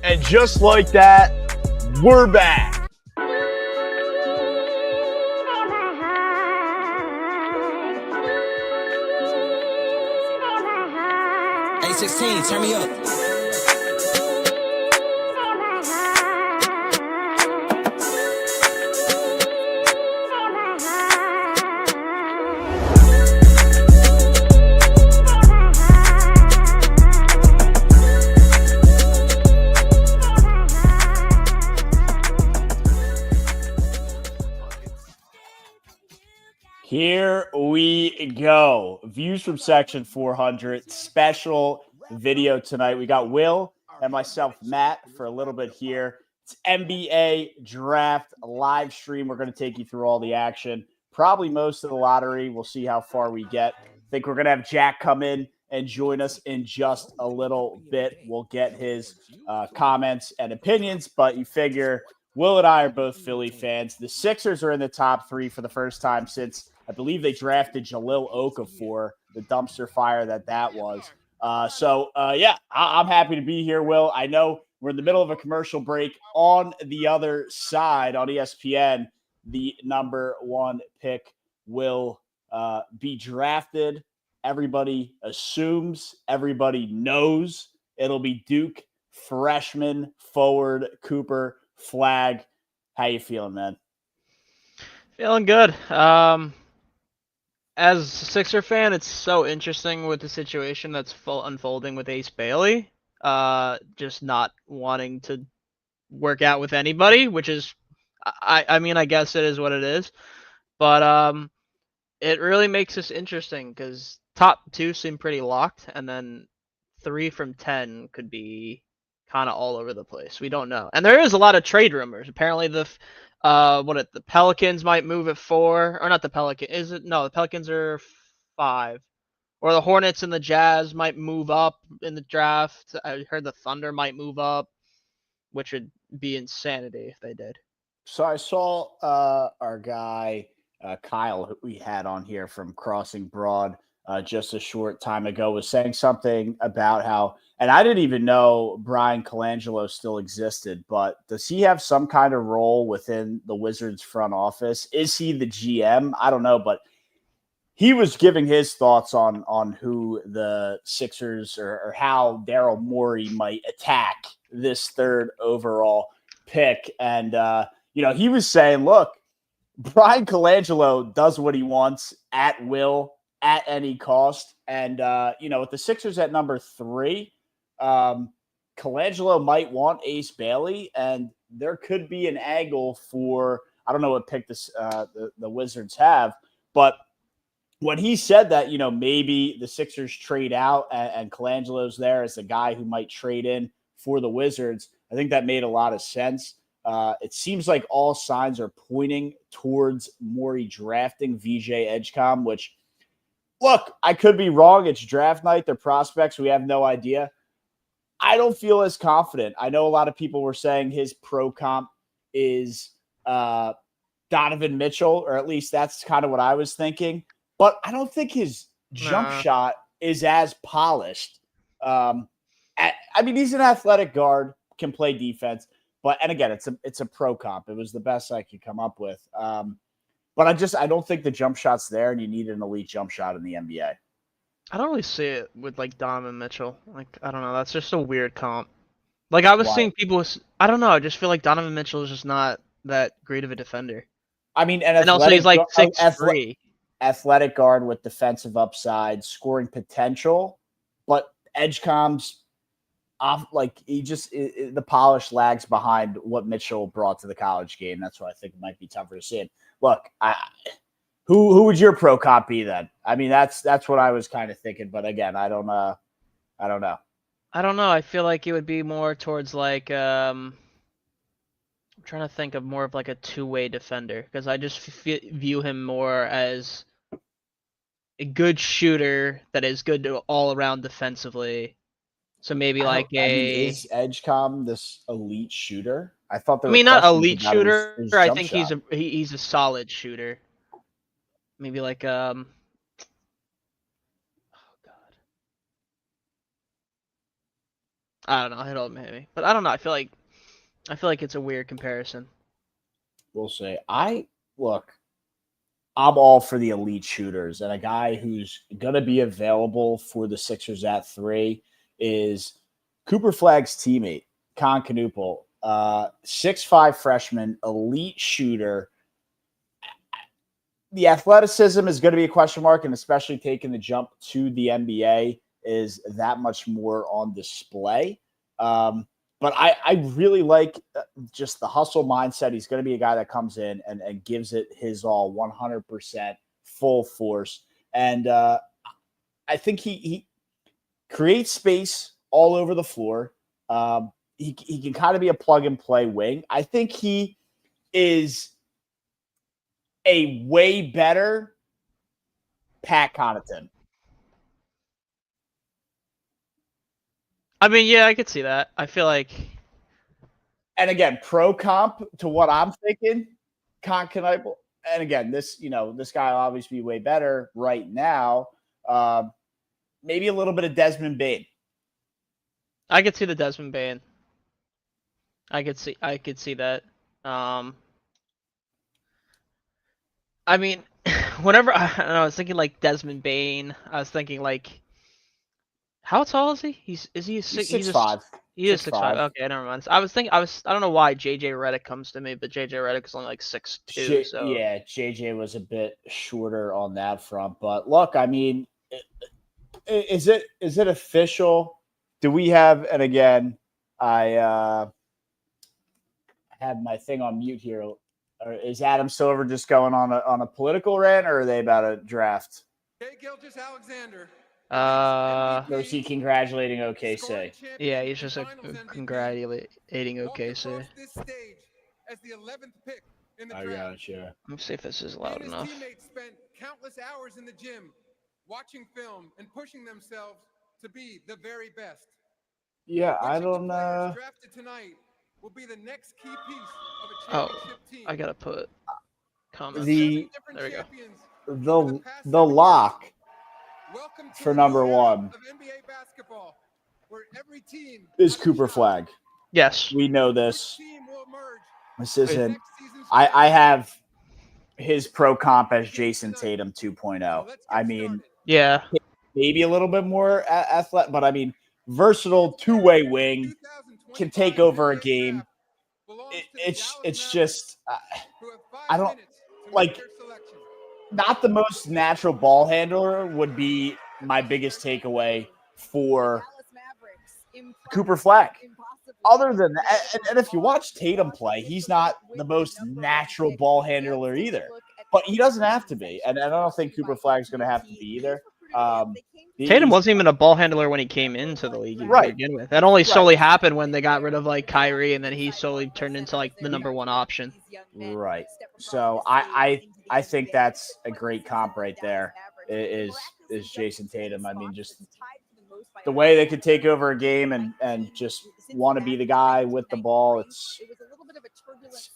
And just like that, we're back. A16, turn me up. Here we go. Views from Section 400. Special video tonight. We got Will and myself, Matt, for a little bit here. It's NBA Draft live stream. We're going to take you through all the action. Probably most of the lottery. We'll see how far we get. I think we're going to have Jack come in and join us in just a little bit. We'll get his comments and opinions, but you figure Will and I are both Philly fans. The Sixers are in the top three for the first time since I believe they drafted Jahlil Okafor, the dumpster fire that was. I'm happy to be here, Will. I know we're in the middle of a commercial break. On the other side, on ESPN, the number one pick will be drafted. Everybody assumes, everybody knows it'll be Duke freshman forward Cooper Flag. How you feeling, man? Feeling good. As a Sixer fan, it's so interesting with the situation that's unfolding with Ace Bailey. Just not wanting to work out with anybody, which is, I mean, I guess it is what it is. But it really makes this interesting because top 2 seem pretty locked, and then 3 from 10 could be kind of all over the place. We don't know, and there is a lot of trade rumors. Apparently, the Pelicans might move at 4, or not the Pelicans? Is it no? The Pelicans are 5, or the Hornets and the Jazz might move up in the draft. I heard the Thunder might move up, which would be insanity if they did. So I saw our guy Kyle, who we had on here from Crossing Broad just a short time ago, was saying something about how, and I didn't even know Brian Colangelo still existed, but does he have some kind of role within the Wizards front office? Is he the GM? I don't know, but he was giving his thoughts on who the Sixers or how Daryl Morey might attack this 3rd overall pick. And, he was saying, look, Brian Colangelo does what he wants at will, at any cost. And, with the Sixers at number 3, Colangelo might want Ace Bailey, and there could be an angle for, I don't know what pick the Wizards have, but when he said that, maybe the Sixers trade out and Colangelo's there as the guy who might trade in for the Wizards, I think that made a lot of sense. It seems like all signs are pointing towards Morey drafting VJ Edgecombe, which, look, I could be wrong. It's draft night. They're prospects. We have no idea. I don't feel as confident. I know a lot of people were saying his pro comp is Donovan Mitchell, or at least that's kind of what I was thinking. But I don't think his jump shot is as polished. He's an athletic guard, can play defense. But, and again, it's a pro comp. It was the best I could come up with. But I don't think the jump shot's there, and you need an elite jump shot in the NBA. I don't really see it with Donovan Mitchell. I don't know. That's just a weird comp. I was seeing people. I don't know. I just feel like Donovan Mitchell is just not that great of a defender. I mean, and also he's 6'3". Athletic guard with defensive upside, scoring potential, but Edgecombe's off. The polish lags behind what Mitchell brought to the college game. That's why I think it might be tougher to see it. Look, who would your pro comp be then? I mean, that's what I was kind of thinking, but again, I don't know. I don't know. I feel like it would be more towards I'm trying to think of more of a two-way defender, because I just view him more as a good shooter that is good all around defensively. So maybe is Edgecombe this elite shooter? I thought there. I mean, not elite shooter. His I think shot. he's a solid shooter. Maybe oh god. I don't know. He'll maybe, but I don't know. I feel like it's a weird comparison. We'll see. Look. I'm all for the elite shooters, and a guy who's going to be available for the Sixers at 3 is Cooper Flagg's teammate, Con Canupel, 6'5" freshman, elite shooter. The athleticism is going to be a question mark, and especially taking the jump to the NBA is that much more on display. But I really like just the hustle mindset. He's going to be a guy that comes in and gives it his all, 100% full force. And I think he creates space all over the floor. He can kind of be a plug-and-play wing. I think he is a way better Pat Connaughton. I mean, yeah, I could see that. I feel like, and again, pro comp to what I'm thinking, Con. And again, this guy will obviously be way better right now. Maybe a little bit of Desmond Bane. I could see the Desmond Bane. I could see that. I mean, whenever I don't know, I was thinking like Desmond Bane. I was thinking like, how tall is he? He's 6'5". He is 6'5". Okay, never mind. I don't know why JJ Redick comes to me, but JJ Redick is only like 6'2". So yeah, JJ was a bit shorter on that front. But look, I mean, is it official? Do we have? And again, I had my thing on mute here. Or is Adam Silver just going on a political rant, or are they about a draft? Alexander. No, is he congratulating OKC? Yeah, he's just congratulating OKC. As the 11th pick in the I draft. got you. Let me see if this is loud enough. His teammates spent countless hours in the gym, watching film and pushing themselves to be the very best. Yeah, Which I of the don't players drafted tonight will be the next key piece of a championship team. I gotta put comments. There we go. The lock for number one of NBA basketball, where every team is Cooper Flagg. Yes, we know this. This isn't. I have his pro comp as Jason Tatum 2.0. I mean, yeah, maybe a little bit more athletic, but I mean, versatile two-way wing, can take over a game. It's just I don't like. Not the most natural ball handler would be my biggest takeaway for Cooper Flagg. Other than that, and if you watch Tatum play, he's not the most natural ball handler either. But he doesn't have to be, and I don't think Cooper Flagg's going to have to be either. Tatum wasn't even a ball handler when he came into the league to begin with. That only solely happened when they got rid of like Kyrie, and then he slowly turned into like the number one option. Right. So I think that's a great comp right there. Is Jason Tatum? I mean, just the way they could take over a game and just want to be the guy with the ball.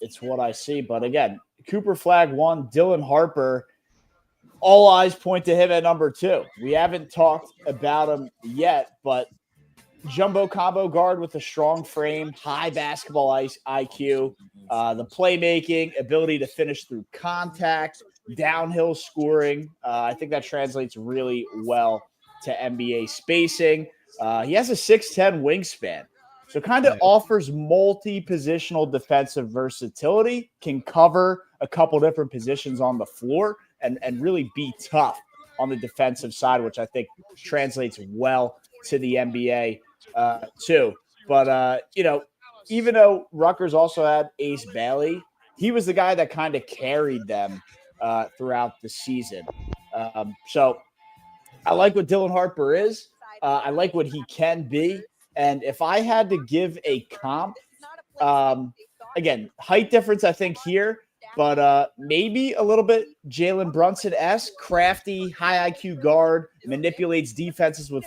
It's what I see. But again, Cooper Flagg 1, Dylan Harper. All eyes point to him at number 2. We haven't talked about him yet, but jumbo combo guard with a strong frame, high basketball IQ, the playmaking, ability to finish through contact, downhill scoring. I think that translates really well to NBA spacing. He has a 6'10" wingspan, so kind of offers multi-positional defensive versatility, can cover a couple different positions on the floor, and really be tough on the defensive side, which I think translates well to the NBA too. But, even though Rutgers also had Ace Bailey, he was the guy that kind of carried them throughout the season. So I like what Dylan Harper is. I like what he can be. And if I had to give a comp, again, height difference, I think here, but maybe a little bit Jalen Brunson-esque, crafty, high IQ guard, manipulates defenses with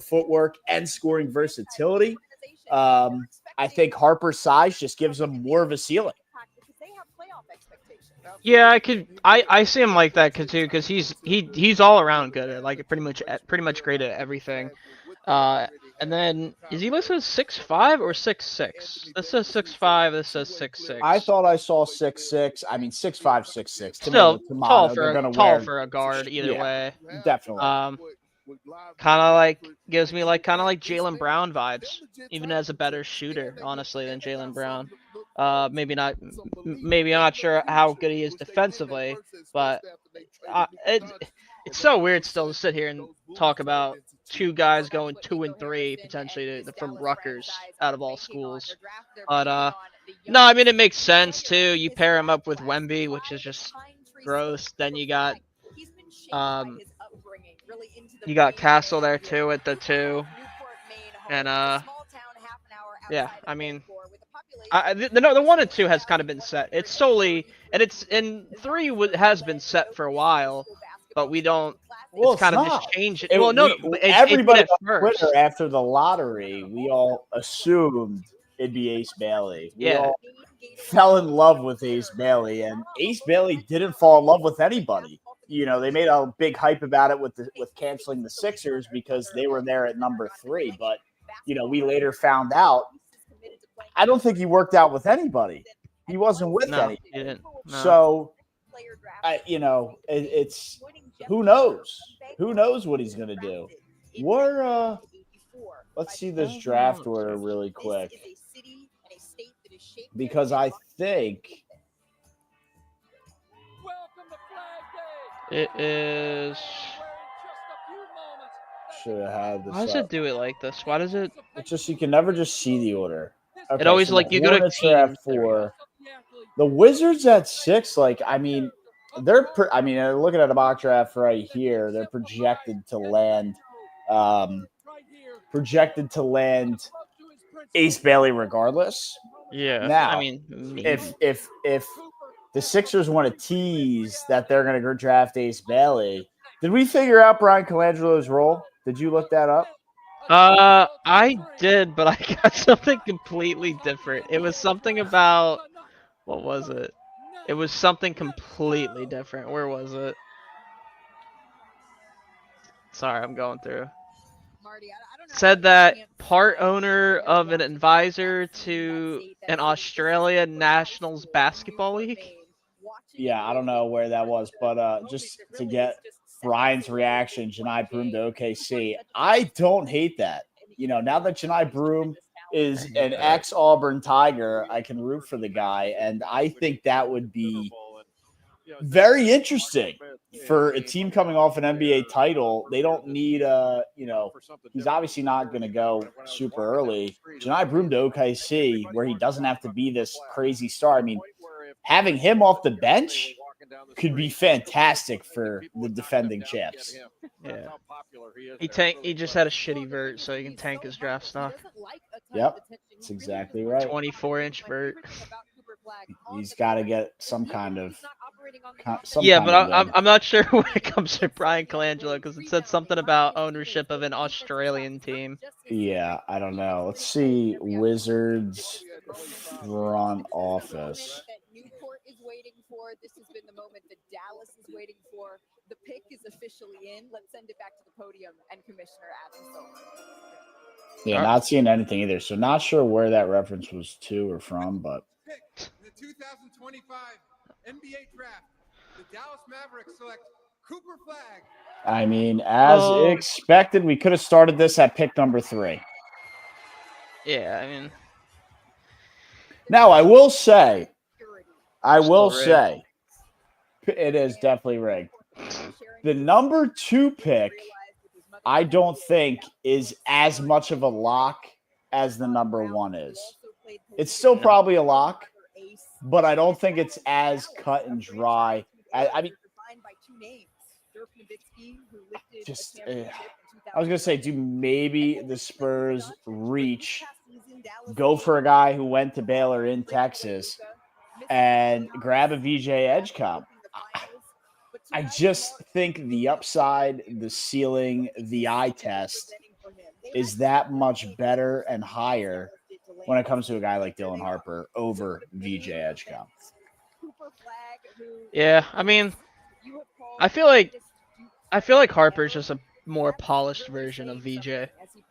footwork and scoring versatility. I think Harper's size just gives him more of a ceiling. Yeah, I see him like that too, because he's all around good at like pretty much great at everything. And then is he listed as 6'5" or 6'6"? This says 6'5". This says 6'6". I thought I saw 6'6". I mean 6'5", 6'6". Tomato, Still tomato. They're gonna tall wear. for a guard either Yeah, way. definitely. Kind of like gives me like Jaylen Brown vibes, even as a better shooter, honestly, than Jaylen Brown. Maybe not. Maybe I'm not sure how good he is defensively, but it's so weird still to sit here and talk about two guys going 2 and 3 potentially from Rutgers out of all schools. But no, I mean it makes sense too. You pair him up with Wemby, which is just gross. Then you got Castle there too at the 2, and yeah, I mean, the 1 and 2 has kind of been set. It's solely, and it's in 3 has been set for a while, but we don't. Well, it's kind of not. just changed. Well, no, it did everybody at on first. Twitter after the lottery, we all assumed it'd be Ace Bailey. We all fell in love with Ace Bailey, and Ace Bailey didn't fall in love with anybody. You know, they made a big hype about it with canceling the Sixers because they were there at number 3. But you know, we later found out. I don't think he worked out with anybody. He wasn't with No, anybody. he didn't. No. So, you know, it's who knows? Who knows what he's gonna do? We're let's see this draft order really quick because I think it is. Should have had this. Why does it do it like this? Why does it? It's just you can never just see the order. Okay, It always so like the you go to Hornets are at teams. 4. The Wizards at 6. Like I mean, I mean, looking at a mock draft right here, they're projected to land. Ace Bailey regardless. Yeah. Now, I mean, maybe. if the Sixers want to tease that they're going to go draft Ace Bailey, did we figure out Brian Colangelo's role? Did you look that up? I did, but I got something completely different. It was something about what was it? It was something completely different. Where was it? Sorry, I'm going through. Said that part owner of an advisor to an Australian Nationals basketball league. Yeah, I don't know where that was, but just to get Brian's reaction, Janai Broom to OKC. I don't hate that. You know, now that Janai Broom is an ex-Auburn Tiger, I can root for the guy, and I think that would be very interesting for a team coming off an NBA title. They don't need you know, he's obviously not going to go super early. Janai Broom to OKC, where he doesn't have to be this crazy star. I mean, having him off the bench could be fantastic for the defending champs. Yeah. He just had a shitty vert, so he can tank his draft stock. Yep, that's exactly right. 24-inch vert. He's got to get some kind of. I'm not sure when it comes to Brian Colangelo because it said something about ownership of an Australian team. Yeah, I don't know. Let's see Wizards front office. Newport is waiting for. This has been the moment that Dallas is waiting for. The pick is officially in. Let's send it back to the podium and Commissioner Adam Silver. Yeah, not seeing anything either. So not sure where that reference was to or from, but. The 2025 NBA draft, the Dallas Mavericks select Cooper Flagg. I mean, as expected, we could have started this at pick number 3. Yeah, I mean. Now, I will say, it is definitely rigged. The number 2 pick, I don't think is as much of a lock as the number 1 is. It's still probably a lock, but I don't think it's as cut and dry. I mean, I was going to say, do maybe the Spurs reach, go for a guy who went to Baylor in Texas and grab a VJ edge comp? I just think the upside, the ceiling, the eye test is that much better and higher when it comes to a guy like Dylan Harper over VJ Edgecomb. Yeah, I mean, I feel like Harper's just a more polished version of VJ.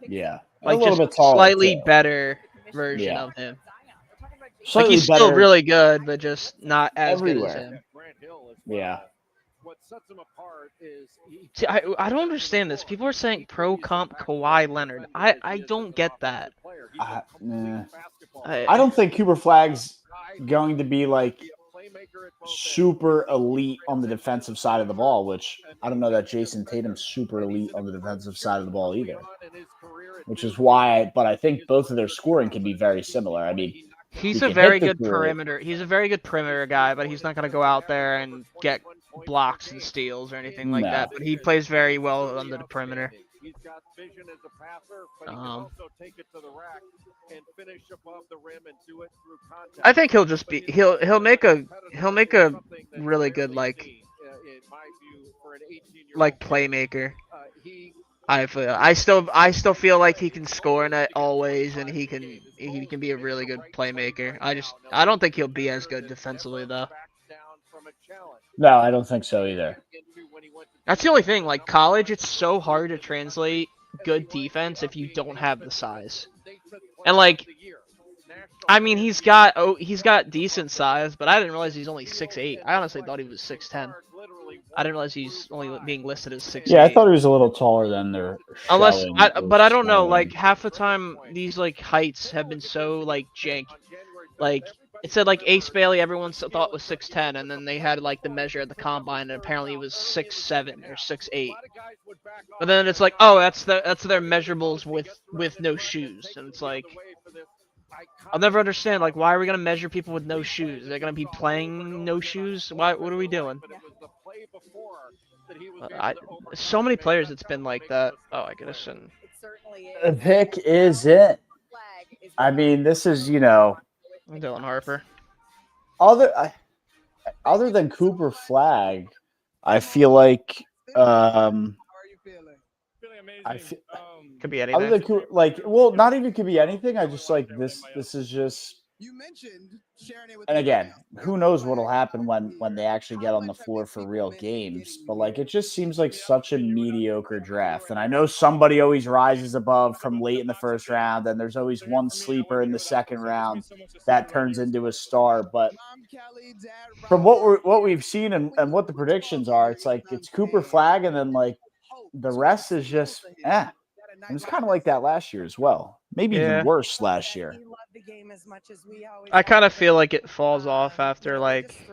Yeah, Like a little just bit taller, slightly too. better version Yeah. of him. Like Slightly he's still better really good, but just not as good as everywhere. him. Yeah. See, I don't understand this. People are saying pro comp Kawhi Leonard. I don't get that. Nah. I don't think Cooper Flag's going to be like super elite on the defensive side of the ball, which I don't know that Jason Tatum's super elite on the defensive side of the ball either. Which is why, but I think both of their scoring can be very similar. I mean, He's he a can hit very the good three. perimeter. He's a very good perimeter guy, but he's not going to go out there and get blocks and steals or anything like that. No. But he plays very well under the perimeter. I think he'll just be he'll make a really good like playmaker. I still feel like he can score in it always, and he can be a really good playmaker. I don't think he'll be as good defensively though. No, I don't think so either. That's the only thing. Like college, it's so hard to translate good defense if you don't have the size. And like, I mean, he's got decent size, but I didn't realize he's only 6'8". I honestly thought he was 6'10". I didn't realize he's only being listed as 6'8". Yeah, I thought he was a little taller than they're showing. But I don't know. Like half the time, these like heights have been so like jank. Like it said like Ace Bailey, everyone thought was 6'10", and then they had like the measure at the combine, and apparently it was 6'7" or 6'8". But then it's like, oh, that's their measurables with no shoes, and it's like, I'll never understand. Like, why are we gonna measure people with no shoes? They're gonna be playing no shoes. Why? What are we doing? So many players, it's been like that. Oh, I guess. And the pick is it. I mean, this is Dylan Harper. Other than Cooper Flag, I feel like Could be anything. other than not even could be anything. I just like this. This is just. You mentioned sharing it with. And again, who knows what'll happen when they actually get on the floor for real games? But like, it just seems like such a mediocre draft. And I know somebody always rises above from late in the first round, and there's always one sleeper in the second round that turns into a star. But from what we've seen and what the predictions are, it's like it's Cooper Flag, and then like the rest is just It was kind of like that last year as well. Maybe even worse last year. I kind of feel like it falls off after like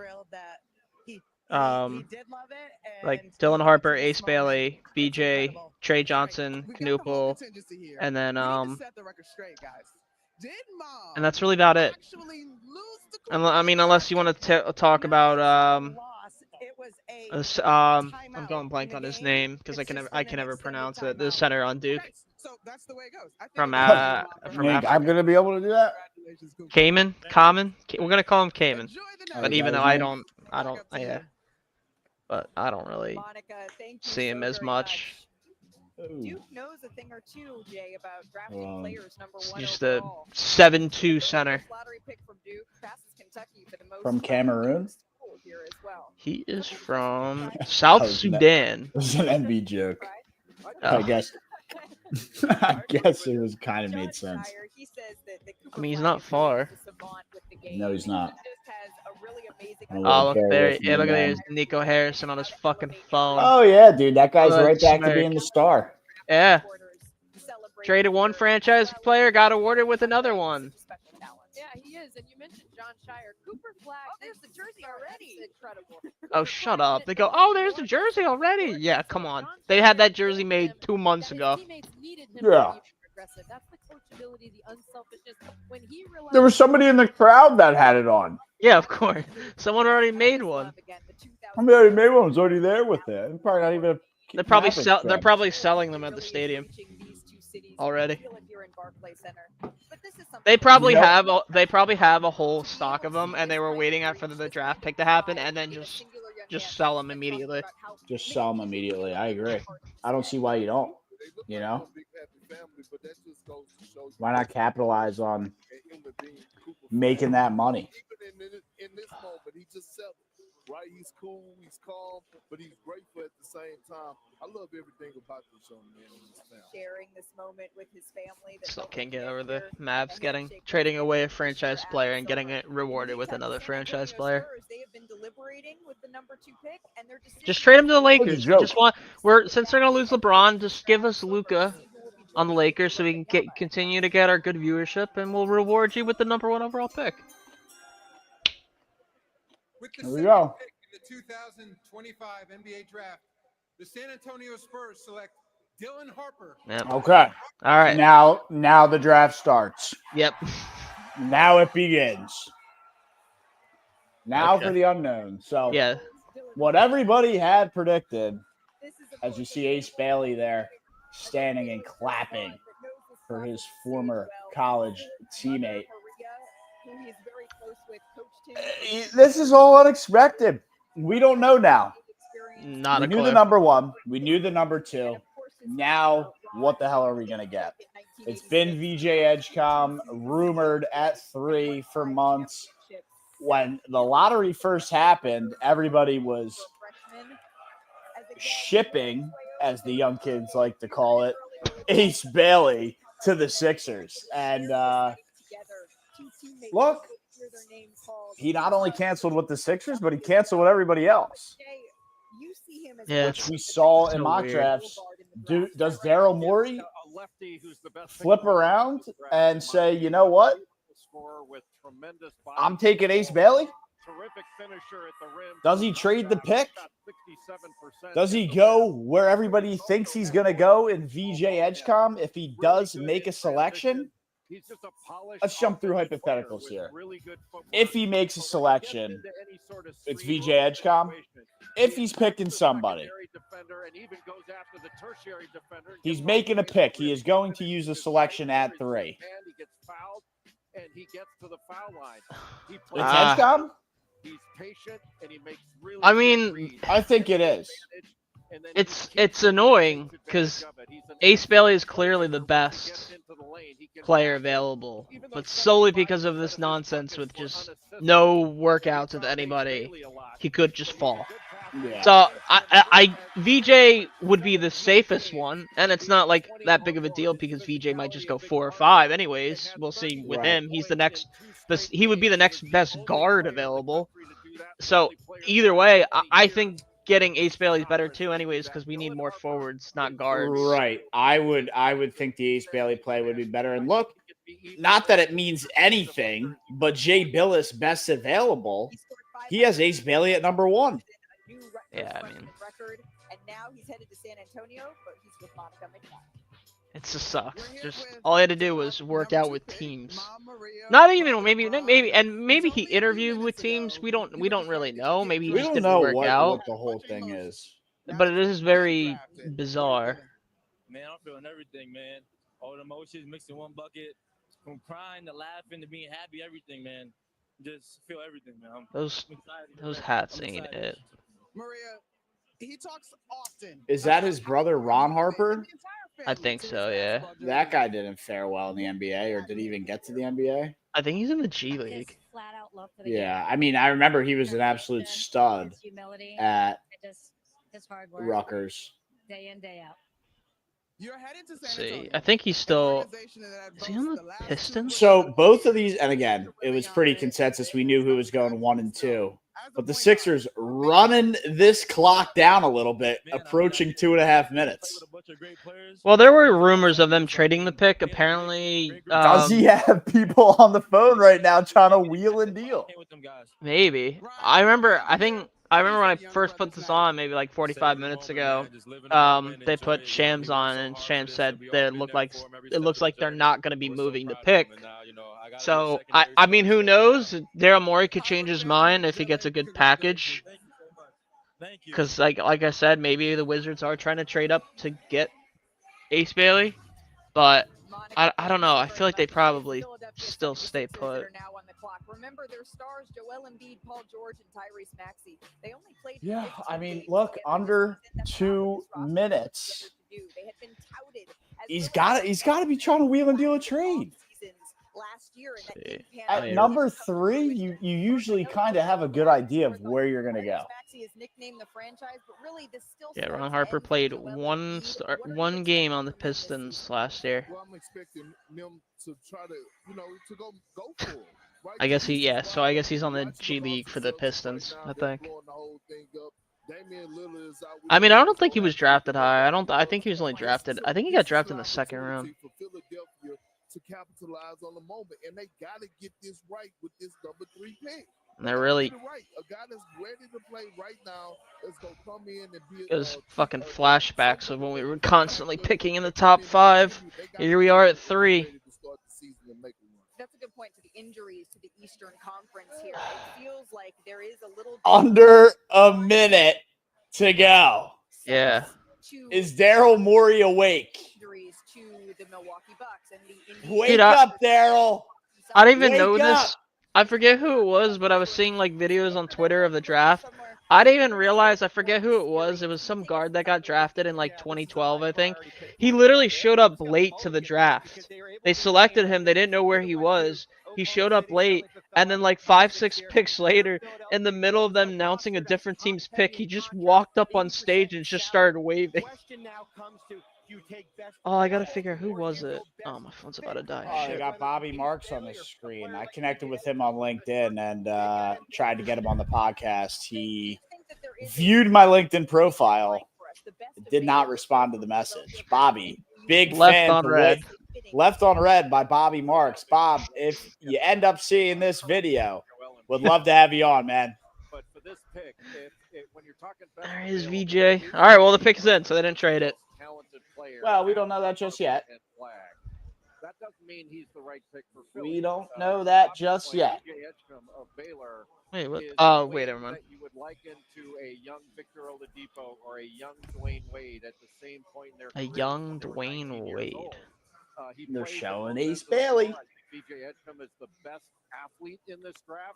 Dylan Harper, Ace Bailey, BJ, Trey Johnson, Knoopel, and then and that's really about it. I mean, unless you want to talk about I'm going blank on his name because I can never pronounce it. The center on Duke. From Africa. I'm gonna be able to do that. Common. We're gonna call him Cayman. But even though I don't, but I don't really see him as much. Duke knows a thing or two, Jay, about drafting players number one. Just a 7'2" center. From Cameroon. He is from South Sudan. It was an NB joke. I guess. I guess it was kind of made sense. I mean, he's not far. No, he's not. Oh, look there. Yeah, look at there's Nico Harrison on his fucking phone. Oh, yeah, dude. That guy's right back to being the star. Yeah. Traded one franchise player, got awarded with another one. Yeah, he is. And you mentioned John Shire. Cooper Flag, there's the jersey already. Incredible. Oh, shut up. They go, oh, there's the jersey already. Yeah, come on. They had that jersey made 2 months ago. Yeah. That's the coachability, the unselfishness. When he realized There was somebody in the crowd that had it on. Yeah, of course. Someone already made one. Somebody already made one. Was already there with it. It's probably not even. They're probably selling them at the stadium already. They probably have a whole stock of them, and they were waiting for the draft pick to happen, and then just sell them immediately. Just sell them immediately. I agree. I don't see why you don't. You know, why not capitalize on making that money? In this moment, he just sells it, right? He's cool, he's calm, but he's grateful at the same time, I love everything about this young man and his family. Sharing this moment with his family. Still can't get over the Mavs trading away a franchise player and getting it rewarded with another franchise player. They have been deliberating with the number 2 pick, and their Just trade him to the What a Lakers. We joke. just want since they're gonna lose LeBron, just give us Luka on the Lakers so we can continue to get our good viewership, and we'll reward you with the number 1 overall pick. With the There we second go. pick in the 2025 NBA draft, the San Antonio Spurs select Dylan Harper. Yep. Okay. All right. Now the draft starts. Yep. Now it begins. Now Okay. for the unknown. So Yeah. what everybody had predicted, as you see Ace Bailey there standing and clapping for his former college teammate. This is all unexpected. We don't know now. Not We a knew clue. the number 1. We knew the number 2. Now, what the hell are we going to get? It's been VJ Edgecom rumored at 3 for months. When the lottery first happened, everybody was shipping, as the young kids like to call it, Ace Bailey to the Sixers. And look, he not only canceled with the Sixers, but he canceled with everybody else. Yeah, Which we saw in so mock weird. drafts. Does Daryl Morey flip around and say, you know what? I'm taking Ace Bailey? Does he trade the pick? Does he go where everybody thinks he's going to go in VJ Edgecom if he does make a selection? Let's jump through hypotheticals here. If he makes a selection, it's VJ Edgecom. If he's picking somebody, he's making a pick. He is going to use the selection at 3. It's Edgecom? I mean, I think it is. it's annoying because Ace Bailey is clearly the best player available, but solely because of this nonsense with just no workouts with anybody, he could just fall. Yeah. So VJ would be the safest one, and it's not like that big of a deal because VJ might just go 4 or 5 anyways. We'll see with Right. him. He's the next best. He would be the next best guard available. So either way, I think getting Ace Bailey is better too, anyways, because we need more forwards, not guards. Right. I would think the Ace Bailey play would be better. And look, not that it means anything, but Jay Billis best available. He has Ace Bailey at number 1. Yeah, I mean, and now he's headed to San Antonio, but he's with Monica McNabb. it just sucks. Just all I had to do was work out with teams. Not even maybe he interviewed with teams. We don't really know. Maybe he We just don't didn't know work out. what the whole thing is. But it is very bizarre. Man, I'm feeling everything, man. All the emotions mixed in one bucket. From crying to laughing to being happy, everything, man. Just feel everything, man. Those hats ain't it. Maria, he talks often. Is that his brother, Ron Harper? I think so, yeah. That guy didn't fare well in the NBA, or did he even get to the NBA? I think he's in the G League. Yeah, I mean, I remember he was an absolute stud at Rutgers. Day in, day out. You're headed to San See, Antonio. I think he's still. Organization that Is he on the boasts last Pistons? So both of these, and again, it was pretty consensus. We knew who was going 1 and 2. But the Sixers running this clock down a little bit, approaching 2.5 minutes. Well, there were rumors of them trading the pick. Apparently, Does he have people on the phone right now trying to wheel and deal? maybe. I remember when I first put this on, maybe like 45 minutes ago. They put Shams on, and Shams said it looks like they're not going to be moving the pick. So I mean, who knows? Daryl Morey could change his mind if he gets a good package. Because like I said, maybe the Wizards are trying to trade up to get Ace Bailey, but I don't know. I feel like they probably still stay put. Remember their stars, Joel Embiid, Paul George, and Tyrese Maxey. They only played. Yeah, I mean, look, under 2 minutes. He's got to be trying to wheel and deal a trade. last year, and that didn't pan At out. number 3, you usually kind of have a good idea of where you're going to go. Maxey is nicknamed the franchise, but really this still Yeah, starts Ron to Harper end for played Joel one Embiid. What are you one game on the expecting from him this Pistons last year. Well, I'm expecting them to try to, to go for it. Right? I guess This is so I guess he's on the watching G the League for the Celtics Pistons, right I now, they're think. blowing the whole thing up. Damian Lillard is out with I mean, the I don't wrist, think he so was that's drafted gonna high. help I think he was only drafted. I think he got drafted in the second round. For Philadelphia to capitalize on the moment, and they got to get this right with this number 3 pick. And they're really Right. A guy that's ready to play right now is gonna come in and be those fucking flashbacks of when we were constantly picking in the top 5. Here we are at 3. That's a good point to the injuries to the Eastern Conference here. It feels like there is a little Under a minute to go. Yeah. Is Daryl Morey awake? Injuries to the Milwaukee Bucks and the Wake up, Daryl. I didn't even Wake know up. this. I forget who it was, but I was seeing like videos on Twitter of the draft. I didn't even realize, I forget who it was. It was some guard that got drafted in like 2012, I think. He literally showed up late to the draft. They selected him. They didn't know where he was. He showed up late, and then like 5-6 picks later, in the middle of them announcing a different team's pick, he just walked up on stage and just started waving. Oh, I gotta figure out who was it. Oh, my phone's about to die. Oh, they Shit. got Bobby Marks on the screen. I connected with him on LinkedIn and tried to get him on the podcast. He viewed my LinkedIn profile, did not respond to the message. Bobby, big Left fan. on red. Left on Red by Bobby Marks. Bob, if you end up seeing this video, would love to have you on, man. But for this pick, when you're talking There is VJ. All right, well, the pick's in, so they didn't trade it. Well, we don't know that just yet. That doesn't mean he's the right pick for Philly. We don't know that just yet. Wait, what? Oh, wait, never mind. You would liken to a young Victor Oladipo or a young Dwayne Wade at the same point in their A young Dwayne Wade. They're showing Ace Bailey. BJ Edgecombe is the best athlete in this draft,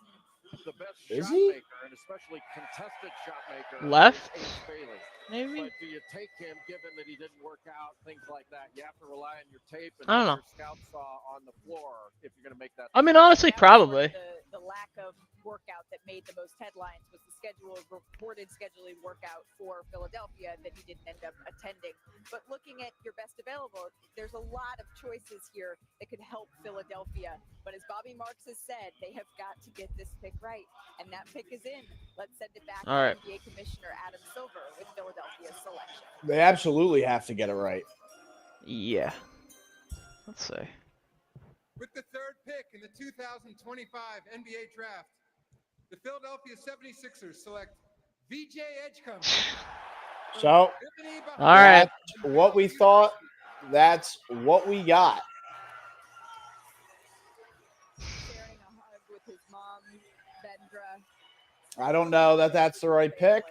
the best Is shot he? maker, and especially contested shot maker. Left? is Ace Bailey. Maybe? But do you take him, given that he didn't work out, things like that? You have to rely on your tape and I don't what know. your scouts saw on the floor if you're going to make that. I mean, honestly, probably. The lack of workout that made the most headlines was the reported scheduling workout for Philadelphia that he didn't end up attending. But looking at your best available, there's a lot of choices here that could help Philadelphia. But as Bobby Marks has said, they have got to get this pick right. And that pick is in. Let's send it back All right. to NBA Commissioner Adam Silver with Philadelphia's selection. They absolutely have to get it right. Yeah. Let's see. With the 3rd pick in the 2025 NBA Draft, the Philadelphia 76ers select VJ Edgecombe. So, All right. that's what we thought. That's what we got. Sharing a hug with his mom, Vendra. I don't know that that's the right pick.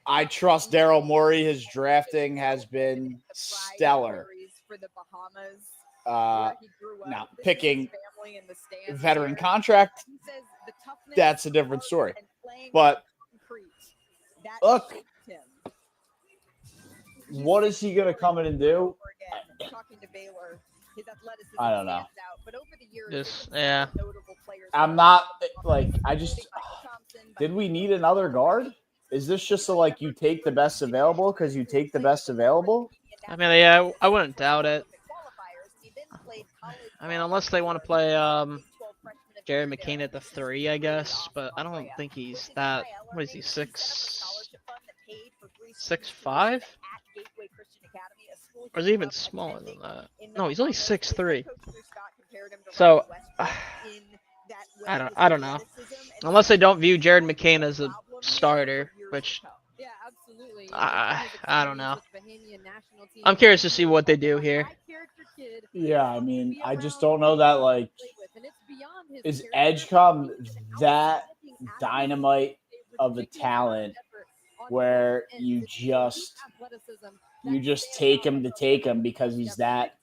I trust Daryl Morey. His drafting has been stellar. For the Bahamas, Uh, where he grew up. now, This is picking his family in the stands veteran here. contract, He says the toughness, that's a different story. and playing But concrete, that look, shaped him. what is he going to come in and do? Over again, talking to Baylor, his athleticism I don't know. stands out, but over the years, Just, there's been yeah. some notable players I'm that- not, like, I just, including Michael Thompson, did we need another guard? Is this just so, like, you take the best available because you take the best available? I mean, yeah, I wouldn't doubt it. I mean, unless they want to play Jared McCain at the 3, I guess. But I don't think he's that. What is he, 6'5"? Or is he even smaller than that? No, he's only 6'3". So I don't know. Unless they don't view Jared McCain as a starter, which Yeah, absolutely. I don't know. I'm curious to see what they do here. Yeah, I mean, I just don't know that, like, is Edgecombe that dynamite of a talent where you just take him to take him because he's that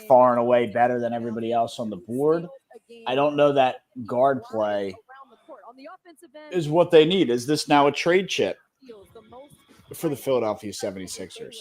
far and away better than everybody else on the board? I don't know that guard play is what they need. Is this now a trade chip for the Philadelphia 76ers?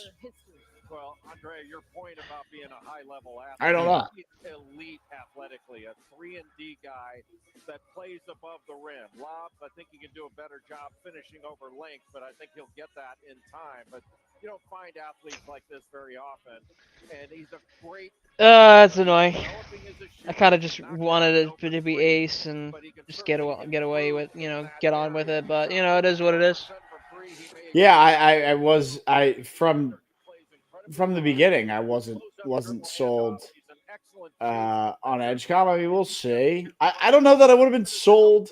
Well, Andre, your point about being a high-level athlete. I don't know. He's elite athletically, a 3-and-D guy that plays above the rim. Lobs, I think he can do a better job finishing over length, but I think he'll get that in time. But you don't find athletes like this very often, and he's a great. That's annoying. Developing as a I shooter. kind of just Knocked down wanted an it open to be three, Ace and but he can just certainly get away improve with, in that get on with area. it. But it is what it is. Yeah, I from the beginning I wasn't sold on Edgecom. I mean, we'll see. I don't know that I would have been sold.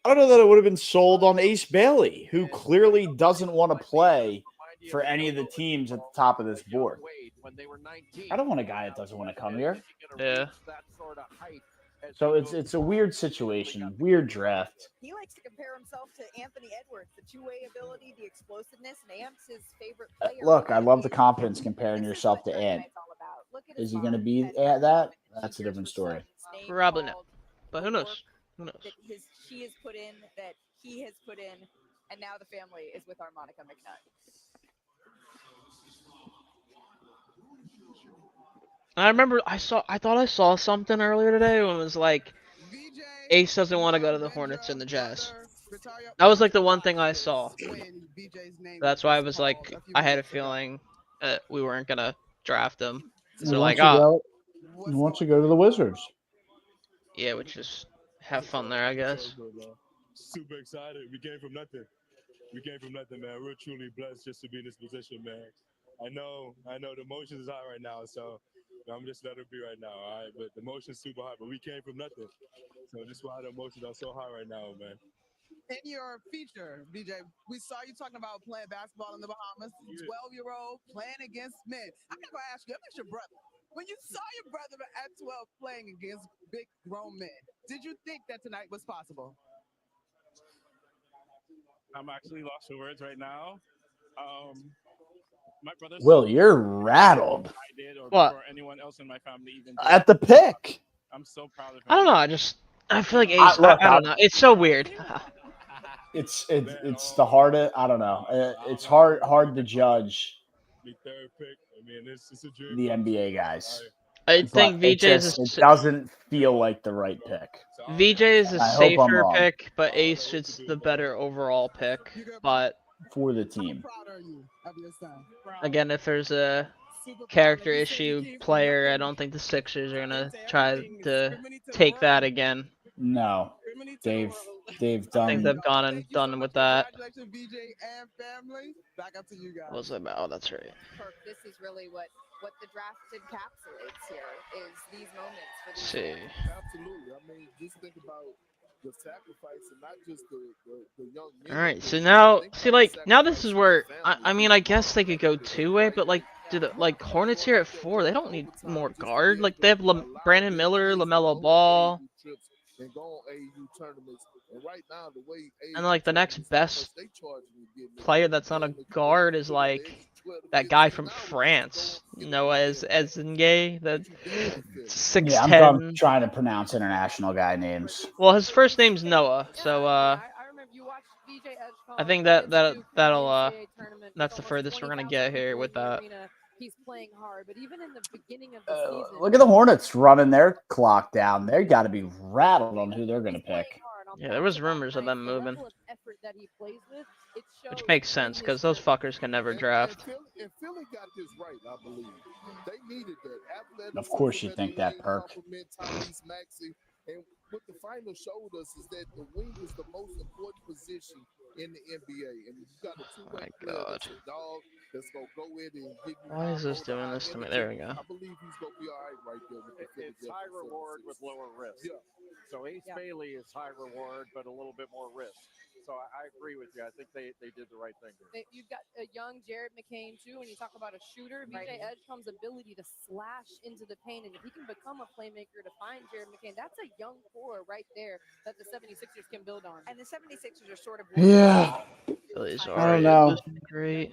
I don't know that I would have been sold on Ace Bailey, who clearly doesn't want to play for any of the teams at the top of this board. I don't want a guy that doesn't want to come here. Yeah. So it's a weird situation, weird draft. He likes to compare himself to Anthony Edwards, the two-way ability, the explosiveness, and Amp's his favorite player. Look, I love the confidence comparing yourself to Ant. Is he going to be at that? That's a different story. Probably not. But who knows? Who knows? That she has put in, that he has put in, and now the family is with Harmonica McNutt. I remember I thought I saw something earlier today when it was like Ace doesn't want to go to the Hornets and the Jazz. That was like the one thing I saw. That's why I was like, I had a feeling we weren't gonna draft him. So like, He wants to go to the Wizards. yeah, which is have fun there, I guess. Super excited. We came from nothing. Man. We're truly blessed just to be in this position, man. I know the emotions is high right now, so I'm just letting it be right now, all right? But the emotions super high, but we came from nothing. So just why the emotions are so high right now, man. In your feature, BJ, we saw you talking about playing basketball in the Bahamas, 12-year-old playing against men. I'm going to ask you, that's your brother. When you saw your brother at 12 playing against big grown men, did you think that tonight was possible? I'm actually lost for words right now. My brother. Will, you're rattled. I did, or What? before anyone else in my family even did. At the pick. I'm so proud of him. I don't know. I feel like Ace. I don't know. It's so weird. It's the hardest. I don't know. It's hard to judge The third pick. I mean, it's a dream. the NBA guys. I think It doesn't feel like the right pick. VJ is a I hope I'm safer wrong. pick, but Ace is the better overall pick. But for the team. Again, if there's a character issue player, I don't think the Sixers are gonna try to take that again. No, they've done. I think they've gone and done with that. Congratulations, BJ and family. Back up to you guys. What's that about? Oh, that's right. This is really what the draft encapsulates here, is these moments for these See. Absolutely. I mean, just think about the sacrifice and not just the young men. All right, so now this is where I mean, I guess they could go two-way, but like, Hornets here at 4, they don't need more guard. Like, they have Brandon Miller, LaMelo Ball, And go on AU tournaments. And right now, the way and like the next best player that's not a guard is like that guy from France, Noah Ezengay, the 6'10". Yeah, I'm done trying to pronounce international guy names. Well, his first name's Noah, so I think that'll that's the furthest we're gonna get here with that. He's playing hard, but even in the beginning of the season, Look at the Hornets running their clock down. They got to be rattled on who they're going to pick. Yeah, there was rumors of them moving, which makes sense because those fuckers can never draft. And Philly got this right, I believe. They needed that. Of course you think that, Perk. And what the final showed us is that the wing is the most important position in the NBA. And you got a two-way player that's a dog that's going to go in and give you. Why is this doing this to me? There we go. I believe he's going to be all right there. With it's high reward with lower risk. Yeah. So Ace Bailey is high reward, but a little bit more risk. So I agree with you. I think they did the right thing here. You've got a young Jared McCain, too, when you talk about a shooter. VJ Edgecombe's ability to slash into the paint, and if he can become a playmaker to find Jared McCain, that's a young core right there that the 76ers can build on. And the 76ers are sort of... Yeah. Phillies I don't know. Great.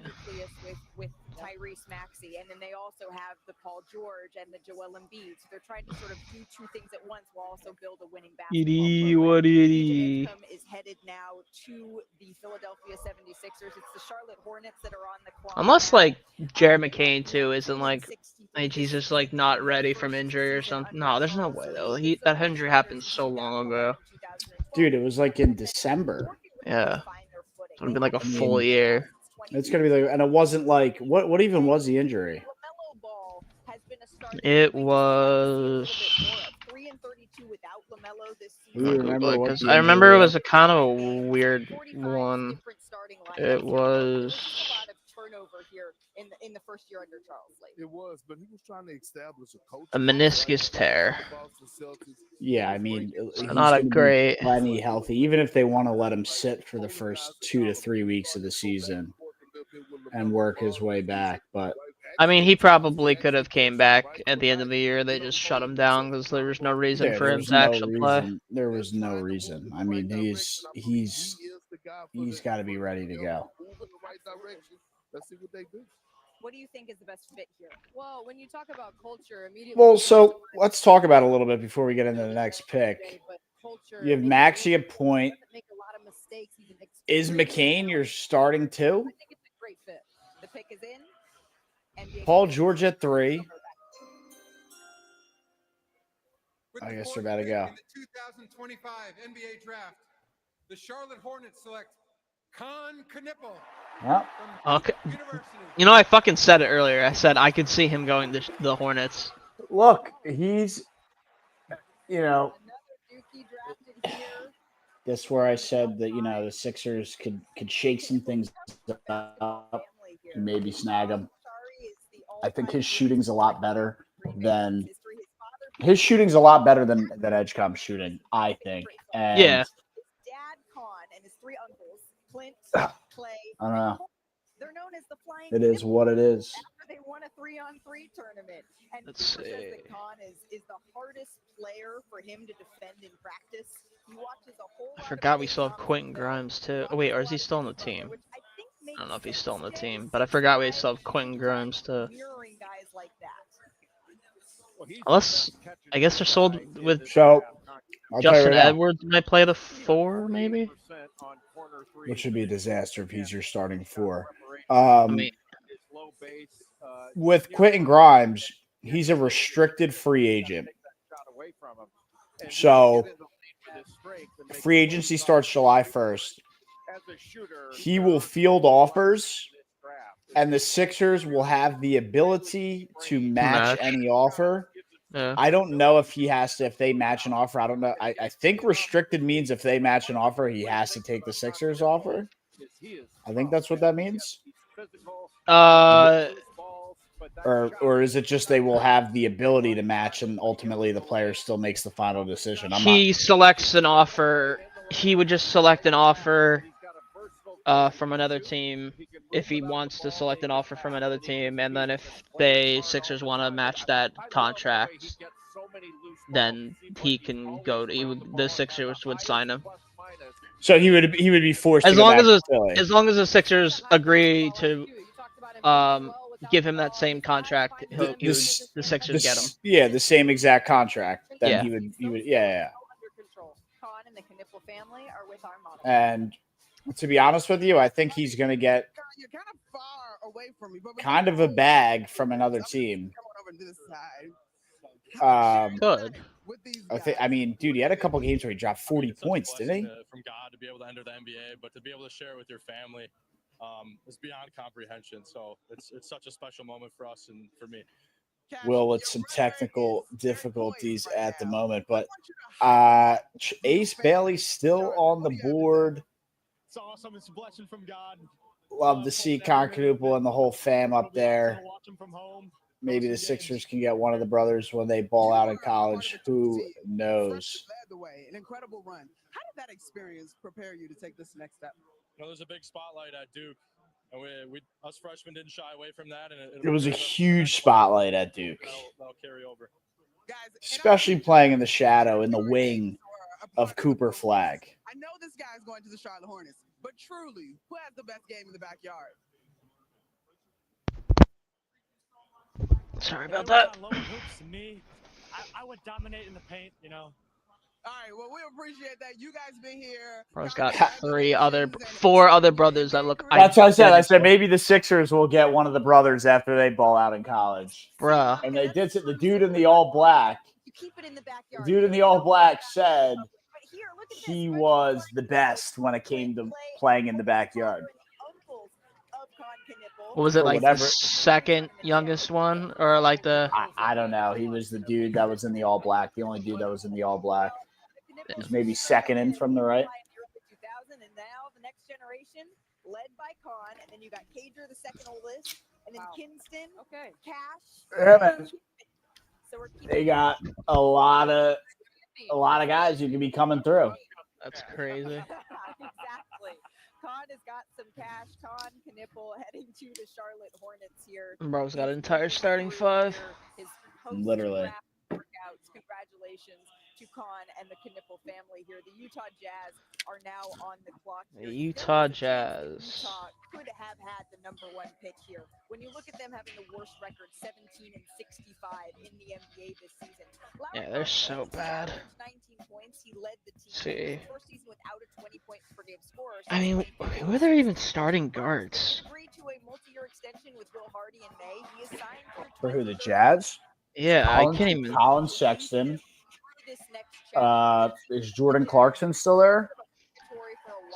With Tyrese Maxey, and then they also have the Paul George and the Joel Embiid. So they're trying to sort of do two things at once while also build a winning basketball program. BJ Edcombe is headed now to the Philadelphia 76ers. It's the Charlotte Hornets that are on the clock. Unless now. like Jared McCain too isn't 3 and like 63. he's This just is like the not team ready first from injury or season something. under No, there's no Charles way Lee. though. It's That the injury Thunder happened who so moved long out ago. in 2012. Dude, it was like in December. Yeah, Find their footing. it would have been like a I mean, full year. It's gonna be like, and it wasn't like what even was the injury? LaMelo Ball has been a star. It We just would like to see a little bit was. more of 3 and 32 without LaMelo this Do season. you I'll Google remember it what because the I remember injury it was? was a kind of a weird 45 one. different starting lineups. It There was was. just a lot of turnover here in the first year under Charles Lee. It was, but he was trying to establish a culture. A meniscus tear. Yeah, I mean, he's Not a gonna be great. plenty healthy, even if they want to let him sit for the first 2 to 3 weeks of the season and work his way back. But I mean, he probably could have came back at the end of the year. They just shut him down because there was no reason for there him was to no actually play. reason. There was no reason. I mean, he's got to be ready to go. Let's see what they do. What do you think is the best fit here? Well, when you talk about culture, immediately. Well, so let's talk about it a little bit before we get into the next pick. You have Maxey at point. Is McCain your starting two? I think it's a great fit. The pick is in. NBA Paul George at 3. With I the guess fourth they're about to pick go. in the 2025 NBA Draft, the Charlotte Hornets select Con Knipple Well, from Okay. Duke University. You know, I fucking said it earlier. I said I could see him going to the Hornets. look, he's, Another Dookie drafted here. that's where I said that the Sixers could shake some things up and maybe snag him. I think his shooting's a lot better than Edgecombe's shooting. I think, and Yeah. His dad, Con, and his 3 uncles, Clint, Clay, I don't know. they're known as the Flying It is Knipple what it is. after they won a 3-on-3 tournament. And Let's Cooper says see. that Con is the hardest player for him to defend in practice. He watches a whole I lot forgot of we plays still have on Quentin film, Grimes too. Oh watches wait, a or is he lot of still on the his brother, team? which I think I makes don't know if he's sense. still on the His team, dad but I is forgot we guys still have Quentin Grimes too. mirroring guys like that. Unless I guess they're sold with So I'll tell you Justin right now, Edwards might play the 4 maybe. which would be a disaster if he's your starting 4. I mean, With Quentin Grimes, he's a restricted free agent. So free agency starts July 1st. He will field offers, and the Sixers will have the ability to match any offer. yeah. I don't know if he has to, if they match an offer. I don't know. I think restricted means if they match an offer, he has to take the Sixers offer. I think that's what that means. Or is it just they will have the ability to match and ultimately the player still makes the final decision? He selects an offer. He would just select an offer from another team if he wants to select an offer from another team, and then if they Sixers want to match that contract, then he can go to the Sixers would sign him. So he would be forced As to go long back as to Philly. as long as the Sixers agree to give him that same contract, the Sixers get him. Yeah, the same exact contract. Then Yeah. he would yeah. Under control. Con and the Knipple family are with our model. And to be honest with you, I think he's going to get You're kind of far away from me, but kind of a bag from another team. Come on over to this side. Good. With these I mean, dude, he had a couple games where he dropped 40 points, didn't he? From God to be able to enter the NBA, but to be able to share it with your family is beyond comprehension. So it's such a special moment for us and for me. Will with some technical difficulties at the moment, but Ace Bailey still on the board. It's awesome. It's a blessing from God. Love to see Conquadruple and the whole fam up there. Watch him from home. Maybe the Sixers can get one of the brothers when they ball out in college. Who knows? led the way, an incredible run. How did that experience prepare you to take this next step? There's a big spotlight at Duke, and we us freshmen didn't shy away from that. And It was a huge spotlight at Duke, that'll carry over. Guys, especially playing in the shadow, in the wing of Cooper Flag. I know this guy's going to the Charlotte Hornets, but truly, who has the best game in the backyard? Sorry about that. Lower hoops to me. I would dominate in the paint, you know. All right, well, we appreciate that. You guys been here. Bro's got Congratulations and four wish other you brothers that NBA look. career. That's what I said. I said identical. maybe the Sixers will get one of the brothers after they ball out in college. Bruh. And they did. The dude in the all black. You keep it in the The backyard. dude in the all black said But here, look at he this. was the best when it came to playing in the backyard. Uncles of Con Knipple. What was it, For like whatever- the second youngest one, or like the? I don't know. He was the dude that was in the all black. The only dude that was in the all black. He was maybe second in from the right. 2000, and now the next generation, led by Con, and then you got Cager, the second oldest, and then Kinston, Cash. Yeah, man. So we're keeping They got a lot of guys who can be coming through. That's crazy. Exactly. Con has got some cash. Con Knipple heading to the Charlotte Hornets here. Bro's got an entire starting five. His Literally. post-draft workouts. Congratulations to Con and the Knipple family here. The Utah Jazz are now on the clock. The here. Utah There was a chance that Jazz. Utah could have had the #1 pick here. When you look at them having the worst record, 17-65 in the NBA this season. Yeah, they're so bad. 19 points. He led the team. See. First season without a 20 points per game scorer. I mean, who are they even starting guards? Agreed to a multi-year extension with Will Hardy in May. He is signed For who? The Jazz? Yeah, I can't even. Colin Sexton. this next Is Jordan Clarkson still there?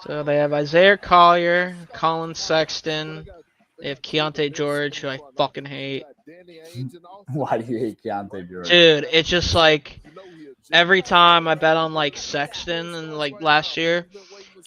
So they have Isaiah Collier, Colin Sexton. They have Keontae George, who I fucking hate. Why do you hate Keontae George? Dude, it's just like every time I bet on like Sexton and like last year,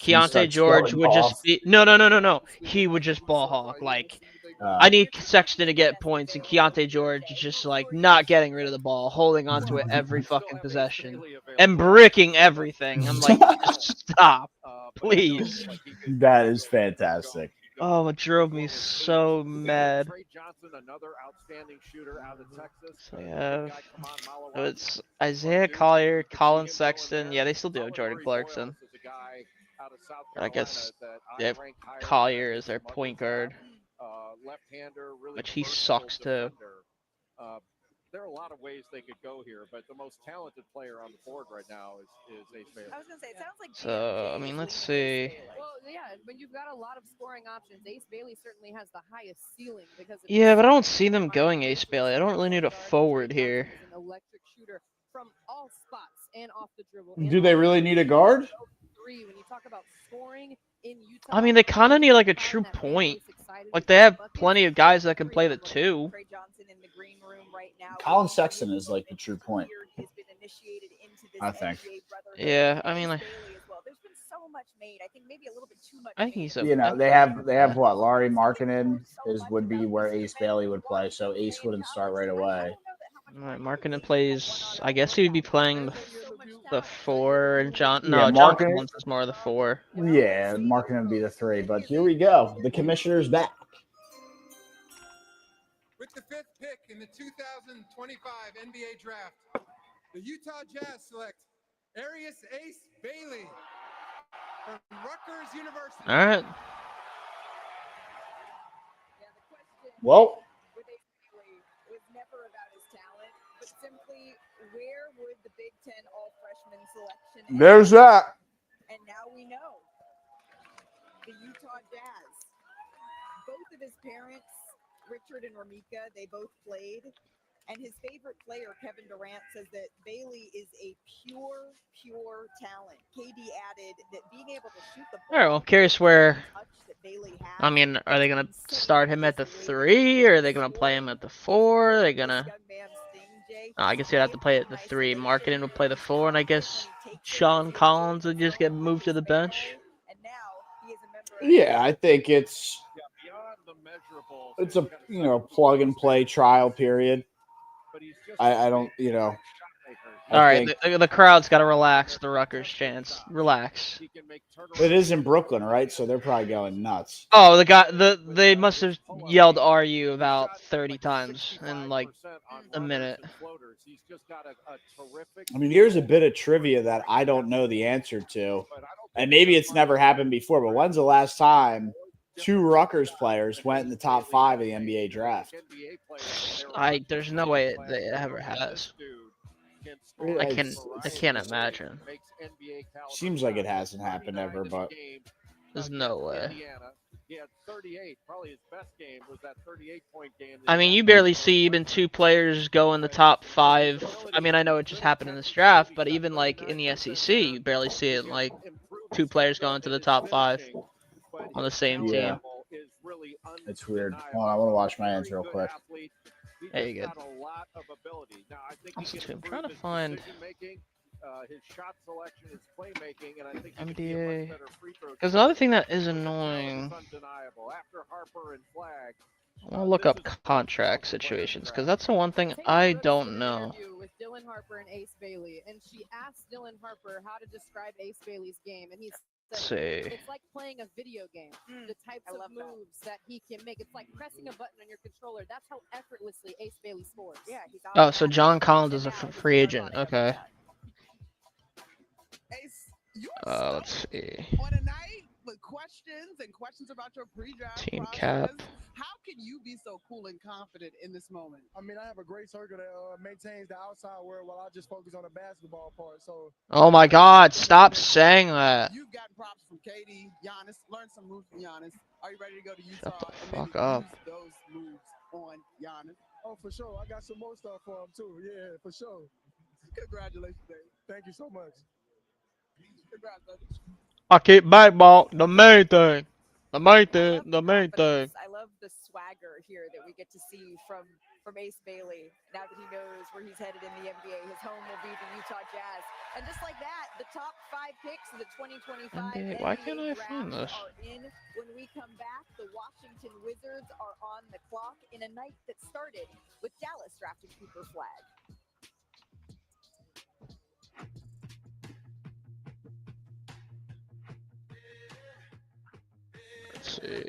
Keontae starts George going would off. just be no. He would just ball hawk. Like I need Sexton to get points, and Keontae George is just like not getting rid of the ball, holding on to it every fucking possession, and bricking everything. I'm like, just stop, please. That is fantastic. Oh, it drove me so mad. Trey Johnson, another outstanding shooter out of Texas. So yeah, it's Isaiah Collier, Colin Sexton. Yeah, they still do have Jordan Clarkson. I guess they have Collier as their point guard, Left-hander, really which he versatile sucks too. defender. There are a lot of ways they could go here, but the most talented player on the board right now is Ace Bailey. I was gonna say, it sounds like. So I mean, let's see. Well, yeah, when you've got a lot of scoring options, Ace Bailey certainly has the highest ceiling because. Of Yeah, but I don't see them going Ace Bailey. I don't really need a forward here. An electric shooter from all spots and off the dribble. Do they really need a guard? When you talk about scoring in Utah, I mean, they kind of need like a true point. Like they have plenty of guys that can play the two. Trey Johnson in the green room right now. Colin Sexton is like the true point. Has been initiated into this I think. NBA brotherhood. Yeah, I mean, like, Bailey as well. There's been so much made. I think maybe a little bit too much. I think he's a. You know, they have what? Laurie Markkinen would be where Ace Bailey would play, so Ace wouldn't start right away. Alright, Markkinen plays. I guess he would be playing the 4, and John. No, Yeah, John Markkinen- Collins is more the 4. Yeah, Markkinen would be the 3, but here we go. The commissioner's back. With the 5th pick in the 2025 NBA draft, the Utah Jazz select Arius Ace Bailey from Rutgers University. All right. Well, With Ace Bailey was never about his talent, but simply where would the Big Ten All-Freshman selection end? there's that. And now we know. The Utah Jazz. Both of his parents, Richard and Ramika, they both played. And his favorite player, Kevin Durant, says that Bailey is a pure talent. KD added that being able to shoot the All right. Well, I'm curious where. touch that Bailey has. I mean, are they gonna start him at the 3, or are they gonna play him at the 4? Are they gonna? Oh, I guess you'd have to play at the 3. Markkinen would play the 4, and I guess Sean Collins would just get moved to the bench. Yeah, I think it's a plug and play trial period. I don't, All right, the crowd's got to relax. The Rutgers chants, relax. It is in Brooklyn, right? So they're probably going nuts. Oh, they must have yelled "RU" about 30 times in like a minute. I mean, here's a bit of trivia that I don't know the answer to, and maybe it's never happened before. But when's the last time 2 Rutgers players went in the top 5 of the NBA draft. There's no way it ever has. I can't imagine. Seems like it hasn't happened ever, but There's no way. He had 38. Probably his best game was that 38-point game. I mean, you barely see even 2 players go in the top 5. I mean, I know it just happened in this draft, but even like in the SEC, you barely see it like 2 players going to the top 5 on the same team. It's weird. Hold on, I want to wash my hands real quick. There you go. Also, too, I'm trying to find his shot selection, his playmaking, and I think NBA. Because another thing that is annoying, after Harper and Flag, I want to look up contract situations because that's the one thing I don't know. With Dylan Harper and Ace Bailey, and she asked Dylan Harper how to describe Ace Bailey's game, and he said, Let's see. it's like playing a video game. The types of moves that he can make, it's like pressing a button on your controller. That's how effortlessly Ace Bailey scores. Yeah, he's Oh, so John Collins is a free agent. Okay. Ace, you Let's see. on a night with questions about your pre-draft Team process. cap. How can you be so cool and confident in this moment? I mean, I have a great circle that maintains the outside world while I just focus on the basketball part. So. Oh my God! Stop saying that. You've gotten props from KD, Giannis. Learn some moves from Giannis. Are you ready to go to Utah Shut the and fuck maybe up. use those moves on Giannis? Oh, for sure. I got some more stuff for him too. Yeah, for sure. Congratulations, Dave. Thank you so much. Congratulations. I keep basketball. The main thing. The main thing. The main thing. I love the swagger here that we get to see from Ace Bailey. Now that he knows where he's headed in the NBA, his home will be the Utah Jazz. And just like that, the top 5 picks of the 2025 NBA. Why can't I find this? are in. When we come back, the Washington Wizards are on the clock in a night that started with Dallas drafting Cooper Flag. Let's see.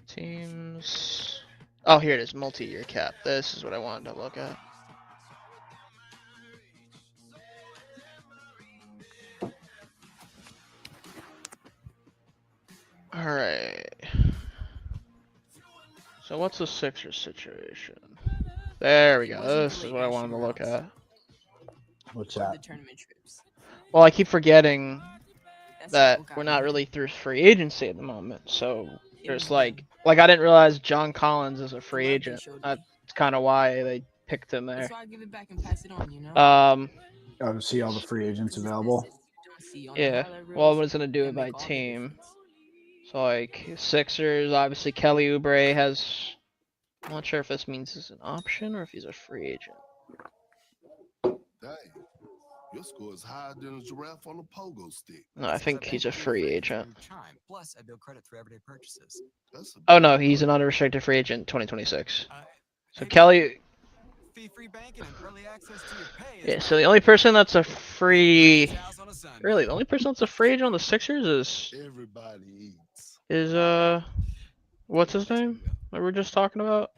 Teams. Oh, here it is. Multi-year cap. This is what I wanted to look at. All right. So what's the Sixers situation? There we go. This is what I wanted to look at. What's that? Well, I keep forgetting that we're not really through free agency at the moment. So there's like I didn't realize John Collins is a free agent. That's kind of why they picked him there. Oh, see all the free agents available. Yeah. Well, I was gonna do it by team. So like Sixers, obviously Kelly Oubre has. I'm not sure if this means it's an option or if he's a free agent. Dang, your score is higher than a giraffe on a pogo stick. No, I think he's a free agent. Plus, I build credit through everyday purchases. Oh no, he's an unrestricted free agent 2026. So Kelly. Fee-free banking and early access to your pay. Yeah, so the only person that's a free, really, the only person that's a free agent on the Sixers is what's his name that we were just talking about?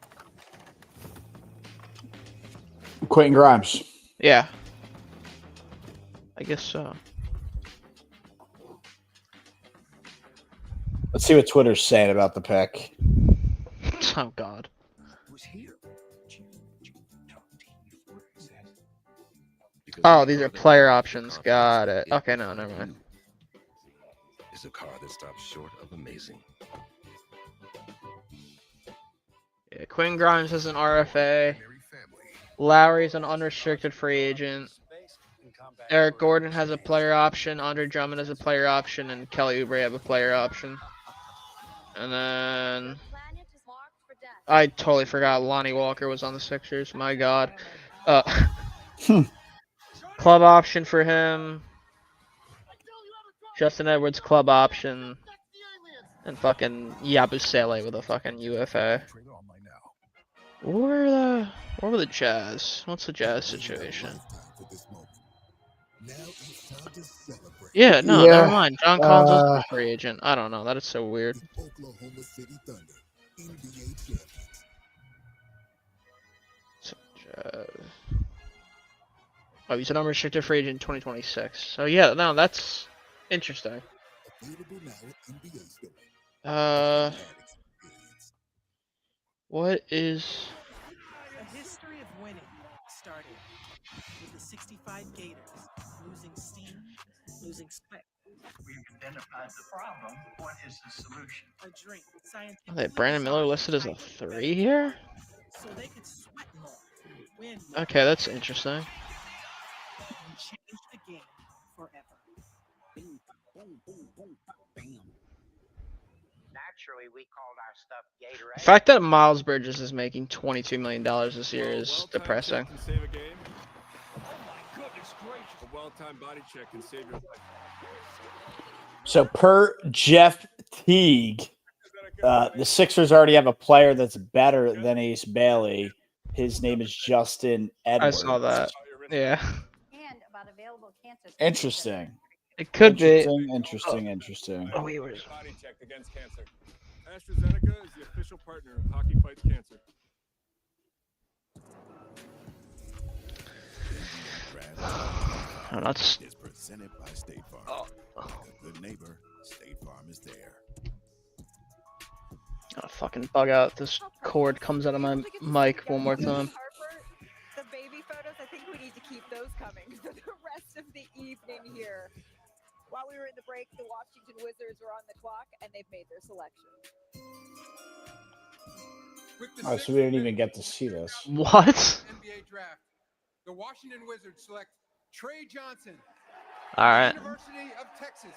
Quentin Grimes. Yeah. I guess so. Let's see what Twitter's saying about the pick. Oh God. Oh, these are player options. Got it. Okay, no, never mind. It's a car that stops short of amazing. Yeah, Quinn Grimes is an RFA. Lowry's an unrestricted free agent. Eric Gordon has a player option. Andre Drummond has a player option, and Kelly Oubre have a player option. And then I totally forgot Lonnie Walker was on the Sixers. My God. Club option for him. Justin Edwards club option. And fucking Yabusele with a fucking UFA. What were the Jazz? What's the Jazz situation? Yeah, no, never mind. John Collins is a free agent. I don't know. That is so weird. Oh, he's an unrestricted free agent in 2026. So yeah, no, that's interesting. Available now at NBA Store. What is? A history of winning started with the 65 Gators losing steam, losing sweat. We've identified the problem. What is the solution? A drink scientifically Okay, Brandon Miller designed listed as a to 3 here. so they could sweat more, win more, Okay, that's interesting. and change the game forever. Boom, boom, boom, boom, bam. Naturally, we called our stuff Gatorade. The fact that Miles Bridges is making $22 million this year is depressing. Can save a game. Oh my goodness gracious! A well-timed body check can save your life. So per Jeff Teague, the Sixers already have a player that's better than Ace Bailey. His name is Justin Edwards. I saw that. Yeah. And about available cancer. Interesting. It could be. Interesting. Oh, wait, where is it? Body checked against cancer. AstraZeneca is the official partner of Hockey Fights Cancer. Oh, that's. Is presented by State Farm. Like a good neighbor, State Farm is there. Oh, fucking bug out. This cord comes out of my mic one more time. Harper, the baby photos, I think we need to keep those coming for the rest of the evening here. While we were in the break, the Washington Wizards were on the clock, and they've made their selection. Oh, so we didn't even get to see this. What? NBA draft. The Washington Wizards select Trey Johnson. All right. University of Texas.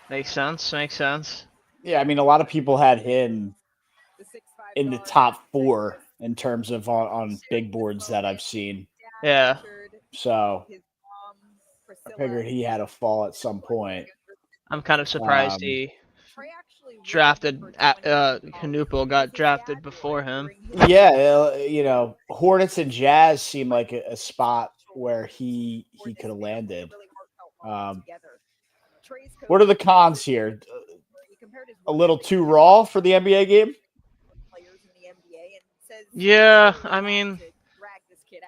Makes sense. Makes sense. Yeah, I mean, a lot of people had him in the top 4 in terms of on big boards that I've seen. Yeah. So I figured he had a fall at some point. I'm kind of surprised he drafted Canupo got drafted before him. Yeah, Hornets and Jazz seem like a spot where he could have landed. What are the cons here? A little too raw for the NBA game? Yeah, I mean,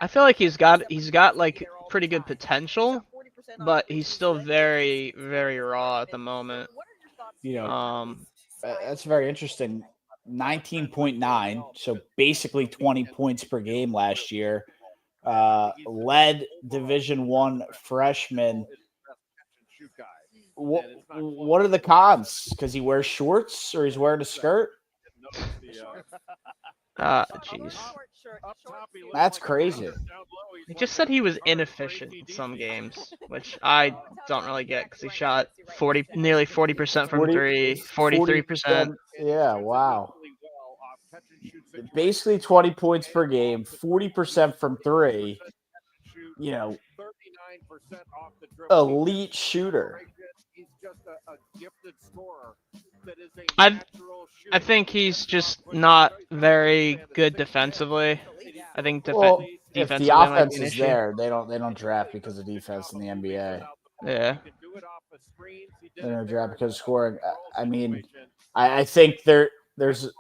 I feel like he's got like pretty good potential, but he's still very, very raw at the moment. That's very interesting. 19.9, so basically 20 points per game last year. Led Division I freshman. What are the cons? Because he wears shorts or he's wearing a skirt? Jeez. That's crazy. He just said he was inefficient in some games, which I don't really get because he shot nearly 40% from 3, 43%. Yeah, wow. Basically 20 points per game, 40% from 3. Elite shooter. I think he's just not very good defensively. I think defensively, if the offense is there, they don't draft because of defense in the NBA. Yeah. They don't draft because of scoring. I mean, I think there's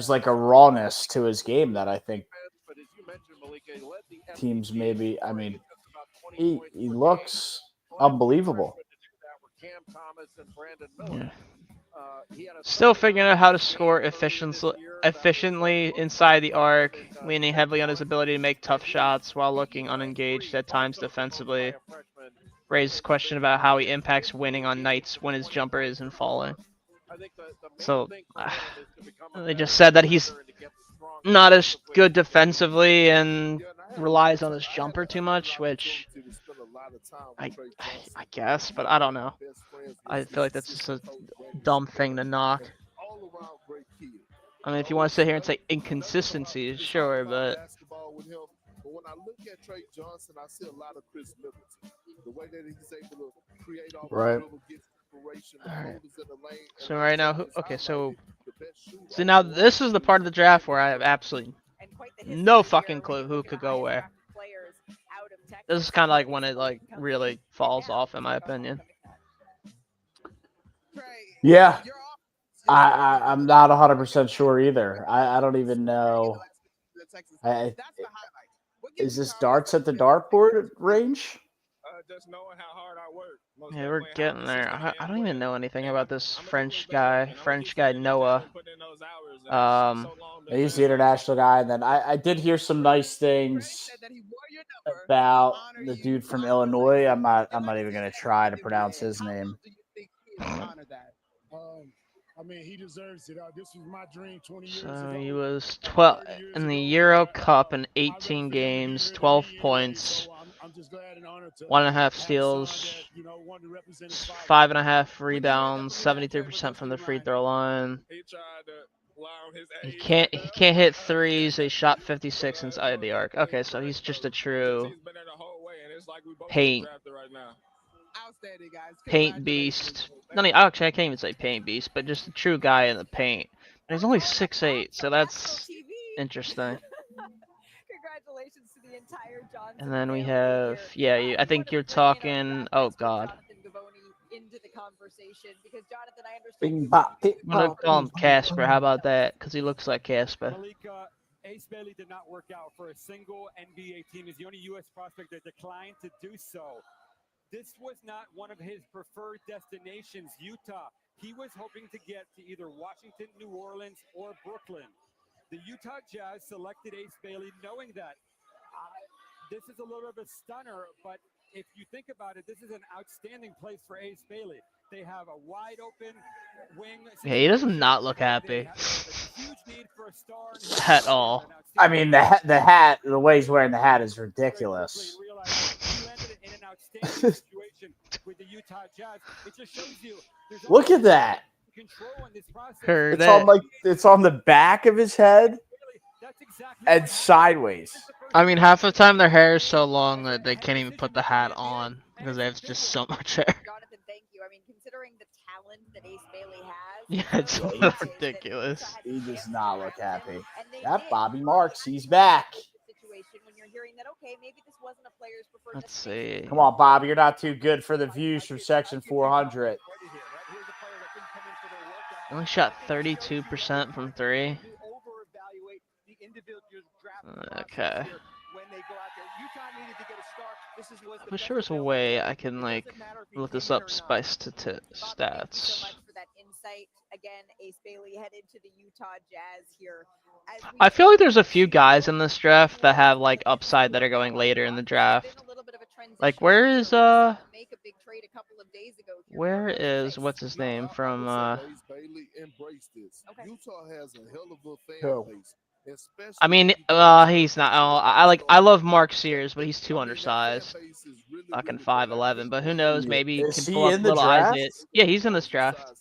like a rawness to his game that I think teams maybe. I mean, he looks unbelievable. Yeah. Still figuring out how to score efficiently inside the arc, leaning heavily on his ability to make tough shots while looking unengaged at times defensively. Raised question about how he impacts winning on nights when his jumper isn't falling. So they just said that he's not as good defensively and relies on his jumper too much, which I guess, but I don't know. I feel like that's just a dumb thing to knock. I mean, if you want to sit here and say inconsistencies, sure, but when I look at Trey Johnson, I see a lot of Chris Middleton. The way that he's able to create off right. the dribble, get inspiration, All right. in the lane. So right now, okay, so now this is the part of the draft where I have absolutely no fucking clue who could go where. This is kind of like when it like really falls off, in my opinion. Yeah, I'm not 100% sure either. I don't even know. Is this darts at the dartboard range? just knowing how hard I work. Most Yeah, we're definitely how getting there. consistent I am don't with even it. know anything And about this I'm a French English major, guy. and I'm French used to guy being in jail Noah. and putting in those hours. And it's so long been He's the translating. international guy. And then I did hear some nice things about the dude from Illinois. I'm not even gonna try to pronounce his name. I mean, he deserves it. This was my dream 20 years So ago. he was 12 in the Euro Cup in 18 games, 12 points, I'm just glad and honored to 1.5 have a son steals, that, you know, wanted to represent his father. 5.5 rebounds, 73% from the free throw line. He tried to lie on his He age. can't hit threes. He shot 56 inside the arc. Okay, so he's just a true He's been there the whole way, and it's like we both paint drafted right now. Outstanding, guys. paint beast. Actually, I can't even say paint beast, but just a true guy in the paint. And he's only 6'8", so that's interesting. Congratulations to the entire Johnson And then we family have, here. I think you're talking. Oh God. Into the conversation because Jonathan, I understand Bing you're bop, going to bing I'm gonna bop, call him bing bop. Casper. How about that? Because he looks like Casper. Malika, Ace Bailey did not work out for a single NBA team. He's the only U.S. prospect that declined to do so. This was not one of his preferred destinations, Utah. He was hoping to get to either Washington, New Orleans, or Brooklyn. The Utah Jazz selected Ace Bailey knowing that. This is a little bit of a stunner, but if you think about it, this is an outstanding place for Ace Bailey. They have a wide open wing. Yeah, he does not look happy Huge need for a star at all. I mean, the hat, the way he's wearing the hat is ridiculous. in an outstanding situation with the Utah Jazz. It just shows you Look at that. control in this process. It's on the back of his head and sideways. I mean, half the time their hair is so long that they can't even put the hat on because they have just so much hair. Jonathan, thank you. I mean, considering the talent that Ace Bailey has, Yeah, it's ridiculous. He does not look happy. That Bobby Marks, he's back. when you're hearing that, okay, maybe this wasn't a player's preferred. Let's see. Come on, Bobby, you're not too good for the views from section 400. Only shot 32% from three. Okay. I wish there was a way I can like look this up by stats. Again, Ace Bailey headed to the Utah Jazz here. I feel like there's a few guys in this draft that have like upside that are going later in the draft. Like where is what's his name from Utah has a hell of a fan base. I mean, he's not. I love Mark Sears, but he's too undersized. Fucking 5'11", but who knows? Maybe he can pull up little Isaiah. Yeah, he's in this draft.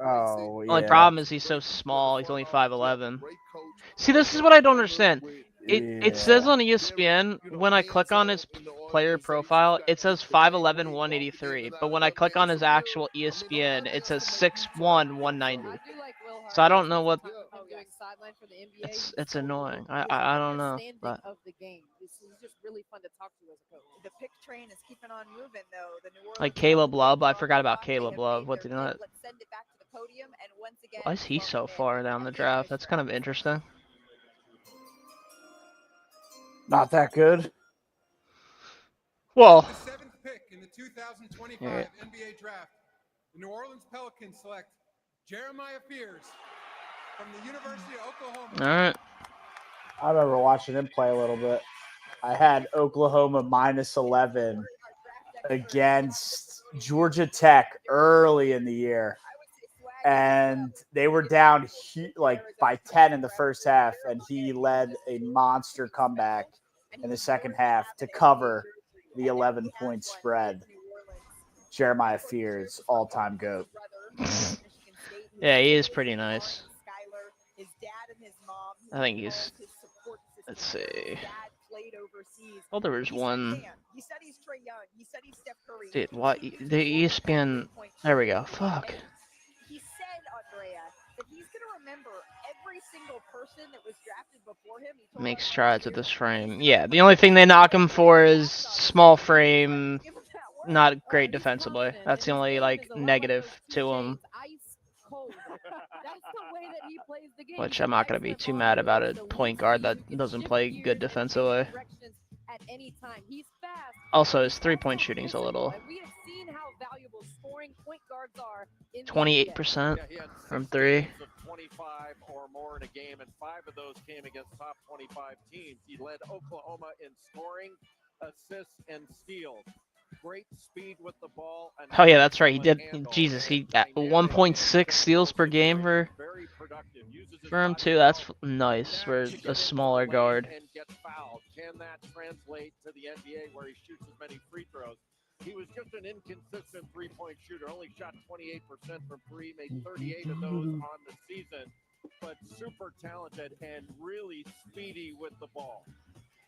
Oh, yeah. Only problem is he's so small. He's only 5'11". See, this is what I don't understand. It says on ESPN when I click on his player profile, it says 5'11", 183. But when I click on his actual ESPN, it says 6'1", 190. So I don't know what. It's annoying. I don't know. But of the game. This is just really fun to talk to as a coach. The pick train is keeping on moving though. The New Orleans like Caleb Love, I forgot about Caleb Love. What did not? Let's send it back to the podium and once again. Why is he so far down the draft? That's kind of interesting. Not that good. Well, the seventh pick in the 2025 yeah. NBA draft, the New Orleans Pelicans select Jeremiah Fears from the University of Oklahoma. All right. I remember watching him play a little bit. I had Oklahoma -11 against Georgia Tech early in the year. And they were down like by 10 in the first half, and he led a monster comeback in the second half to cover the 11-point spread. Jeremiah Fears, all-time GOAT. Yeah, he is pretty nice. I think he's. Let's see. Oh, there was one. Dude, what? The ESPN. There we go. Fuck. He said, Andrea, that he's going to remember every single person that was drafted before him. Make strides with this frame. Yeah, the only thing they knock him for is small frame, not great defensively. That's the only like negative to him. Which I'm not going to be too mad about a point guard that doesn't play good defensively. any time. He's fast. Also, his three-point shooting's a little. And we have seen how valuable scoring point guards are in the 28% Yeah, he had from 6 3. games of 25 or more in a game, and 5 of those came against top 25 teams. He led Oklahoma in scoring, assists, and steals. Great speed with the ball. And Oh yeah, that's right. He excellent did. handle Jesus, and he at dynamic 1.6 in steals per game situations. Very productive. Uses his for him body too. That's well nice for to get a into smaller the lane guard. and get fouled. Can that translate to the NBA where he shoots as many free throws? He was just an inconsistent three-point shooter. Only shot 28% from 3, made 38 of those on the season, but super talented and really speedy with the ball.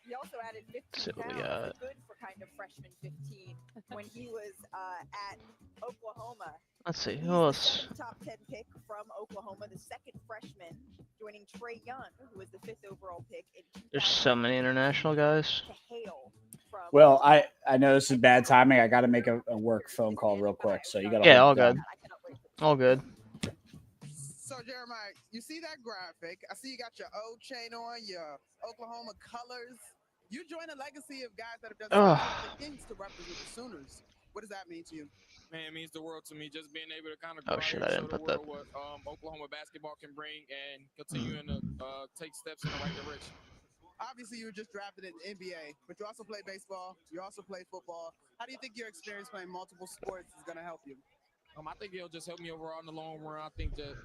He also added 15 See what we pounds, got. good for kind of freshman 15 when he was at Oklahoma. Let's see He's who the else. second top 10 pick from Oklahoma, the second freshman, joining Trae Young, who was the 5th overall pick in There's so many international guys. to hail from. Well, I know this is bad timing. I got to make a work phone call real quick, so you got to Yeah, hold all it good. down. All good. So Jeremiah, you see that graphic? I see you got your O chain on, your Oklahoma colors. You join a legacy of guys that have done special things to represent the Sooners. What does that mean to you? Man, it means the world to me. Just being able to kind of Oh go out shit, here I and show didn't the put that. world what Oklahoma basketball can bring and continuing to take steps in the right direction. Obviously, you were just drafted in the NBA, but you also play baseball. You also play football. How do you think your experience playing multiple sports is going to help you? I think it'll just help me overall in the long run. I think that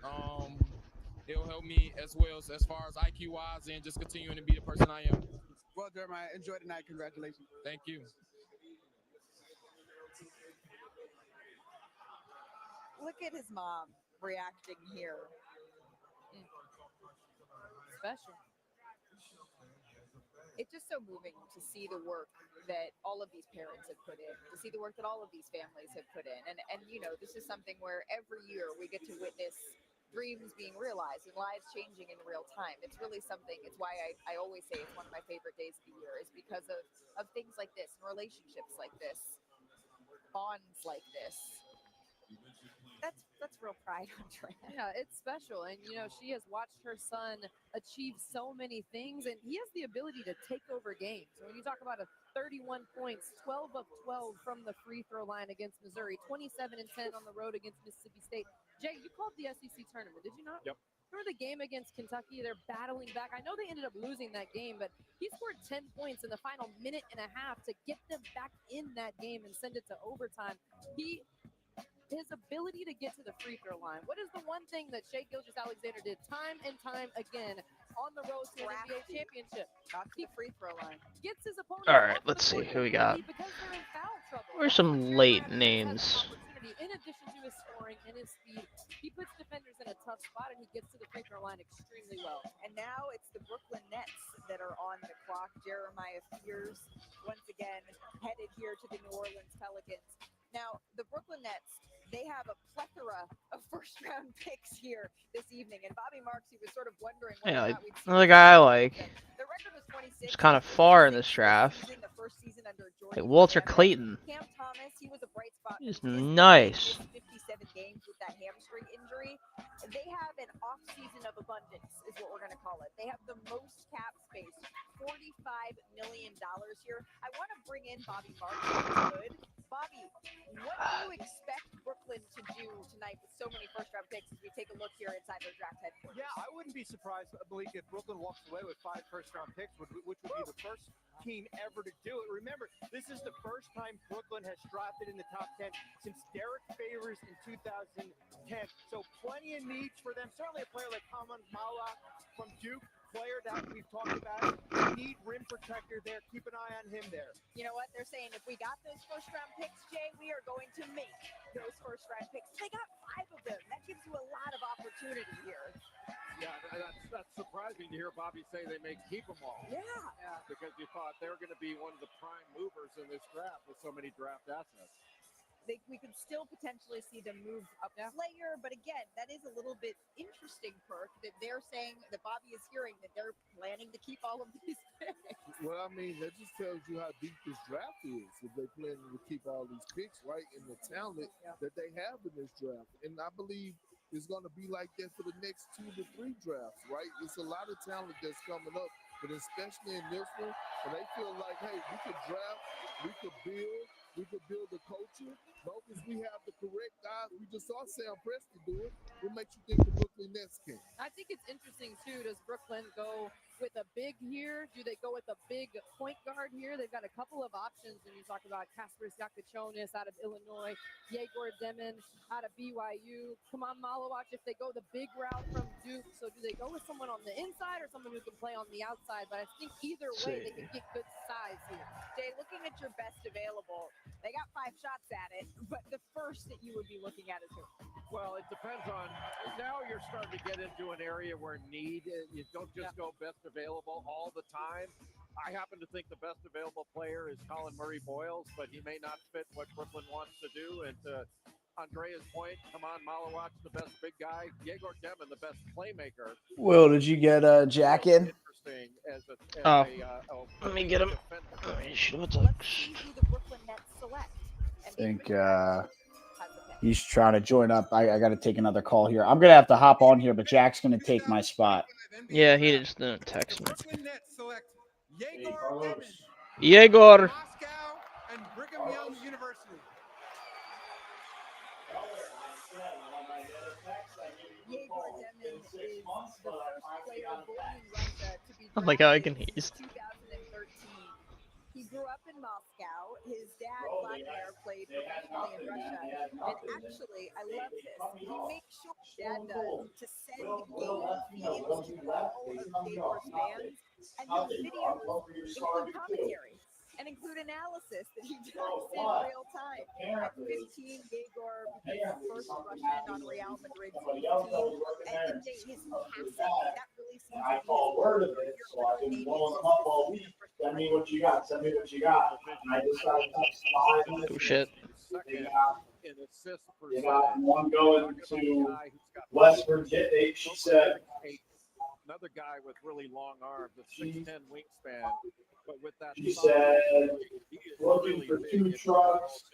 it'll help me as well as far as IQ wise and just continuing to be the person I am. Well, Jeremiah, enjoy the night. Congratulations. Thank you. Look at his mom reacting here. Special. It's just so moving to see the work that all of these parents have put in, to see the work that all of these families have put in. And you know, this is something where every year we get to witness dreams being realized and lives changing in real time. It's really something. It's why I always say it's one of my favorite days of the year, is because of things like this, and relationships like this, bonds like this. That's real pride on Trent. Yeah, it's special. And, you know, she has watched her son achieve so many things, and he has the ability to take over games. So when you talk about a 31 points, 12 of 12 from the free throw line against Missouri, 27 and 10 on the road against Mississippi State. Jay, you called the SEC tournament, did you not? Yep. Remember the game against Kentucky? They're battling back. I know they ended up losing that game, but he scored 10 points in the final minute and a half to get them back in that game and send it to overtime. His ability to get to the free throw line. What is the one thing that Shai Gilgeous-Alexander did time and time again on the road to an NBA championship? Got to the free throw line. Gets his opponent. All right, let's see who we got. Because they're in foul trouble. Where's some late names? In addition to his scoring and his speed, he puts defenders in a tough spot, and he gets to the free throw line extremely well. And now it's the Brooklyn Nets that are on the clock. Jeremiah Fears, once again, headed here to the New Orleans Pelicans. Now, the Brooklyn Nets, they have a plethora of first-round picks here this evening. And Bobby Marks, he was sort of wondering whether Yeah, or like not we'd see another guy I like. the record was 26. It's kind of far in this draft. The first season under Like Jordan Walter Cam Clayton. Thomas, he was a bright spot. He's nice. 57 games with that hamstring injury. They have an off-season of abundance, is what we're going to call it. They have the most cap space, $45 million here. I want to bring in Bobby Marks, if it's good. Bobby, what do you expect Brooklyn to do tonight with so many first-round picks as we take a look here inside their draft headquarters? Yeah, I wouldn't be surprised, Malik, if Brooklyn walks away with 5 first-round picks, which would be the first team ever to do it. Remember, this is the first time Brooklyn has drafted in the top 10 since Derek Favors in 2010. So plenty of needs for them. Certainly a player like Kaman Mala from Duke, player that we've talked about. Need rim protector there. Keep an eye on him there. You know what? They're saying if we got those first-round picks, Jay, we are going to make those first-round picks. They got 5 of them. That gives you a lot of opportunity here. Yeah, that's surprising to hear Bobby say they may keep them all. Yeah. Because you thought they were going to be one of the prime movers in this draft with so many draft assets. We could still potentially see them move a player, but again, that is a little bit interesting, Perk, that they're saying that Bobby is hearing that they're planning to keep all of these picks. Well, I mean, that just tells you how deep this draft is. If they're planning to keep all these picks, right, and the talent that they have in this draft. And I believe it's going to be like that for the next 2 to 3 drafts, right? It's a lot of talent that's coming up but especially in this one, and they feel like, hey, we could draft, we could build a culture. As long as we have the correct guys, we just saw Sam Presti do it. What makes you think the Brooklyn Nets can? I think it's interesting too. Does Brooklyn go with a big here? Do they go with a big point guard here? They've got a couple of options when you talk about Kasper Zakachonis out of Illinois, Yegor Demin out of BYU. Come on, Malawach, if they go the big route from Duke. So do they go with someone on the inside or someone who can play on the outside? But I think either way, they can get good size here. Jay, looking at your best available, they got 5 shots at it, but the first that you would be looking at is who? Well, it depends on. Now you're starting to get into an area where you don't just go best available all the time. I happen to think the best available player is Colin Murray Boyles, but he may not fit what Brooklyn wants to do. And to Andrea's point, come on, Malawach, the best big guy. Yegor Demin, the best playmaker. Will, did you get Jack in? Interesting as a let me get him. Let me shoot him a text. Who the Brooklyn Nets select? I think he's trying to join up. I got to take another call here. I'm going to have to hop on here, but Jack's going to take my spot. Yeah, he just didn't text me. Brooklyn Nets select Yegor Demin, Yegor. Moscow, and Brigham Young University. Yegor Demin is the first player born in Russia to be Oh my god, I drafted can he's in 2013. He grew up in Moscow. His dad, Vladimir, played professionally in Russia. And actually, I love this. He makes sure dad does to send game feeds to all of Yegor's fans. And those videos include commentary and include analysis that he does in real time. At 15, Yegor became the first Russian on Real Madrid's team. And his passing, that really seems to be his Word of it, so I've been blowing them up all week. Send me what you got. Send me what you got. And I just got to text 5 minutes. Oh shit. They got one going to West Virginia. She said. Another guy with really long arms, a 6'10" wingspan, but with that. She said, looking for 2 trucks.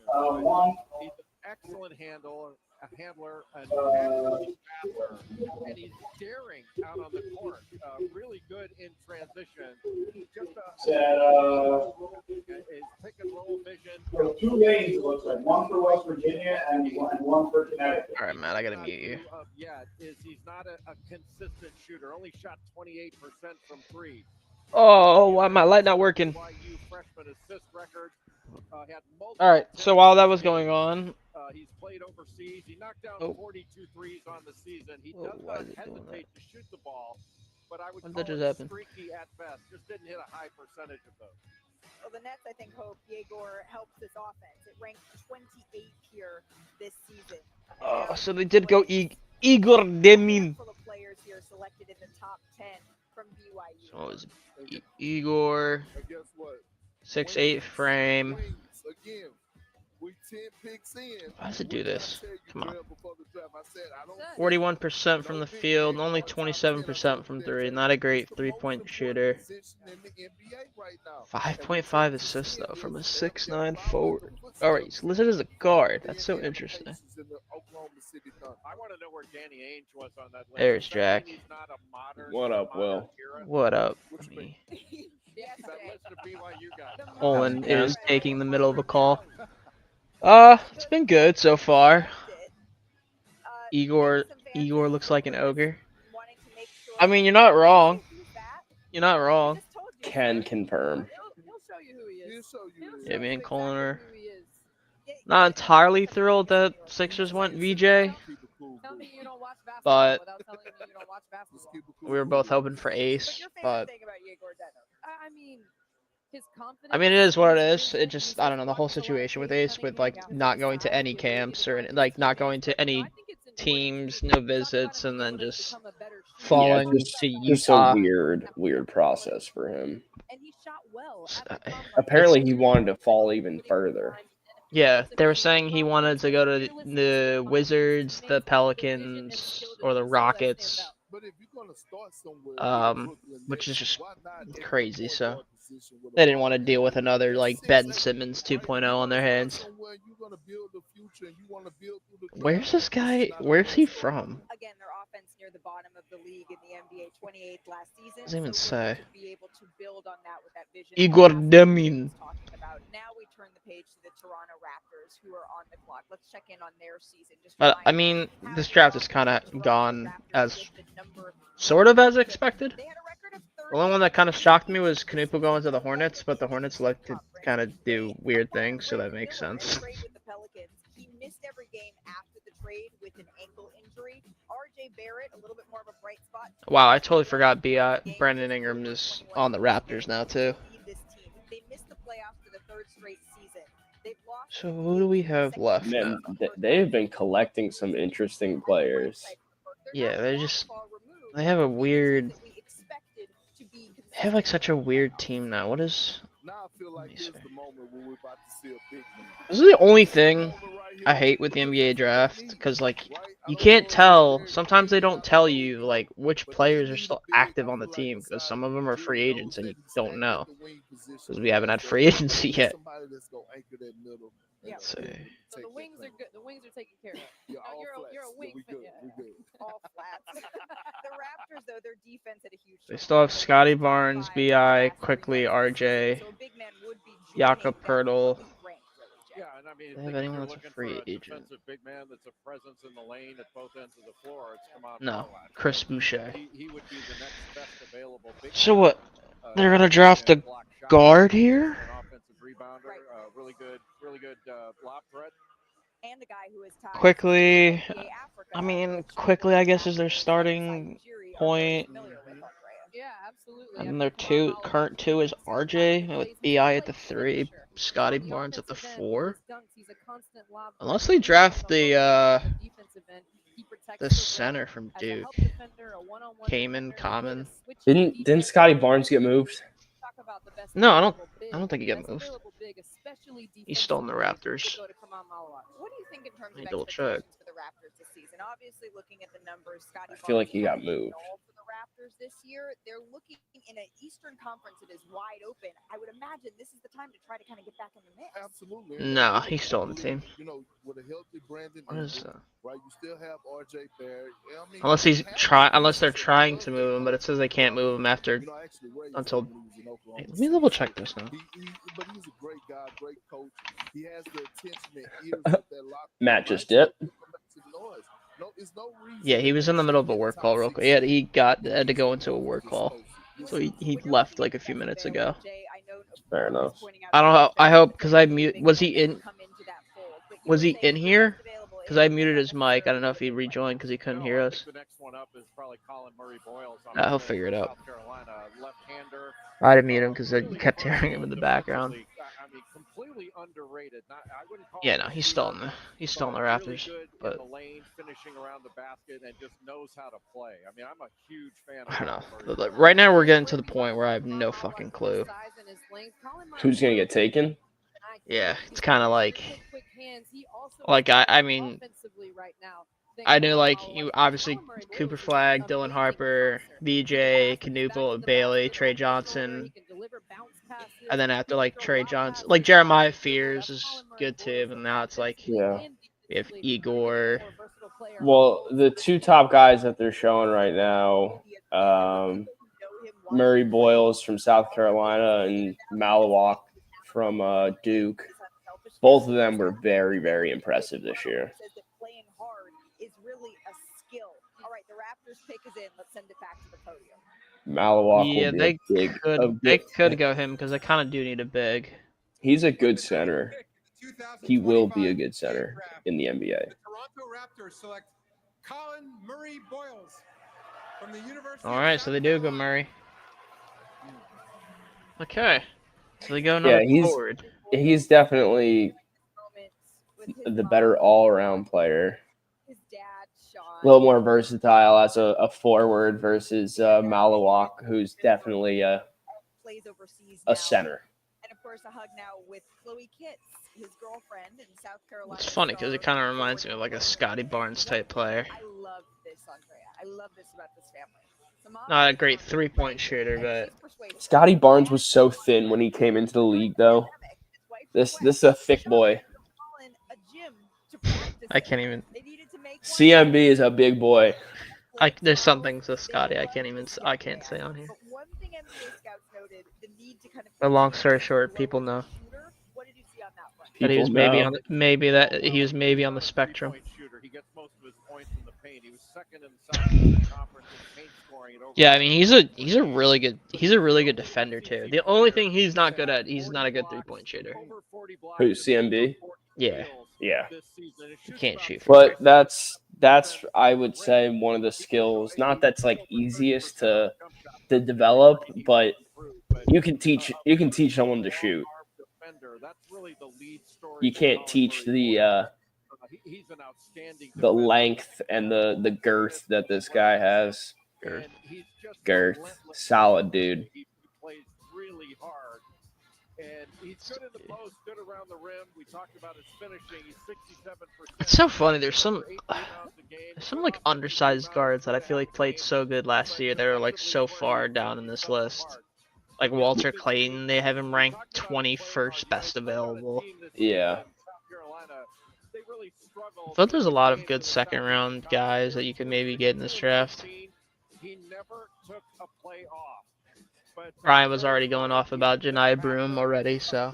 One. He's an excellent handler, an excellent passer, and he's daring out on the court. Really good in transition. Just his pick and roll vision. For 2 lanes, it looks like. One for West Virginia and one for Connecticut. All right, man, I gotta mute you. He's not a consistent shooter. Only shot 28% from 3. Oh, why my light not working? BYU freshman assist record. All right, so while that was going on, he's played overseas. He knocked down 42 threes on the season. He does not hesitate to shoot the ball, but I would call it streaky at best. Just didn't hit a high percentage of those. Well, the Nets, I think, hope Yegor helps this offense. It ranked 28 here this season. oh, so they did go Igor Demin. Full of players here selected in the top 10 from BYU. So it was Igor. 6'8" frame. Again, we 10 picks in. Why does it do this? Come on. 41% from the field, only 27% from 3. Not a great 3-point shooter. 5.5 assists though from a 6'9" forward. All right, he's listed as a guard. That's so interesting. I want to know where Danny Ainge was on that list. There's Jack. What up, Will? What up? Olin is taking the middle of a call. It's been good so far. Igor looks like an ogre. I mean, you're not wrong. You're not wrong. Can confirm. Yeah, me and Colin are not entirely thrilled that Sixers went VJ, but we were both hoping for Ace. But I mean, it is what it is. It just, I don't know, the whole situation with Ace, with like not going to any camps or like not going to any teams, no visits, and then just falling to Utah. Just a weird process for him. Apparently, he wanted to fall even further. Yeah, they were saying he wanted to go to the Wizards, the Pelicans, or the Rockets, which is just crazy. So they didn't want to deal with another like Ben Simmons 2.0 on their hands. Where's this guy? Where's he from? Again, their offense near the bottom of the league in the NBA, 28th last season. Doesn't even So looking say. to be able to build on that with that vision. Igor that Demin. was talking about. Now we turn the page to the Toronto Raptors, who are on the clock. Let's check in on their season. Just But I remind mean, this draft is kind of gone as sort of as expected. The only one that kind of shocked me was Knupu going to the Hornets, but the Hornets like to kind of do weird things, so that makes sense. trade with the Pelicans. He missed every game after the trade with an ankle injury. RJ Barrett, a little bit more of a bright spot. Wow, I totally forgot Brandon Ingram is on the Raptors now too. This team. They missed the playoffs for the third straight season. They've lost. So who do we have left now? Man, they've been collecting some interesting players. Yeah, they have a weird. They have like such a weird team now. What is? Now I feel like here's the moment when we're about to see a big man. This is the only thing I hate with the NBA draft, because like you can't tell. Sometimes they don't tell you like which players are still active on the team, because some of them are free agents and you don't know, because we haven't had free agency yet. Somebody that's gonna anchor that middle. Yeah. Let's see. So the wings are good. The wings are taken care of. Yeah, all You're a flats. wing we fan. good. Yeah. We good. All flats. The Raptors, though, their defense had a huge. They still have Scotty Barnes, Bi, Quickly, RJ, Jakob Pertl. Yeah, and I mean, They if have you're anyone that's a looking free for a agent? defensive big man that's a presence in the lane at both ends of the floor, it's come on. No, Chris Boucher. He would be the next best available big So man. what? They're gonna draft a guard here? An offensive rebounder, really good lob threat. And a guy who is tied Quickly, I mean, Quickly, I guess, is their starting point. Yeah, absolutely. And their current two is RJ with Bi at the 3, Scotty Barnes at the 4. Unless they draft the center from Duke, Kamen, Common. Didn't Scotty Barnes get moved? No, I don't think he got moved. He's still in the Raptors. What do you think in terms Let me of double check. expectations for the Raptors this season? Obviously, looking at the numbers, Scotty I feel like Barnes he got has moved. all for the Raptors this year. They're looking in an Eastern Conference that is wide open. I would imagine this is the time to try to kind of get back in the mix. Absolutely. No, he's still on the team. You know, with a healthy Brandon What is Ingram, right? You still have RJ Barrett. I mean, Unless they're trying to move him, but it says they can't move him until. Hey, let me double check this now. But he's a great guy, great coach. He has the attention and ears of that locker. Matt just dipped. Yeah, he was in the middle of a work call real quick. He had to go into a work call, so he left like a few minutes ago. Fair enough. I don't know. I hope, because I mute. Was he in here? Because I muted his mic. I don't know if he rejoined because he couldn't hear us. The next one up is probably Colin Murray Boyles. He'll figure it out. South Carolina, left-hander. I had to mute him because I kept hearing him in the background. I mean, completely underrated. I wouldn't call Yeah, no, he's still in the Raptors, but in the lane, finishing around the basket, and just knows how to play. I mean, I'm a huge fan of I don't know. Colin Murray. Right now, we're getting to the point where I have no fucking clue. Who's gonna get taken? Yeah, it's kind of like I mean, I knew like you obviously Cooper Flag, Dylan Harper, VJ, Knuble, Bailey, Trey Johnson, and then after like Trey Johnson, like Jeremiah Fears is good too, but now it's like we have Igor. Well, the two top guys that they're showing right now, Murray Boyles from South Carolina and Malawak from Duke. Both of them were very, very impressive this year. Playing hard is really a skill. All right, the Raptors pick is in. Let's send it back to the podium. Malawak Yeah, will be they could go him because they kind of do need a big. He's a good center. He will be a good center in the NBA. The Toronto Raptors select Colin Murray Boyles from the University. All right, so they do go Murray. Okay, so they go another forward. He's definitely the better all-around player. A little more versatile as a forward versus Malawak, who's definitely a center. And of course, a hug now with Chloe Kitts, his girlfriend in South Carolina. It's funny because it kind of reminds me of like a Scotty Barnes type player. I love this, Andrea. I love this about this family. Not a great three-point shooter, but Scotty Barnes was so thin when he came into the league, though. This is a thick boy. I can't even. CMB is a big boy. There's some things with Scotty I can't say on here. But one thing NBA scouts noted, the need to kind of But long story short, people know shooter. What did you see on that front? that he People was maybe know. on the spectrum. Shooter. He gets most of his points in the paint. He was second in the Southeastern Conference in paint scoring at over. Yeah, I mean he's a really good defender too. The only thing he's not good at, he's not a good 3-point shooter. Who's CMB? Yeah, Yeah. he can't shoot. But that's I would say one of the skills. Not that's like easiest to develop, but you can teach someone to shoot. You can't teach the length and the girth that this guy has. Girth. Solid dude. He plays really hard. And he's good in the post, good around the rim. We talked about his finishing. He's 67%. It's so funny. There's some like undersized guards that I feel like played so good last year. They're like so far down in this list. Like Walter Clayton, they have him ranked 21st best available. Yeah. I thought there's a lot of good second round guys that you could maybe get in this draft. He never took a play off. Ryan was already going off about Janai Broom already, so.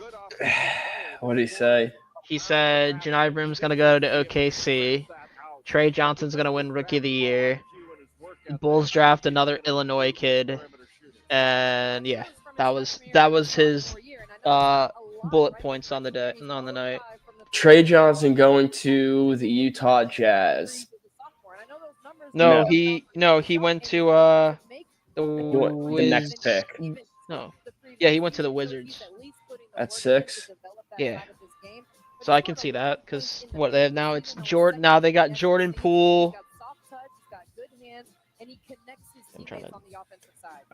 What did he say? He said Janai Broom's gonna go to OKC. Trey Johnson's gonna win Rookie of the Year. Bulls draft another Illinois kid, and yeah, that was his bullet points on the night. Trey Johnson going to the Utah Jazz. No, he went to the next pick. No, yeah, he went to the Wizards. At 6. Yeah. So I can see that because what they have now, it's Jordan. Now they got Jordan Poole.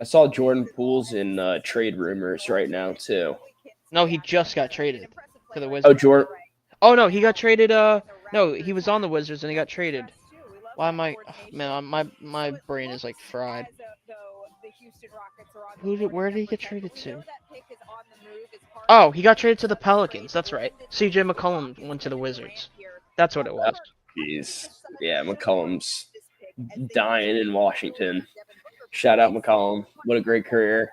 I saw Jordan Poole's in trade rumors right now too. No, he just got traded to the Wizards. Oh, Jordan. Oh no, he got traded. No, he was on the Wizards and he got traded. Why am I? Oh, man, my brain is like fried. Where did he get traded to? Oh, he got traded to the Pelicans. That's right. CJ McCollum went to the Wizards. That's what it was. Jeez. Yeah, McCollum's dying in Washington. Shout out McCollum. What a great career.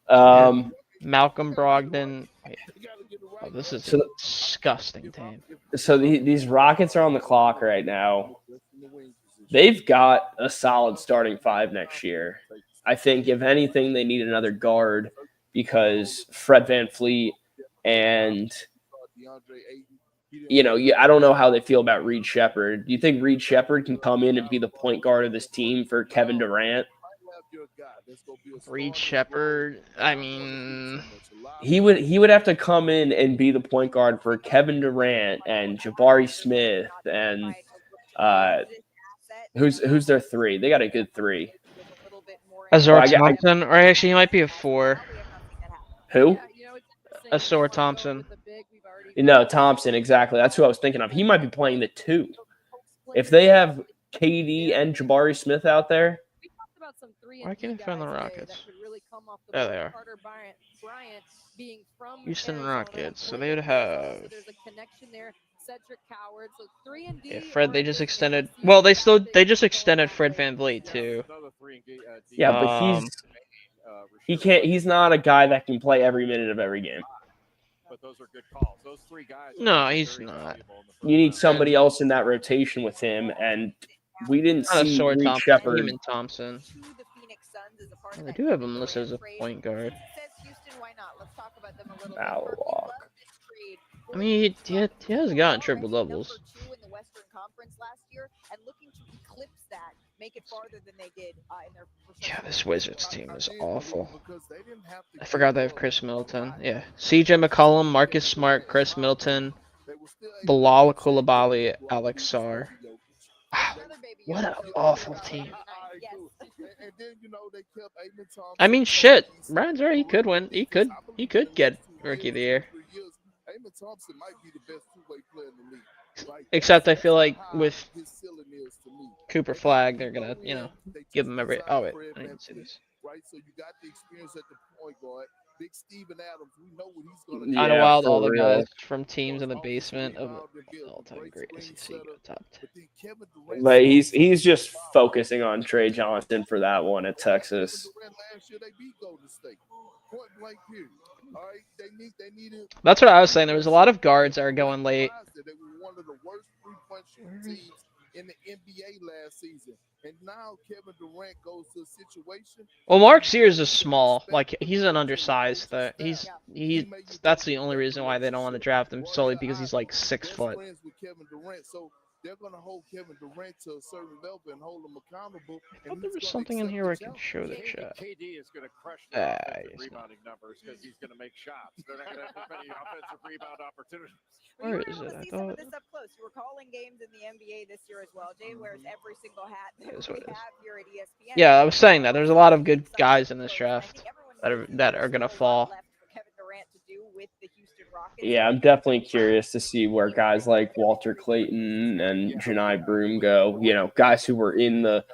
Malcolm Brogdon. Oh, this is a disgusting team. So these Rockets are on the clock right now. They've got a solid starting 5 next year. I think, if anything, they need another guard because Fred VanVleet and, I don't know how they feel about Reed Shepherd. Do you think Reed Shepherd can come in and be the point guard of this team for Kevin Durant? Reed Shepherd, I mean, he would have to come in and be the point guard for Kevin Durant and Jabari Smith and who's their 3? They got a good 3. Azor Thompson, or actually he might be a 4. Who? Azor Thompson. No, Thompson, exactly. That's who I was thinking of. He might be playing the 2. If they have KD and Jabari Smith out there. Why can't I find the Rockets? There they are. Houston Rockets. So they would have. Yeah, Fred. They just extended. Well, they just extended Fred VanVleet too. Yeah, but he's not a guy that can play every minute of every game. But those are good calls. Those 3 guys. No, he's not. You need somebody else in that rotation with him, and we didn't see Reed Shepherd. Thompson. They do have him listed as a point guard. Malawak. I mean, he has gotten triple doubles. Yeah, this Wizards team is awful. I forgot they have Chris Middleton. Yeah, CJ McCollum, Marcus Smart, Chris Middleton, Bilal Coulibaly, Alex Sarr. What an awful team. I mean, shit. Brian's right. He could win. He could get Rookie of the Year. Except I feel like with Cooper Flag, they're gonna, give him every. Oh wait, I didn't see this. Right, so you got the experience at the point guard. Big Steven Adams, we know what he's going to Kind do. of Yeah, wild. for All the real. guys from teams in the basement of the all-time great SEC go top 10. But then Kevin Durant, But he's just focusing on Trey Johnson for that one at Texas. Durant last year they beat Golden State. Point blank period. All right, they needed. That's what I was saying. There was a lot of guards that are going late. They were one of the worst three-point shooting teams in the NBA last season, and now Kevin Durant goes to a situation. Well, Mark Sears is small. Like, he's an undersized. That's the only reason why they don't want to draft him, solely because he's like 6 foot. Friends with Kevin Durant, so they're going to hold Kevin Durant to a certain level and hold him accountable. I thought there was something in here where I can show the chat. KD is going to crush the offensive rebounding numbers because he's going to make shots. They're not going to have as many offensive rebound opportunities. Where is it? I Some thought. of this up close. You were calling games in the NBA this year as well. Jay wears every single hat that That's we what it is. have here at ESPN. Yeah, I was saying that. There's a lot of good guys in this draft that are going to fall. Yeah, I'm definitely curious to see where guys like Walter Clayton and Janai Broom go. You know, guys who were in the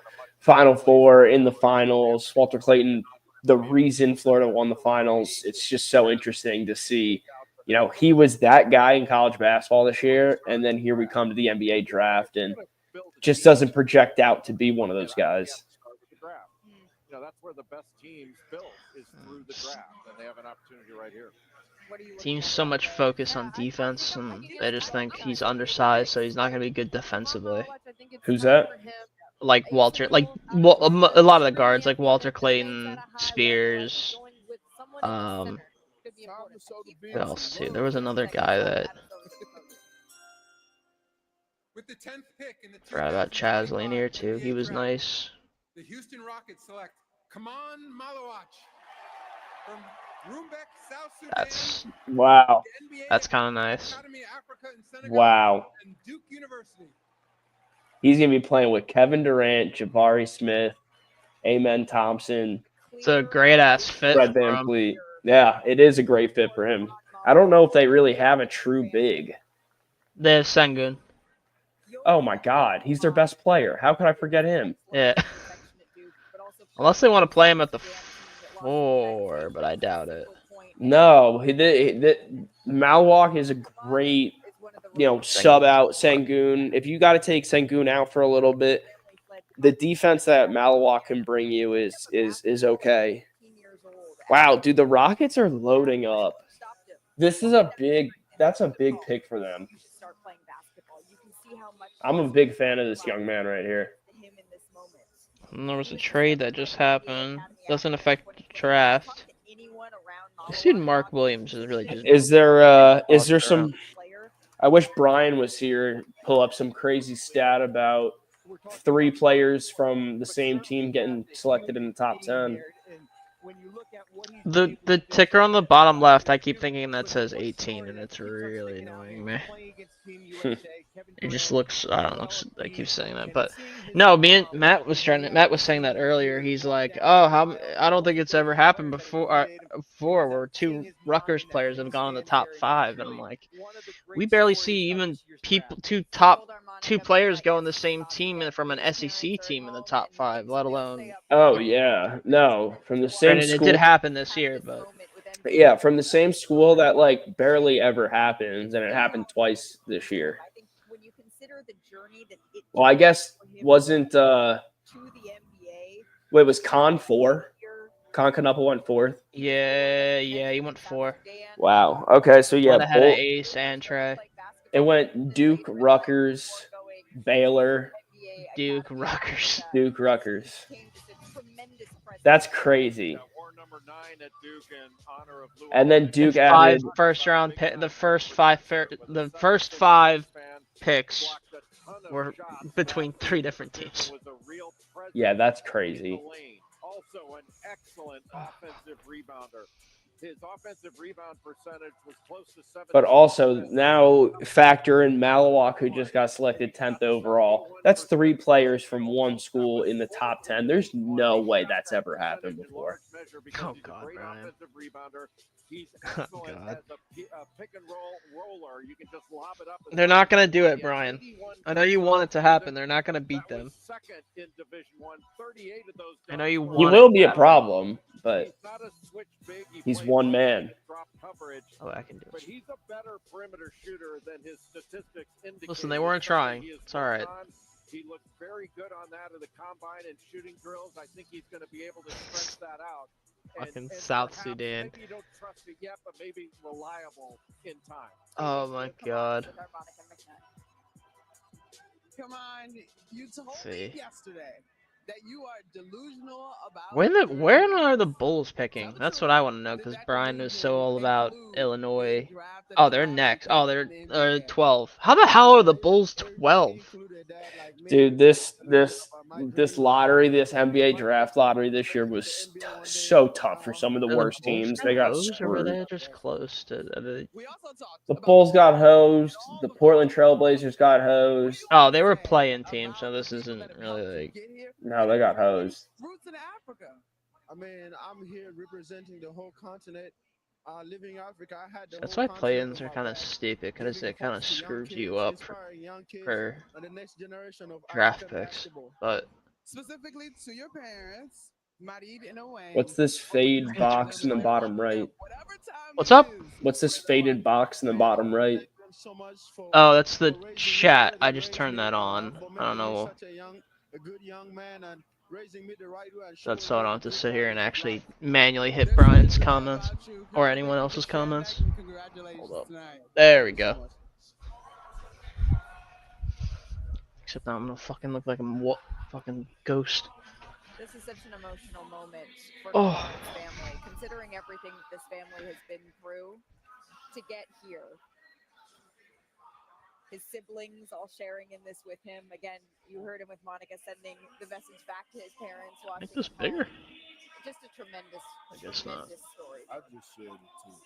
Final Four, in the finals. Walter Clayton, the reason Florida won the finals. It's just so interesting to see. You know, he was that guy in college basketball this year, and then here we come to the NBA draft, and just doesn't project out to be one of those guys. You know, that's where the best teams build is through the draft, and they have an opportunity right here. Teams so much focus on defense, and they just think he's undersized, so he's not going to be good defensively. Who's that? Like Walter, like a lot of the guards, like Walter Clayton, Spears. What else too? There was another guy that. With the 10th pick in the Forgot about Chaz Lanier too. He was nice. The Houston Rockets select Kaman Malawach from Rumbek, South Sudan. That's wow. That's kind of nice. Wow. And Duke University. He's gonna be playing with Kevin Durant, Jabari Smith, Amen Thompson. It's a great ass fit. Fred VanVleet. Yeah, it is a great fit for him. I don't know if they really have a true big. They have Sengun. Oh my God, he's their best player. How could I forget him? Yeah. Unless they want to play him at the 4, but I doubt it. No, Malawach is a great, sub out Sengun. If you got to take Sengun out for a little bit, the defense that Malawach can bring you is okay. Wow, dude, the Rockets are loading up. That's a big pick for them. I'm a big fan of this young man right here. And there was a trade that just happened. Doesn't affect the draft. This dude Mark Williams is really just. Is there some? I wish Brian was here. Pull up some crazy stat about 3 players from the same team getting selected in the top 10. The ticker on the bottom left, I keep thinking that says 18, and it's really annoying me. It just looks, I don't know, I keep saying that, but no, Matt was saying that earlier. He's like, oh, I don't think it's ever happened before where 2 Rutgers players have gone in the top 5, and I'm like, we barely see even two players go in the same team from an SEC team in the top 5, let alone. Oh yeah, no, from the same Granted, school. it did happen this year, but yeah, from the same school that like barely ever happens, and it happened twice this year. Well, I guess wasn't was Con 4? Con Knuppel went 4th. Yeah, he went 4. Wow. Okay, so yeah, Went ahead of Ace and Trey. It went Duke, Rutgers, Baylor, Duke, Rutgers. That's crazy. And then Duke added 5 first-round pick. The first 5 picks were between 3 different teams. Yeah, that's crazy. Also an excellent offensive rebounder. His offensive rebound percentage was close to 7. But also now factor in Malawach, who just got selected 10th overall. That's 3 players from one school in the top 10. There's no way that's ever happened before. Oh God, Brian. He's excellent as a pick and roll roller. You can just lob it up. They're not gonna do it, Brian. I know you want it to happen. They're not gonna beat them. Second in Division 1, 38 of those. I know you He want. will be a problem, but not a switch big. He he's plays one mostly man. drop coverage, Oh, I can do but it. he's a better perimeter shooter than his statistics indicate. Listen, they weren't trying. It's all right. He looked very good on that at the combine and shooting drills. I think he's going to be able to stretch that out. Fucking South perhaps, Sudan. Maybe you don't trust it yet, but maybe reliable in time. Oh my god. Come on, you told See. me yesterday that you are delusional about. Where are the Bulls picking? That's what I want to know, because Brian was so all about Illinois. Oh, they're next. Oh, they're 12. How the hell are the Bulls 12? Dude, this lottery, this NBA draft lottery this year was so tough for some of the Are worst Bulls teams. They got close, or were screwed. they just close to the... The Bulls got hosed. The Portland Trailblazers got hosed. Oh, they were playing teams, so this isn't really like... No, they got hosed. Roots in Africa. I mean, I'm here representing the whole continent. Living in Africa, I had the That's whole why play-ins continent are on kind my of back. stupid, because Giving it kind of hope to young screws kids, you up inspiring young kids for and the next generation of draft African picks. basketball. But Specifically to your parents, Marid and Owain. What's this fade box in the bottom right? what's up? What's this faded box in the bottom right? Oh, that's the chat. I just turned that on. I don't know. That's so I don't have to sit here and actually manually hit Brian's comments or anyone else's comments. Hold up. There we go. Except now I'm gonna fucking look like a fucking ghost. This is such an emotional moment for Oh. Kamar's family, considering everything that this family has been through to get here. His siblings all sharing in this with him. Again, you heard him with Monica sending the message back to his parents. Watching Make this him home. bigger. Just a tremendous, I guess not. tremendous story. I just shared it too.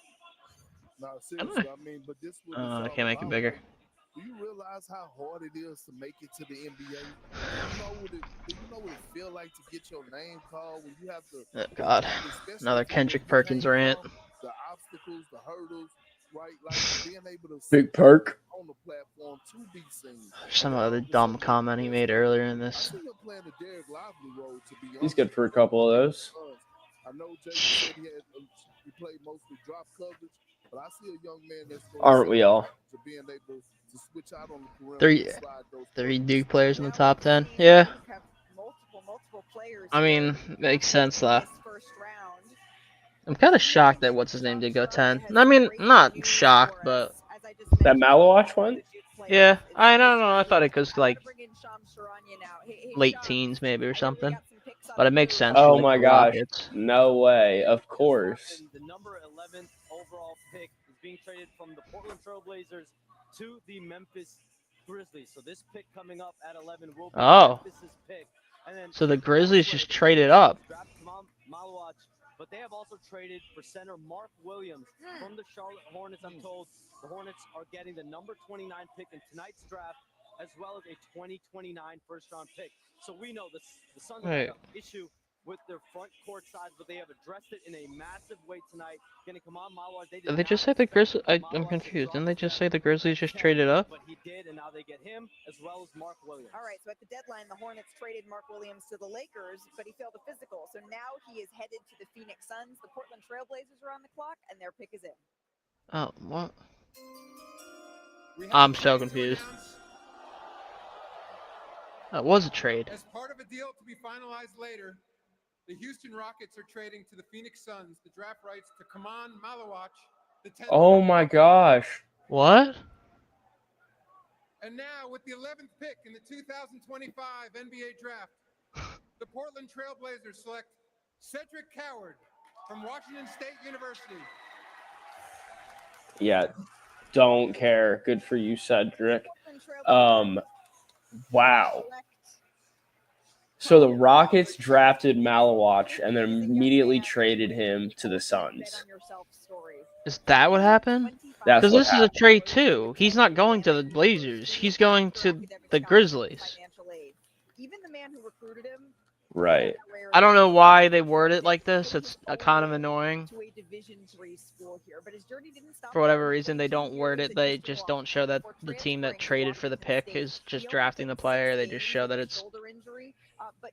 No, seriously, I mean, but this was I can't make it bigger. Do you realize how hard it is to make it to the NBA? Do you know what it feel like to get your name called when you have to? Oh God, another Kendrick Perkins rant. The obstacles, the hurdles, right? Like being able to Big Perk. on the platform to be seen. Some other dumb comment he made earlier in this. He's good for a couple of those. I know Jay said he played mostly drop coverage, but I see a young man that's going Aren't we all? to being able to switch out on the perimeter. Three Duke players in the top 10. Yeah. I mean, makes sense though. I'm kind of shocked that what's his name did go 10. I mean, not shocked, but that Malawatch one. Yeah, I don't know. I thought it was like late teens maybe or something, but it makes sense. Oh for my the gosh! Rockets. No way! Of course. The number 11 overall pick is being traded from the Portland Trailblazers to the Memphis Grizzlies. So this pick coming up at 11 will be Memphis's pick. And then So the Grizzlies just traded up. Malawatch, but they have also traded for center Mark Williams from the Charlotte Hornets. I'm told the Hornets are getting the number 29 pick in tonight's draft, as well as a 2029 first-round pick. So we know the Suns have an issue with their front court size, but they have addressed it in a massive way tonight. Getting Kaman Malawatch, Did they just say the Grizzlies? I'm confused. Didn't they just say the Grizzlies just traded up? But he did, and now they get him as well as Mark Williams. All right, so at the deadline, the Hornets traded Mark Williams to the Lakers, but he failed a physical. So now he is headed to the Phoenix Suns. The Portland Trailblazers are on the clock, and their pick is in. Oh, what? I'm so confused. That was a trade. As part of a deal to be finalized later, the Houston Rockets are trading to the Phoenix Suns the draft rights to Kaman Malawatch, the 10th. Oh my gosh! What? And now, with the 11th pick in the 2025 NBA draft, the Portland Trailblazers select Cedric Coward from Washington State University. Yeah, don't care. Good for you, Cedric. Wow. So the Rockets drafted Malawatch and then immediately traded him to the Suns. Is that what happened? That's Because what this is happened. a trade too. He's not going to the Blazers. He's going to the Grizzlies. Even the man who recruited him. Right. I don't know why they word it like this. It's kind of annoying. To a Division III school here, but his journey didn't stop. For whatever reason, they don't word it. They just don't show that the team that traded for the pick is just drafting the player. They just show that it's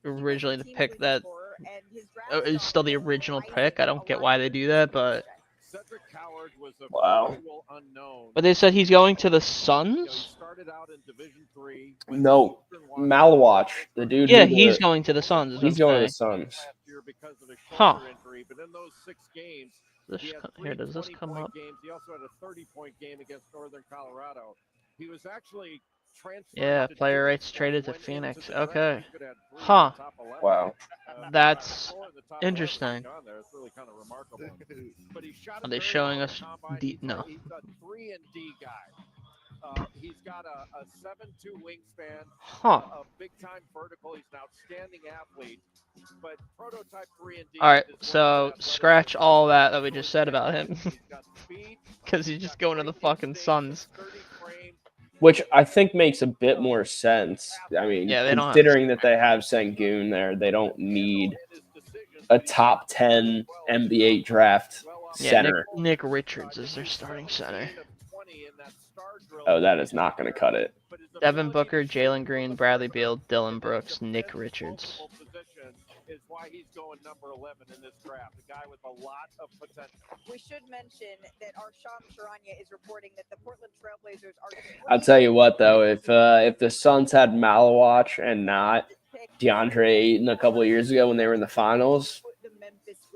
originally the pick that and his draft It's still the original pick. I don't get why they do that, but Cedric Coward was a Wow. virtual unknown. but they said he's going to the Suns. Started out in Division 3. No, Malwatch, the dude. Yeah, who he's the- going to the Suns. is what He's I'm going to the saying. Suns. Last year because of a Huh. shoulder injury, but in those 6 games, This he had here, does this 3 come 20-point up? games. He also had a 30-point game against Northern Colorado. He was actually transferred. Yeah, to player Duke, rights traded to went into Phoenix. the draft. Okay. He could have 3 in Huh. the top 11. Wow. That's 4 in the top 11 interesting. gone there. It's really kind of remarkable. But he shot Are it they very showing well us in the combine. D? No. He's a 3 and D guy. He's got a 7'2" wingspan, Huh. a big-time vertical. He's an outstanding athlete, but prototype 3 and D. All right, so scratch all that we just said about him, because he's just going to the fucking Suns. Which I think makes a bit more sense. I mean, Yeah, they don't have- considering that they have Sengun there, they don't need a top 10 NBA draft Yeah, center. Nick Richards is their starting center. Oh, that is not going to cut it. Devin Booker, Jalen Green, Bradley Beal, Dylan Brooks, Nick Richards. Is why he's going number 11 in this draft. A guy with a lot of potential. We should mention that our Sham Charania is reporting that the Portland Trailblazers are. I'll tell you what, though, if the Suns had Malawatch and not DeAndre Ayton a couple of years ago when they were in the finals,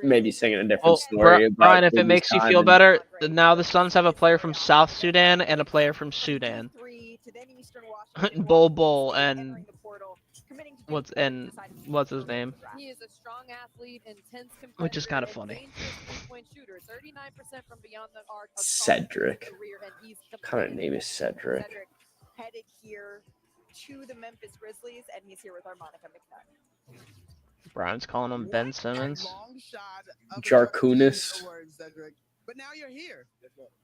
maybe singing a different story. about Brian, if it Big's makes you time feel in- better, now the Suns have a player from South Sudan and a player from Sudan. Bull and what's his name? He is a strong athlete, intense competitor, Which is kind of and funny. dangerous three-point shooter. 39% from beyond the arc across Cedric. his career, and he's What kind of name is Cedric? Cedric headed here to the Memphis Grizzlies, and he's here with our Monica McNutt. Brian's calling him Ben Simmons. Jarkunis. Cedric. But now you're here.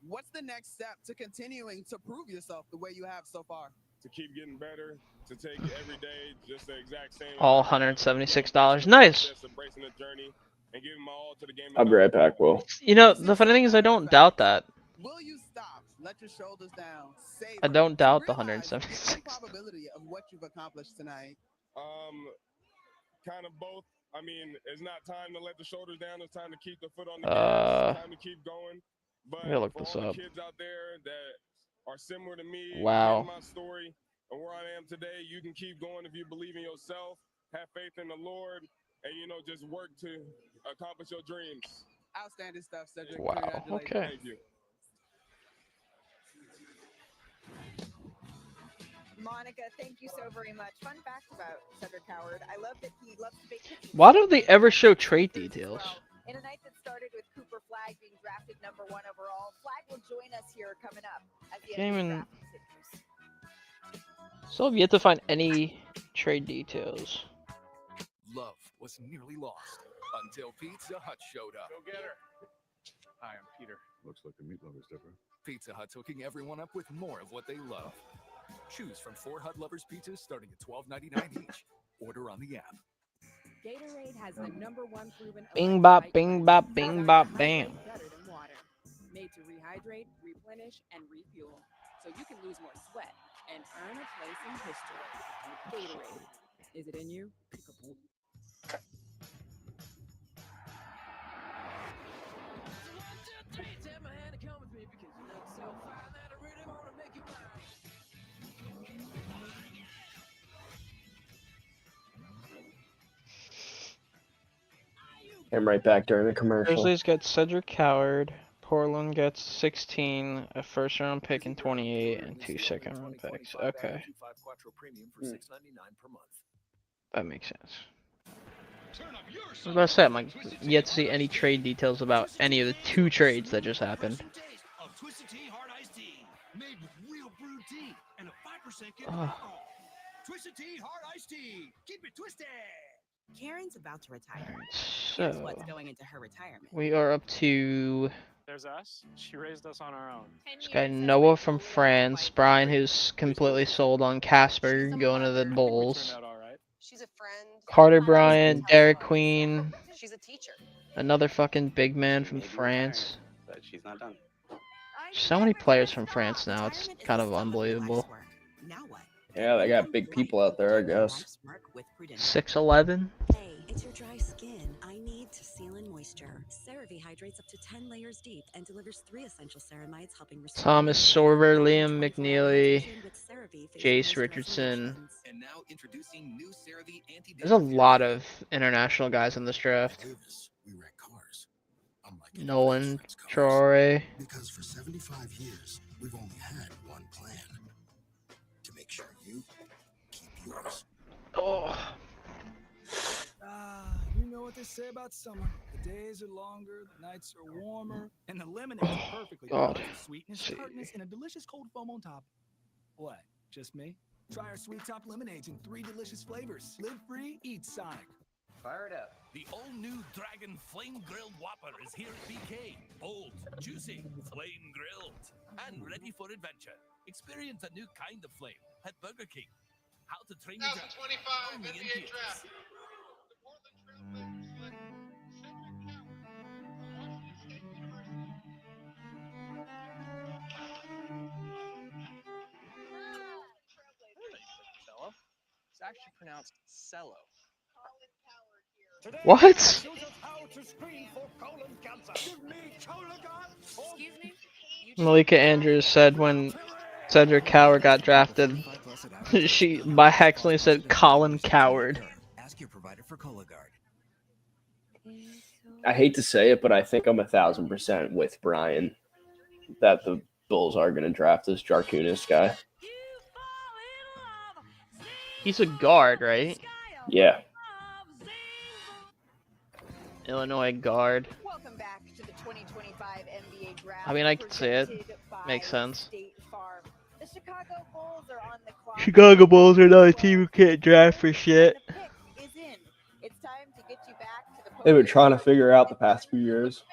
What's the next step to continuing to prove yourself the way you have so far? To keep getting better, to take every day just the exact same. All $176. Nice. Just embracing the journey and giving my all to the game. I'll be right back, Will. You know, the funny thing is I don't doubt that. Will you stop? Let your shoulders down. Savor. I don't doubt the Realize the 176. probability of what you've accomplished tonight. Kind of both. I mean, it's not time to let the shoulders down. It's time to keep the foot on the gas. It's time to keep going. But let me look for this all the up. kids out there that are similar to me, Wow. hearing my story and where I am today, you can keep going if you believe in yourself, have faith in the Lord, and just work to accomplish your dreams. Outstanding stuff, Cedric. Wow. Congratulations. Okay. Thank you. Monica, thank you so very much. Fun fact about Cedric Howard. I love that he loves to bake cookies. Why don't they ever show trade details? In a night that started with Cooper Flagg being drafted number 1 overall, Flagg will join us here coming up as the Can't NBA even- draft continues. So I've yet to find any trade details. Love was nearly lost until Pizza Hut showed up. Go get her. Hi, I'm Peter. Looks like the meat lover's different. Pizza Hut's hooking everyone up with more of what they love. Choose from 4 Hut Lovers pizzas starting at $12.99 each. Order on the app. Gatorade has the #1 proven Bing bop, bing bop, bing bop, bam. better than water. Made to rehydrate, replenish, and refuel, so you can lose more sweat and earn a place in history. Gatorade. Is it in you? I'm right back during the commercial. Grizzlies get Cedric Coward. Portland gets 16, a first-round pick in 28, and 2 second-round picks. Okay. That makes sense. I was about to say, I'm like, yet to see any trade details about any of the 2 trades that just happened. Twisted Tea Hard Iced Tea, made with real brewed tea and a 5% Oh. alcohol. Twisted Tea Hard Iced Tea, keep it twisted. Karen's about to retire. So, Here's what's going into her retirement. we are up to There's us. She raised us on our own. this guy Noah from France, Brian who's completely sold on Casper going to the Bulls, She's a friend. Carter Bryant, Derek Queen, She's a teacher. another fucking big man from France. But she's not done. So many players from France now, it's kind of unbelievable. Yeah, they got big people out there, I guess. 6'11". fits your dry skin, I need to seal in moisture. CeraVe hydrates up to 10 layers deep and delivers 3 essential ceramides, helping restore Thomas Sorber, Liam McNeely, Jace Richardson. And now introducing new CeraVe There's a lot of international guys in this draft. We wreck cars. Nolan Traore. Because for 75 years, we've only had one plan. To make sure you keep yours. Oh. You know what they say about summer. The days are longer, the nights are warmer, and the lemonades are perfectly balanced with sweetness, tartness, and a delicious cold foam on top. What? Just me? Try our Sweet Top lemonades in 3 delicious flavors. Live free, eat Sonic. Fire it up. The all-new Dragon Flame Grilled Whopper is here at BK. Bold, juicy, flame grilled, and ready for adventure. Experience a new kind of flame at Burger King. How to Train Your Dragon. 2025 Only in NBA theaters. Draft. The Portland Trailblazers select Cedric Coward from Washington State University. It's actually pronounced cello. What? Excuse me? Malika Andrews said when Cedric Coward got drafted, she by accidentally said Colin Coward. Ask your provider for Cologuard. I hate to say it, but I think I'm 1,000% with Brian that the Bulls are going to draft this Jarkunis guy. He's a guard, right? Yeah. Illinois guard. Welcome back to the 2025 NBA Draft. I mean, I can see it. presented by Makes sense. State Farm. The Chicago Bulls are on the clock. Chicago Bulls are not a team who can't draft for shit. Is in. It's time to get you back to the They've been trying to figure out the past few years.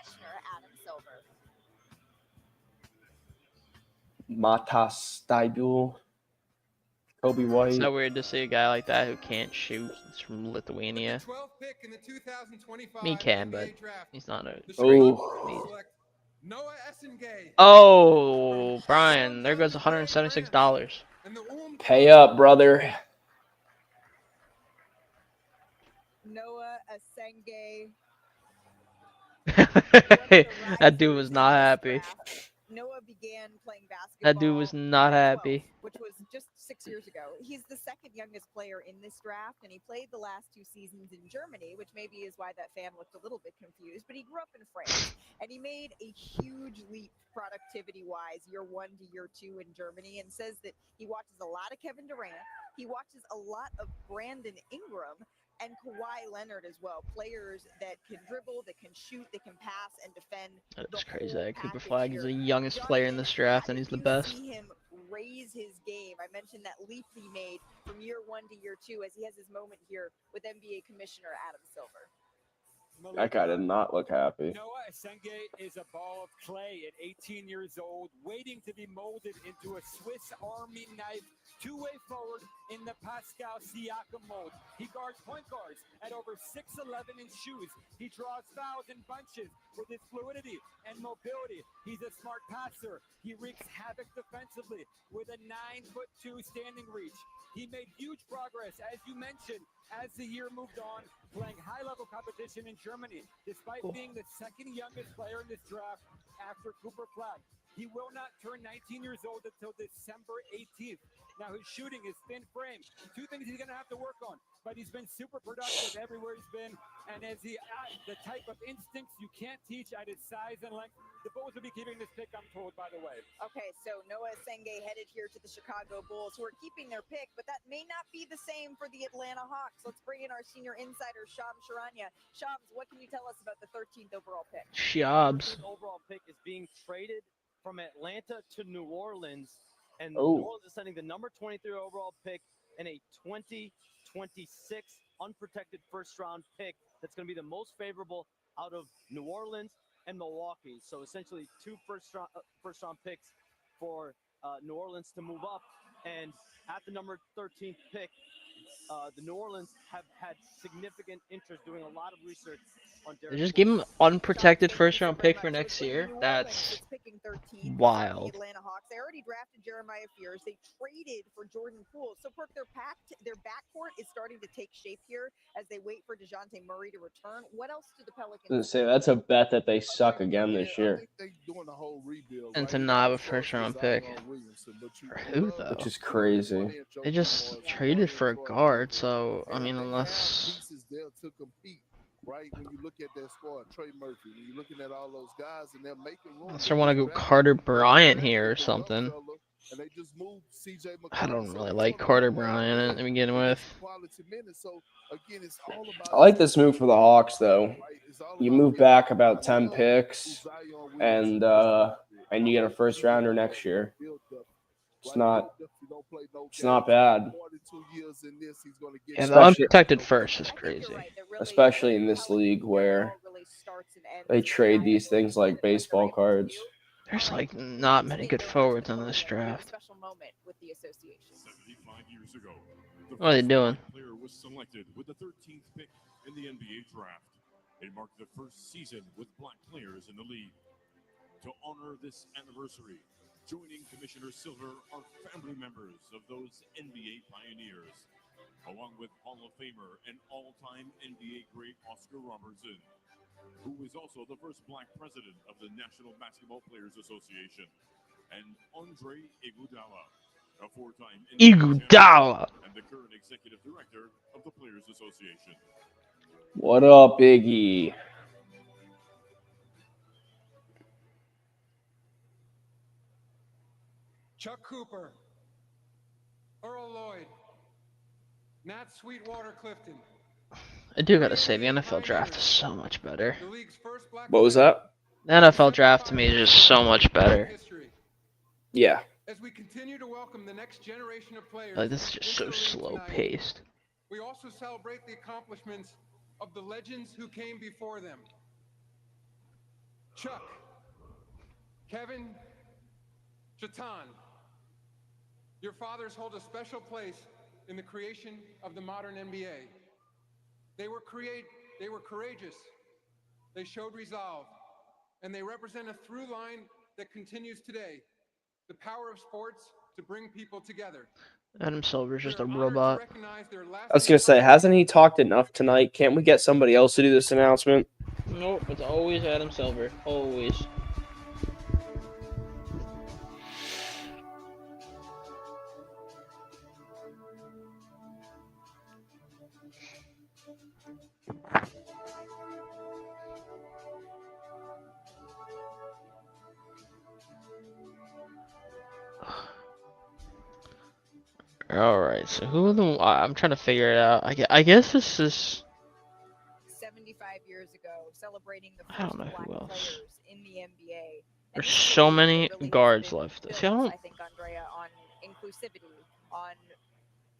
Matas Stybul, Kobe White. It's so weird to see a guy like that who can't shoot. He's from Lithuania. 12th pick in the 2025 He can, but NBA Draft. he's not a The great Chicago Bulls need. select Noah Essengay. Oh, Brian, there goes $176. Pay up, brother. Noah Essengay. That dude was not happy. Noah began playing basketball. That dude was not happy. Which was just 6 years ago. He's the second youngest player in this draft, and he played the last 2 seasons in Germany, which maybe is why that fan looked a little bit confused. But he grew up in France, and he made a huge leap productivity-wise, year 1 to year 2 in Germany, and says that he watches a lot of Kevin Durant. He watches a lot of Brandon Ingram and Kawhi Leonard as well. Players that can dribble, that can shoot, that can pass and defend. That's crazy that Cooper Flag is the youngest player in this draft, and he's the best. See him raise his game. I mentioned that leap he made from year 1 to year 2 as he has his moment here with NBA Commissioner Adam Silver. That guy did not look happy. Noah Essengay is a ball of clay at 18 years old, waiting to be molded into a Swiss Army knife, two-way forward in the Pascal Siakam mold. He guards point guards at over 6'11" in shoes. He draws fouls in bunches with his fluidity and mobility. He's a smart passer. He wreaks havoc defensively with a 9'2" standing reach. He made huge progress, as you mentioned, as the year moved on, playing high-level competition in Germany, despite being the second youngest player in this draft after Cooper Flag. He will not turn 19 years old until December 18th. Now, his shooting is thin frame. 2 things he's going to have to work on, but he's been super productive everywhere he's been, and as the type of instincts you can't teach at his size and length. The Bulls will be keeping this pick, I'm told, by the way. Okay, so Noah Essengay headed here to the Chicago Bulls, who are keeping their pick, but that may not be the same for the Atlanta Hawks. Let's bring in our senior insider, Shams Charania. Shams, what can you tell us about the 13th overall pick? Shams. The overall pick is being traded from Atlanta to New Orleans, and Oh. New Orleans is sending the number 23 overall pick and a 2026 unprotected first-round pick that's going to be the most favorable out of New Orleans and Milwaukee. So essentially 2 first round picks for New Orleans to move up. And at the number 13th pick, the New Orleans have had significant interest doing a lot of research on They Derek just give Queen. him unprotected first-round pick for next year. That's picking 13th wild. The Atlanta Hawks. They already drafted Jeremiah Fears. They traded for Jordan Poole. So, Perk, their backcourt is starting to take shape here as they wait for DeJounte Murray to return. What else do the Pelicans Say that's a bet that they suck again this year. And to not have a first-round pick. For who, though? Which is crazy. They just traded for a guard, so, I mean, unless... Right, when you look at that squad, Trey Murphy, when you're looking at all those guys, and they're making room. Unless I want to go Carter Bryant here or something. And they just moved CJ I don't really like Carter Bryant to begin with. I like this move for the Hawks, though. You move back about 10 picks, and you get a first rounder next year. It's not bad. Yeah, the unprotected first is crazy. Especially in this league where they trade these things like baseball cards. There's like not many good forwards in this draft. 75 years ago, What are they doing? Player was selected with the 13th pick in the NBA draft. It marked the first season with black players in the league. To honor this anniversary, joining Commissioner Silver are family members of those NBA pioneers, along with Hall of Famer and all-time NBA great Oscar Robertson, who is also the first black president of the National Basketball Players Association, and Andre Iguodala, a four-time Iguodala and the current executive director of the Players Association. What up, Biggie? Chuck Cooper, Earl Lloyd, Nat Sweetwater Clifton. I do gotta say, the NFL draft is so much better. What was that? The NFL draft to me is just so much better. Yeah. As we continue to welcome the next generation of players, Like, this is just so slow paced. We also celebrate the accomplishments of the legends who came before them. Chuck, Kevin, Chetan, your fathers hold a special place in the creation of the modern NBA. They were courageous, they showed resolve, and they represent a through line that continues today. The power of sports to bring people together. Adam Silver's just a robot. I was gonna say, hasn't he talked enough tonight? Can't we get somebody else to do this announcement? Nope, it's always Adam Silver. Always. Alright, so who are the... I'm trying to figure it out. I guess this is... 75 years ago, celebrating the I don't first know black who else. players in the NBA. There's so many guards left. See, I don't... I think, Andrea, on inclusivity, on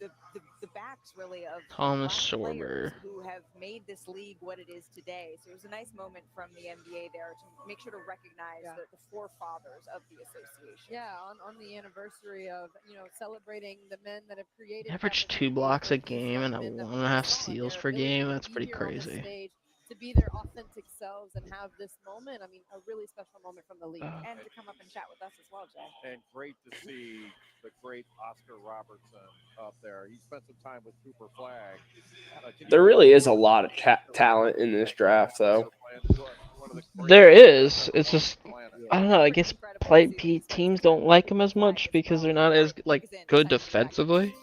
the backs really of Thomas black players Sorber. who have made this league what it is today. So it was a nice moment from the NBA there to make sure to recognize the forefathers of the association. Yeah, on the anniversary of, celebrating the men that have created. Average 2 blocks a game and 1.5 steals per game. That's pretty crazy. To be their authentic selves and have this moment, I mean, a really special moment from the league. And to come up and chat with us as well, Jay. And great to see the great Oscar Robertson up there. He spent some time with Cooper Flag. There really is a lot of talent in this draft, though. There is. It's just, I don't know. I guess teams don't like him as much because they're not as good defensively.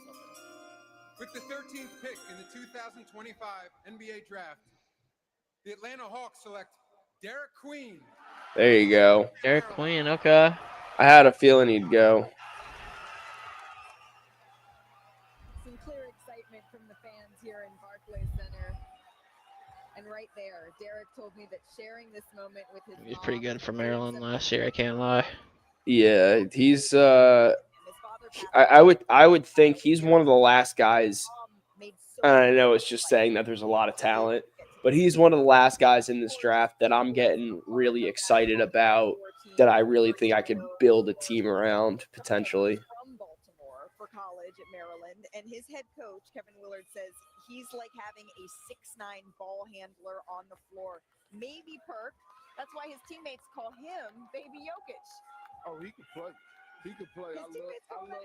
With the 13th pick in the 2025 NBA draft, the Atlanta Hawks select Derek Queen. There you go. Derek Queen, okay. I had a feeling he'd go. Some clear excitement from the fans here in Barclays Center. And right there, Derek told me that sharing this moment with his He was pretty good for Maryland last year, I can't lie. Yeah, he's I would think he's one of the last guys. And I know it's just saying that there's a lot of talent, but he's one of the last guys in this draft that I'm getting really excited about, that I really think I could build a team around potentially. From Baltimore for at Maryland, and his head coach, Kevin Willard, says he's like having a 6'9" ball handler on the floor. Maybe Perk. That's why his teammates call him Baby Jokic. Oh, he can play. He can play. His teammates call that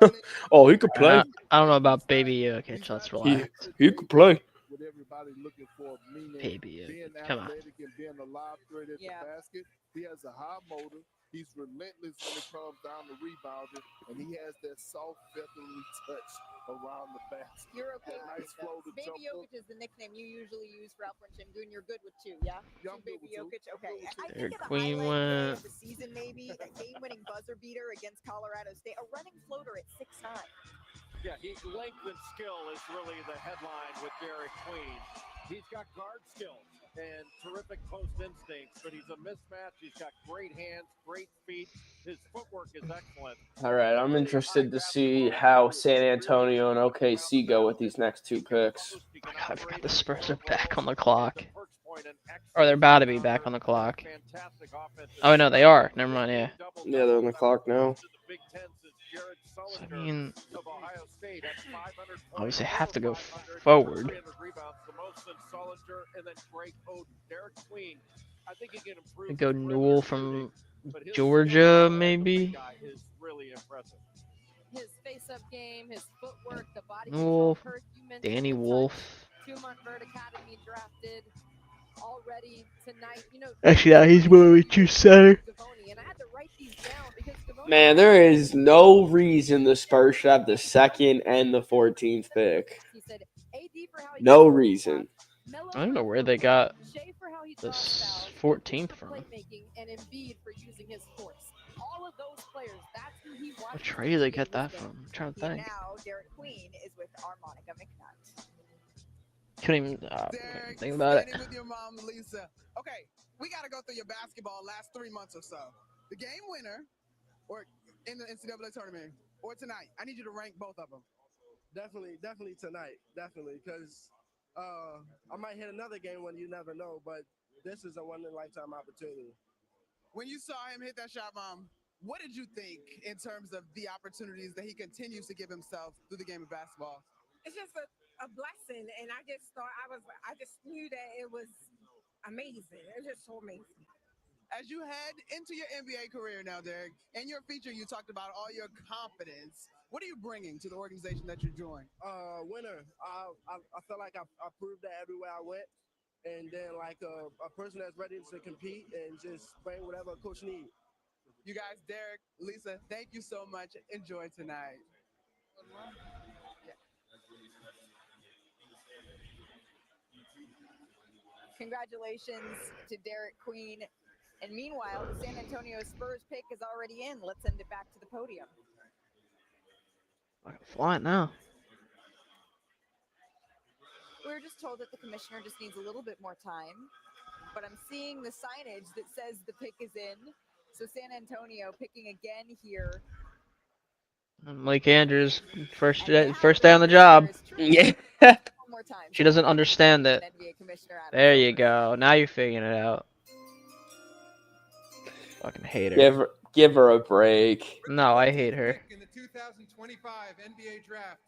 name. Oh, he could play. I don't know about Baby Jokic. Let's relax. He could play. With everybody looking for, meaning Baby being Jokic. Come on. athletic and being a live threat at the basket. He has a high motor. He's relentless when it comes down to rebounding, and he has that soft, feathery touch around the basket. You're okay. Nice flow to jump Baby Jokic is the nickname you usually use for Alfred Şengün. You're good with two, yeah? Yeah, I'm Baby good with Jokic. Okay. I Third think of a queen highlight play went. of the season, maybe a game-winning buzzer beater against Colorado State. A running floater at 6'9". Yeah, length and skill is really the headline with Derek Queen. He's got guard skills and terrific post instincts, but he's a mismatch. He's got great hands, great feet. His footwork is excellent. All right, I'm interested to see how San Antonio and OKC go with these next two picks. I forgot the Spurs are back on the clock. Or they're about to be back on the clock. Oh, no, they are. Never mind, yeah. Yeah, they're on the clock now. So, I mean, obviously have to go forward. We go Newell from Georgia, maybe. His face-up game, his footwork, the body Newell, control. Kirk, you mentioned Danny Kentucky, Wolf. Two-month Bird Academy drafted already tonight. You know, Actually, yeah, he's where we choose center. and I had to write these down because Man, there is no reason the Spurs should have the 2nd and the 14th pick. No reason. I don't know where they got this 14th from. and Embiid for using his force. All of those players, that's who he What watched. trade did they get that from? I'm trying to think. Now Derek Queen is with Armonica McNutt. Couldn't even think about it. With your mom, Lisa. Okay, we got to go through your basketball last 3 months or so. The game winner, or in the NCAA tournament, or tonight. I need you to rank both of them. Definitely tonight. Definitely, because I might hit another game when you never know, but this is a one-in-a-lifetime opportunity. When you saw him hit that shot, Mom, what did you think in terms of the opportunities that he continues to give himself through the game of basketball? It's just a blessing, and I just thought I just knew that it was amazing. It was just so amazing. As you head into your NBA career now, Derek, in your feature, you talked about all your confidence. What are you bringing to the organization that you joined? Winner. I felt like I proved that everywhere I went, and then like a person that's ready to compete and just bring whatever a coach needs. You guys, Derek, Lisa, thank you so much. Enjoy tonight. Congratulations to Derek Queen. And meanwhile, the San Antonio Spurs pick is already in. Let's send it back to the podium. I can fly it now. We were just told that the commissioner just needs a little bit more time, but I'm seeing the signage that says the pick is in. So San Antonio picking again here. Mike Andrews, first day on the job. Yeah. She doesn't understand it. There you go. Now you're figuring it out. Fucking hate her. Give her a break. No, I hate her. In the 2025 NBA Draft,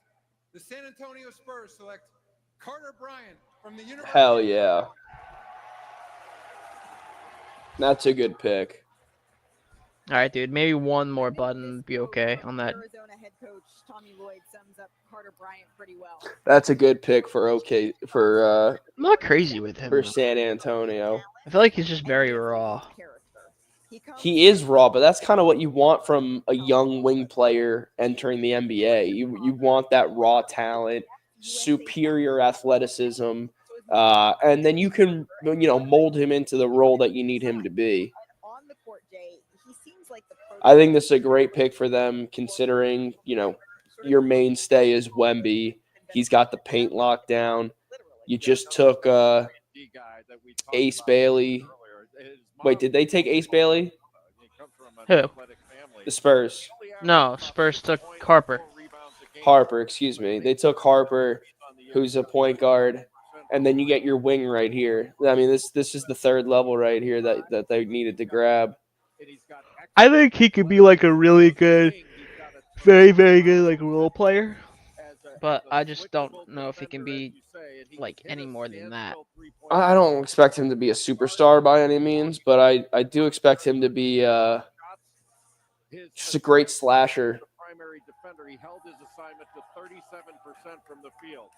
the San Antonio Spurs select Carter Bryant from the University. Hell yeah. That's a good pick. All right, dude. Maybe one more button would be okay on that. Arizona head coach Tommy Lloyd sums up Carter Bryant pretty well. That's a good pick for I'm not crazy with him. For San Antonio. I feel like he's just very raw. He is raw, but that's kind of what you want from a young wing player entering the NBA. You want that raw talent, superior athleticism, and then you can mold him into the role that you need him to be. I think this is a great pick for them, considering your mainstay is Wemby. He's got the paint locked down. You just took Ace Bailey. Wait, did they take Ace Bailey? Who? The Spurs. No, Spurs took Harper. Harper, excuse me. They took Harper, who's a point guard, and then you get your wing right here. I mean, this is the third level right here that they needed to grab. I think he could be like a really good very, very good like role player. But I just don't know if he can be like any more than that. I don't expect him to be a superstar by any means, but I do expect him to be just a great slasher. Primary defender, he held his assignment to 37% from the field.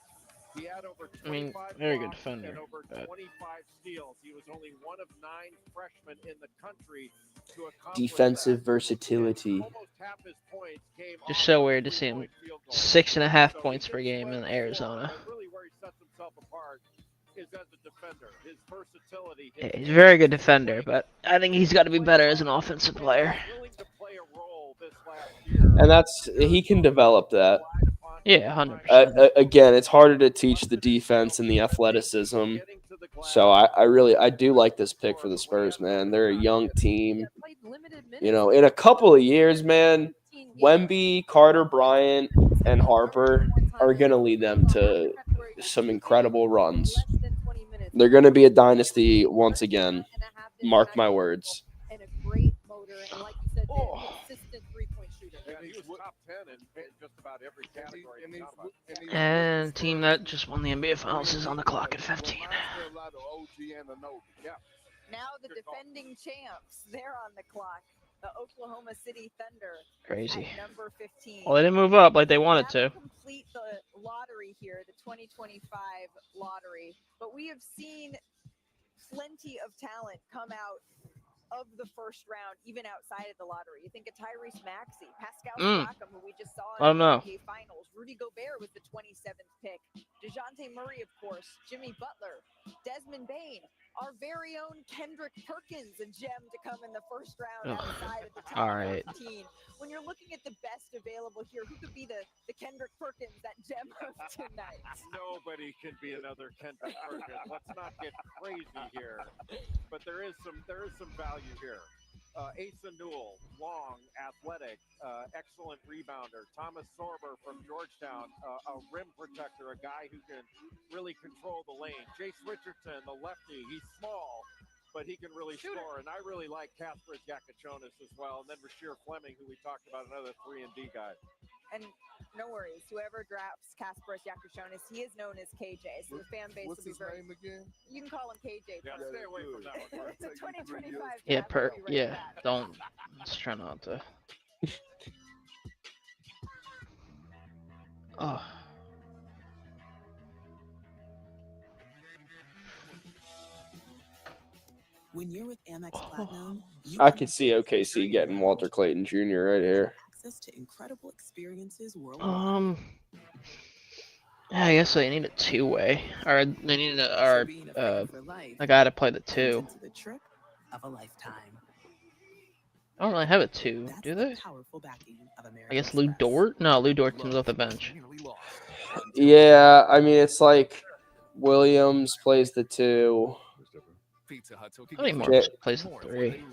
He had over 25 very good blocks defender, and over 25 steals. He was only one of 9 freshmen in the country to accomplish Defensive that. versatility. Almost half his points came Just off so of weird to see him three-point field goals. 6.5 points per game in Arizona. And really where he sets himself apart is as a defender. His versatility. Yeah, he's a very good defender, but I think he's got to be better as an offensive player. And he can develop that. Yeah, 100%. Again, it's harder to teach the defense and the athleticism. So I do like this pick for the Spurs, man. They're a young team. You know, in a couple of years, man, Wemby, Carter Bryant, and Harper are going to lead them to some incredible runs. They're going to be a dynasty once again. Mark my words. And a great motor, and like you said, consistent three-point shooter. Yeah, he was top 10 in just about every category. And team that just won the NBA Finals is on the clock at 15. Now the defending champs, they're on the clock. The Oklahoma City Thunder. Crazy. At number 15. Well, they didn't move up like they wanted to. Complete the lottery here, the 2025 lottery. But we have seen plenty of talent come out of the first round, even outside of the lottery. You think of Tyrese Maxey, Pascal Siakam, who we just saw in the NBA Finals. Rudy Gobert was the 27th pick. DeJounte Murray, of course. Jimmy Butler. Desmond Bane. Our very own Kendrick Perkins, a gem to come in the first round outside of the top 15. When you're looking at the best available here, who could be the Kendrick Perkins, that gem of tonight? Nobody can be another Kendrick Perkins. Let's not get crazy here. But there is some value here. Asa Newell, long, athletic, excellent rebounder. Thomas Sorber from Georgetown, a rim protector, a guy who can really control the lane. Jace Richardson, the lefty, he's small, but he can really score. And I really like Kasparas Yakachonis as well. And then Rasheer Fleming, who we talked about, another 3-and-D guy. And no worries, whoever drafts Kasparas Yakachonis, he is known as KJ, so the fan base will be very... What's his name again? You can call him KJ. Yeah, stay away from that one. It's a 2025 Yeah, don't. Let's try not to. Oh. When you're with Amex Platinum, I could see OKC getting Walter Clayton Jr. right here. access to incredible experiences worldwide. Yeah, I guess they need a two-way, or they need a guy to play the two. The trip of a lifetime. I don't really have a two, do they? Powerful backing of I guess Lou Dort? No, Lou Dort comes off the bench. Yeah, I mean, it's like Williams plays the two. I think Morris plays the three.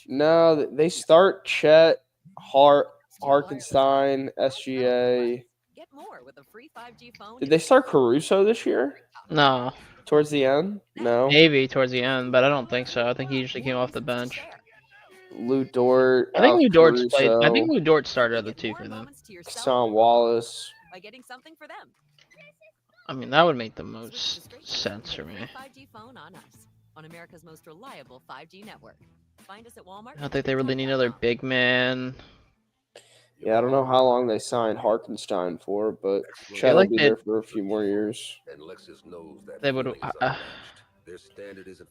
No, they start Chet, Harkenstein, SGA. Get more with a free 5G phone. Did they start Caruso this year? No. Towards the end? No. Maybe towards the end, but I don't think so. I think he usually came off the bench. Lou Dort. I think Lou Dort's Caruso, played. I think Lou Dort started at the two for them. Hassan Wallace. By getting something for them. I mean, that would make the most sense for me. 5G phone on us. On America's most reliable 5G network. Find us at Walmart. I don't think they really need another big man. Yeah, I don't know how long they signed Harkenstein for, but Chet will be there for a few more years. They would.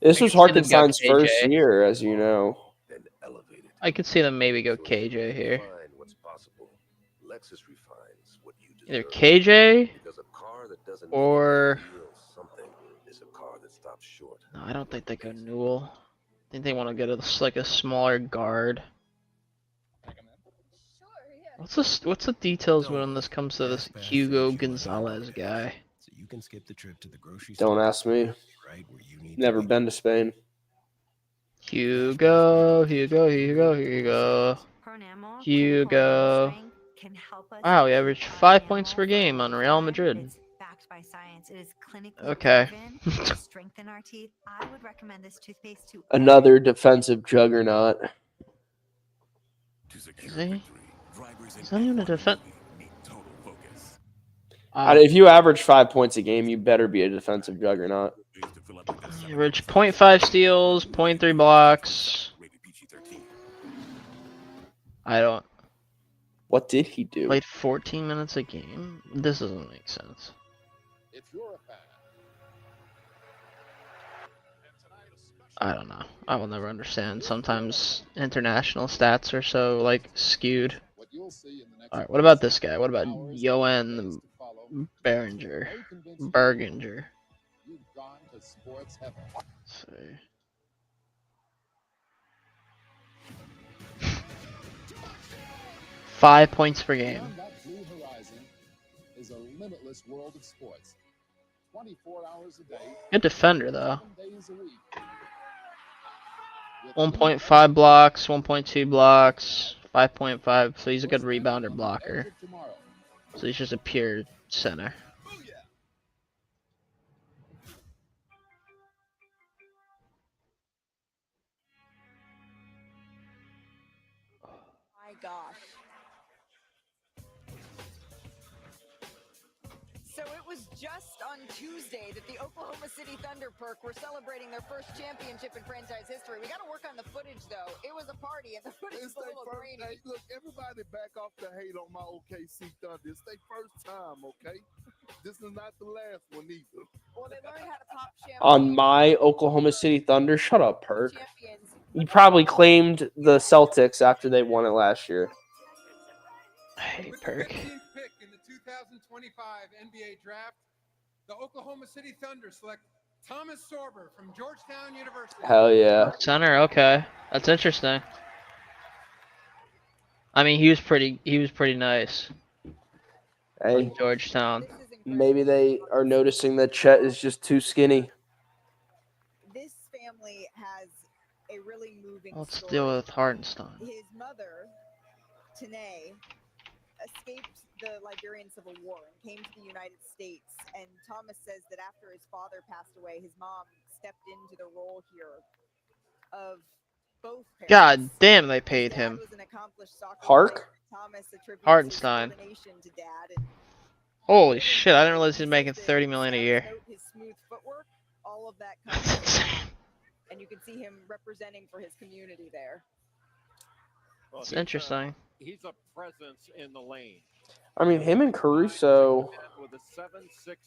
This was Harkenstein's first year, as you know. I could see them maybe go KJ here. Either KJ or no, I don't think they go Newell. I think they want to get a smaller guard. What's the details when this comes to this Hugo Gonzalez guy? So you can skip the trip to the grocery Don't ask me. Right where you need Never been to Spain. Hugo. Wow, he averaged 5 points per game on Real Madrid. Backed by science. It is clinically Okay. proven to strengthen our teeth. I would recommend this toothpaste to Another defensive juggernaut. Is he? He's not even a defense. If you average 5 points a game, you better be a defensive juggernaut. Average 0.5 steals, 0.3 blocks. I don't. What did he do? Played 14 minutes a game? This doesn't make sense. I don't know. I will never understand. Sometimes international stats are so, like, skewed. Alright, what about this guy? What about Johan Berginger? Berginger. Let's see. Five points per game. Is a limitless world of sports. 24 hours a day. Good defender though. 1.5 blocks, 1.2 blocks, 5.5. So he's a good rebounder blocker. So he's just a pure center. My gosh. So it was just on Tuesday that the Oklahoma City Thunder Perk were celebrating their first championship in franchise history. We got to work on the footage, though. It was a party, and the footage was a little grainy. Hey, look, everybody back off the hate on my OKC Thunder. It's their first time, okay? This is not the last one either. Well, they learned how to pop champagne. On my Oklahoma City Thunder, shut up, Perk. You probably claimed the Celtics after they won it last year. Hey, Perk. Pick in the 2025 NBA Draft, the Oklahoma City Thunder select Thomas Sorber from Georgetown University. Hell yeah. Center, okay. That's interesting. I mean, he was pretty nice. Hey, Georgetown. Maybe they are noticing that Chet is just too skinny. This family has a really moving Let's story. deal with Hartenstein. His mother, Tanae, escaped the Liberian Civil War and came to the United States. And Thomas says that after his father passed away, his mom stepped into the role here of both parents. God damn, they paid him. Hark? Hartenstein. Holy shit, I didn't realize he's making $30 million a year. His smooth footwork, all of that comes and you can see him representing for his community there. Well, It's interesting. He's a presence in the lane. I mean, him and Caruso.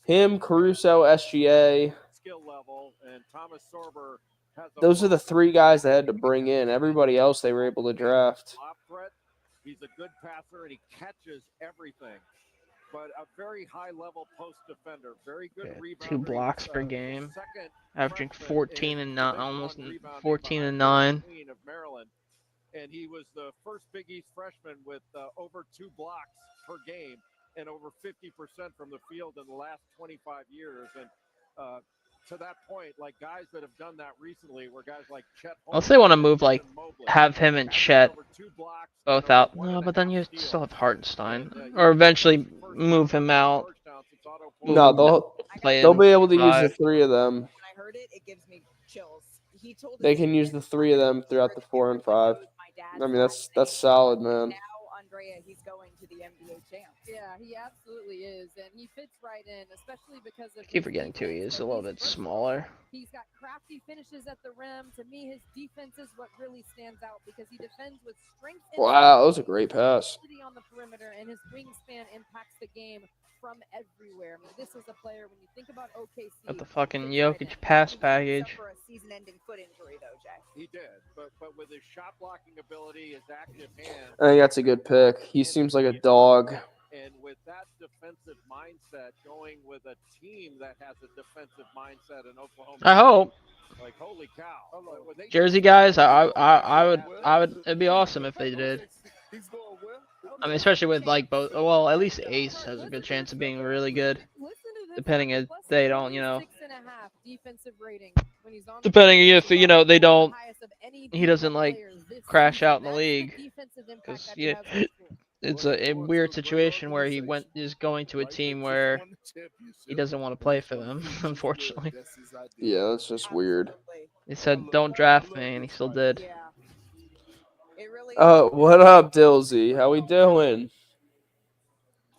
Caruso, SGA. Skill level, and Thomas Sorber has Those are the three guys they had to bring in. Everybody else they were able to draft. He's a good passer, and he catches everything. But a very high-level post defender, very good rebounder. 2 blocks per game, averaging 14 and 9, almost 14 and 9. Of Maryland, and he was the first Big East freshman with over 2 blocks per game and over 50% from the field in the last 25 years. And to that point, like guys that have done that recently were guys like Chet. Unless they want to move, like, have him and Chet both out. No, but then you still have Hartenstein. Or eventually move him out. No, they'll be able to use the three of them. When I heard it, it gives me chills. He told They can use the three of them throughout the 4 and 5. I mean, that's solid, man. Andrea, he's going to the NBA champs. Yeah, he absolutely is, and he fits right in, especially because of. I keep forgetting too. He is a little bit smaller. He's got crafty finishes at the rim. To me, his defense is what really stands out because he defends with strength. Wow, that was a great pass. On the perimeter, and his wingspan impacts the game from everywhere. I mean, this is a player when you think about OKC. Got the fucking Jokic pass package. For a season-ending foot injury, though, Jay. He did, but with his shot blocking ability, his active hand. I think that's a good pick. He seems like a dog. And with that defensive mindset, going with a team that has a defensive mindset in Oklahoma. I hope. Like holy cow! Jersey guys, I would. It'd be awesome if they did. I mean, especially with like both. Well, at least Ace has a good chance of being really good. Depending if they don't, you know. Depending if they don't. He doesn't like crash out in the league. Because yeah, it's a weird situation where he is going to a team where he doesn't want to play for them. Unfortunately. Yeah, that's just weird. He said, "Don't draft me," and he still did. It really is. Oh, what up, Dilsey? How we doing?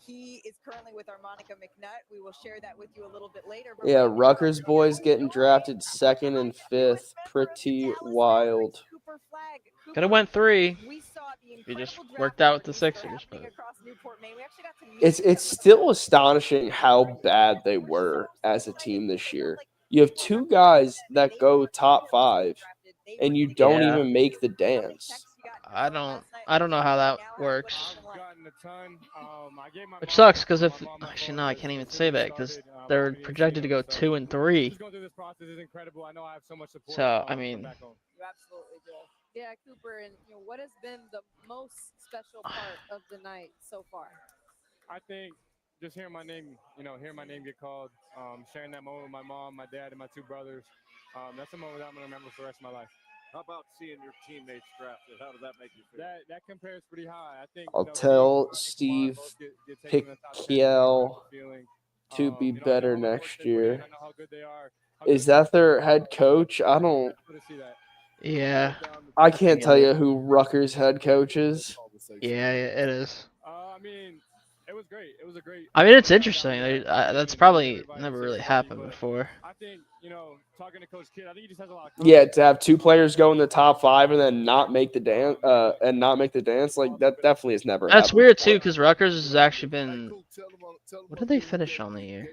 He is currently with our Monica McNutt. We will share that with you a little bit later. But Yeah, Rutgers boys getting drafted 2nd and 5th. Pretty wild. Cooper Flag. Could have went 3. We saw the He just incredible worked draft out with the parties that are Sixers, happening but across Newport, Maine. We actually got to meet It's still astonishing how bad they were as a team this year. You have 2 guys that go top 5, and you don't Yeah. even make the dance. I don't know how that works. Gotten a ton. I gave my Which mom sucks a because call. if My mom on the actually phone no, I said can't even as soon say as we that because started, they're already projected to seeing go him. So 2 and 3. just going through this process is incredible. I know I have so much support. So I from mean, back home. You absolutely do. Yeah, Cooper, and what has been the most special part of the night so far? I think just hearing my name, hearing my name get called, sharing that moment with my mom, my dad, and my 2 brothers, that's a moment that I'm gonna remember for the rest of my life. How about seeing your teammates drafted? How does that make you feel? That compares pretty high. I think I'll seeing tell Mike and Steve Kamar both get taken in the top 10 is an Piquiel incredible feeling. to be I know better all the work next they put in. year. I know how good they are. Is that their head coach? I don't. To see that. yeah. I think can't it tell is. you who Rutgers head coach is. Yeah, it is. I mean, it was great. It was a great. I mean, it's interesting. That's probably never really happened before. I think talking to Coach Kidd, I think he just has a lot of Yeah, to have 2 players go in the top 5 and then not make the dance, like that definitely has never That's happened weird before. too, because Rutgers has actually been. What did they finish on the year?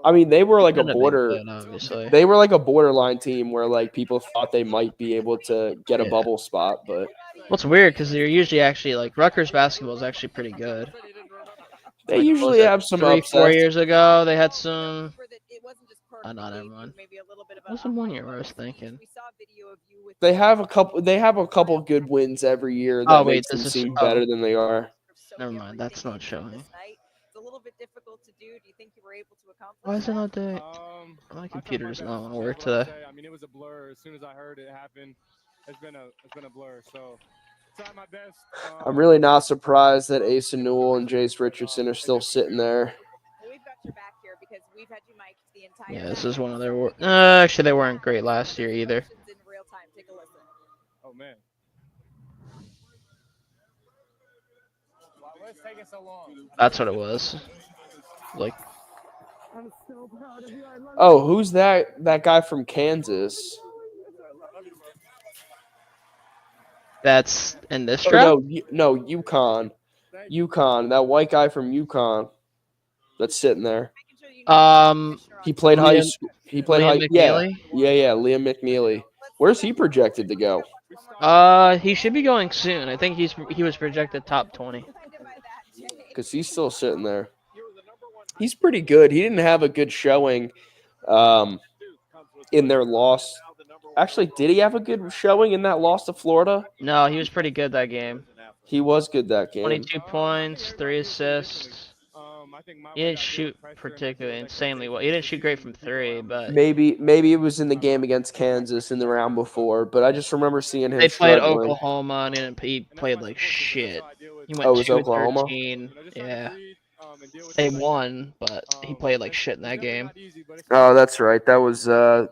I mean, they were like a Couldn't have been border. good, obviously. They were like a borderline team where like people thought they might be able to get a Yeah. bubble spot, but What's weird because they're usually actually like Rutgers basketball is actually pretty good. they Like, what was usually it, have some 3-4 upsets. years ago they had some. Oh, not everyone. What was the one year where I was thinking? They have a couple. They have a couple good wins every year Oh that wait, makes them this is. seem Oh, better than they are. never mind. That's not showing. It's a little bit difficult to do. Do you think you were able to accomplish Why is it that? not there? My computer does not want to work today. I mean, it was a blur. As soon as I heard it happen, it's been a blur. So, try my best. I'm really not surprised that Asa Newell and Jace Richardson are still sitting there. Well, we've got your back here because we've had you mic'd the entire Yeah, this night. is one of their. Actually, they weren't great last year either. In real time. Take a listen. Oh man. Why is it taking so long? That's what it was. Like, I'm so proud of you. I love Oh, who's that guy from Kansas? that's in this Oh, draft. no, UConn. UConn, that white guy from UConn that's sitting there. He played high Liam- school. He played Liam high. Yeah, McNeely? yeah, Liam McNeely. Where's he projected to go? He should be going soon. I think he was projected top 20. Because he's still sitting there. He's pretty good. He didn't have a good showing in their loss. Actually, did he have a good showing in that loss to Florida? No, he was pretty good that game. He was good that game. 22 points, 3 assists. He didn't shoot particularly insanely well. He didn't shoot great from 3, but Maybe it was in the game against Kansas in the round before, but I just remember seeing him they played struggling. Oklahoma and he played like shit. He went Oh, it was Oklahoma? 2-13. Yeah. They won, but he played like shit in that game. Oh, that's right. That was the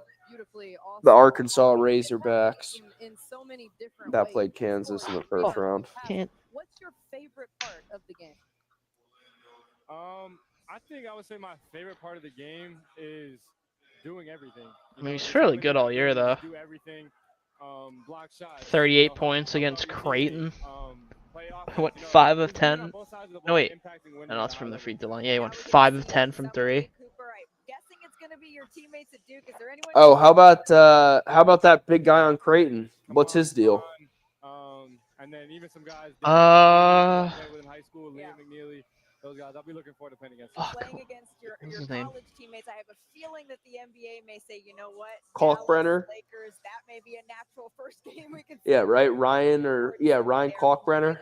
Arkansas Razorbacks in so many different that ways. played Kansas in the first round. What's your favorite part of the game? I think I would say my favorite part of the game is doing everything. I mean, he's fairly good all year though. Do everything. Block shots. 38 points against Creighton. Went 5 of 10. No wait, no, that's from the free throw line. Yeah, he went 5 of 10 from 3. Oh, how about that big guy on Creighton? What's his deal? And then even some guys played with in high school, Liam McNeely, those guys. I'll be looking forward to playing against them. Playing against your college teammates, I have a feeling that the NBA may say, you know what, Kalkbrenner? Lakers, that may be a natural first game we can see. Yeah, right. Ryan Kalkbrenner.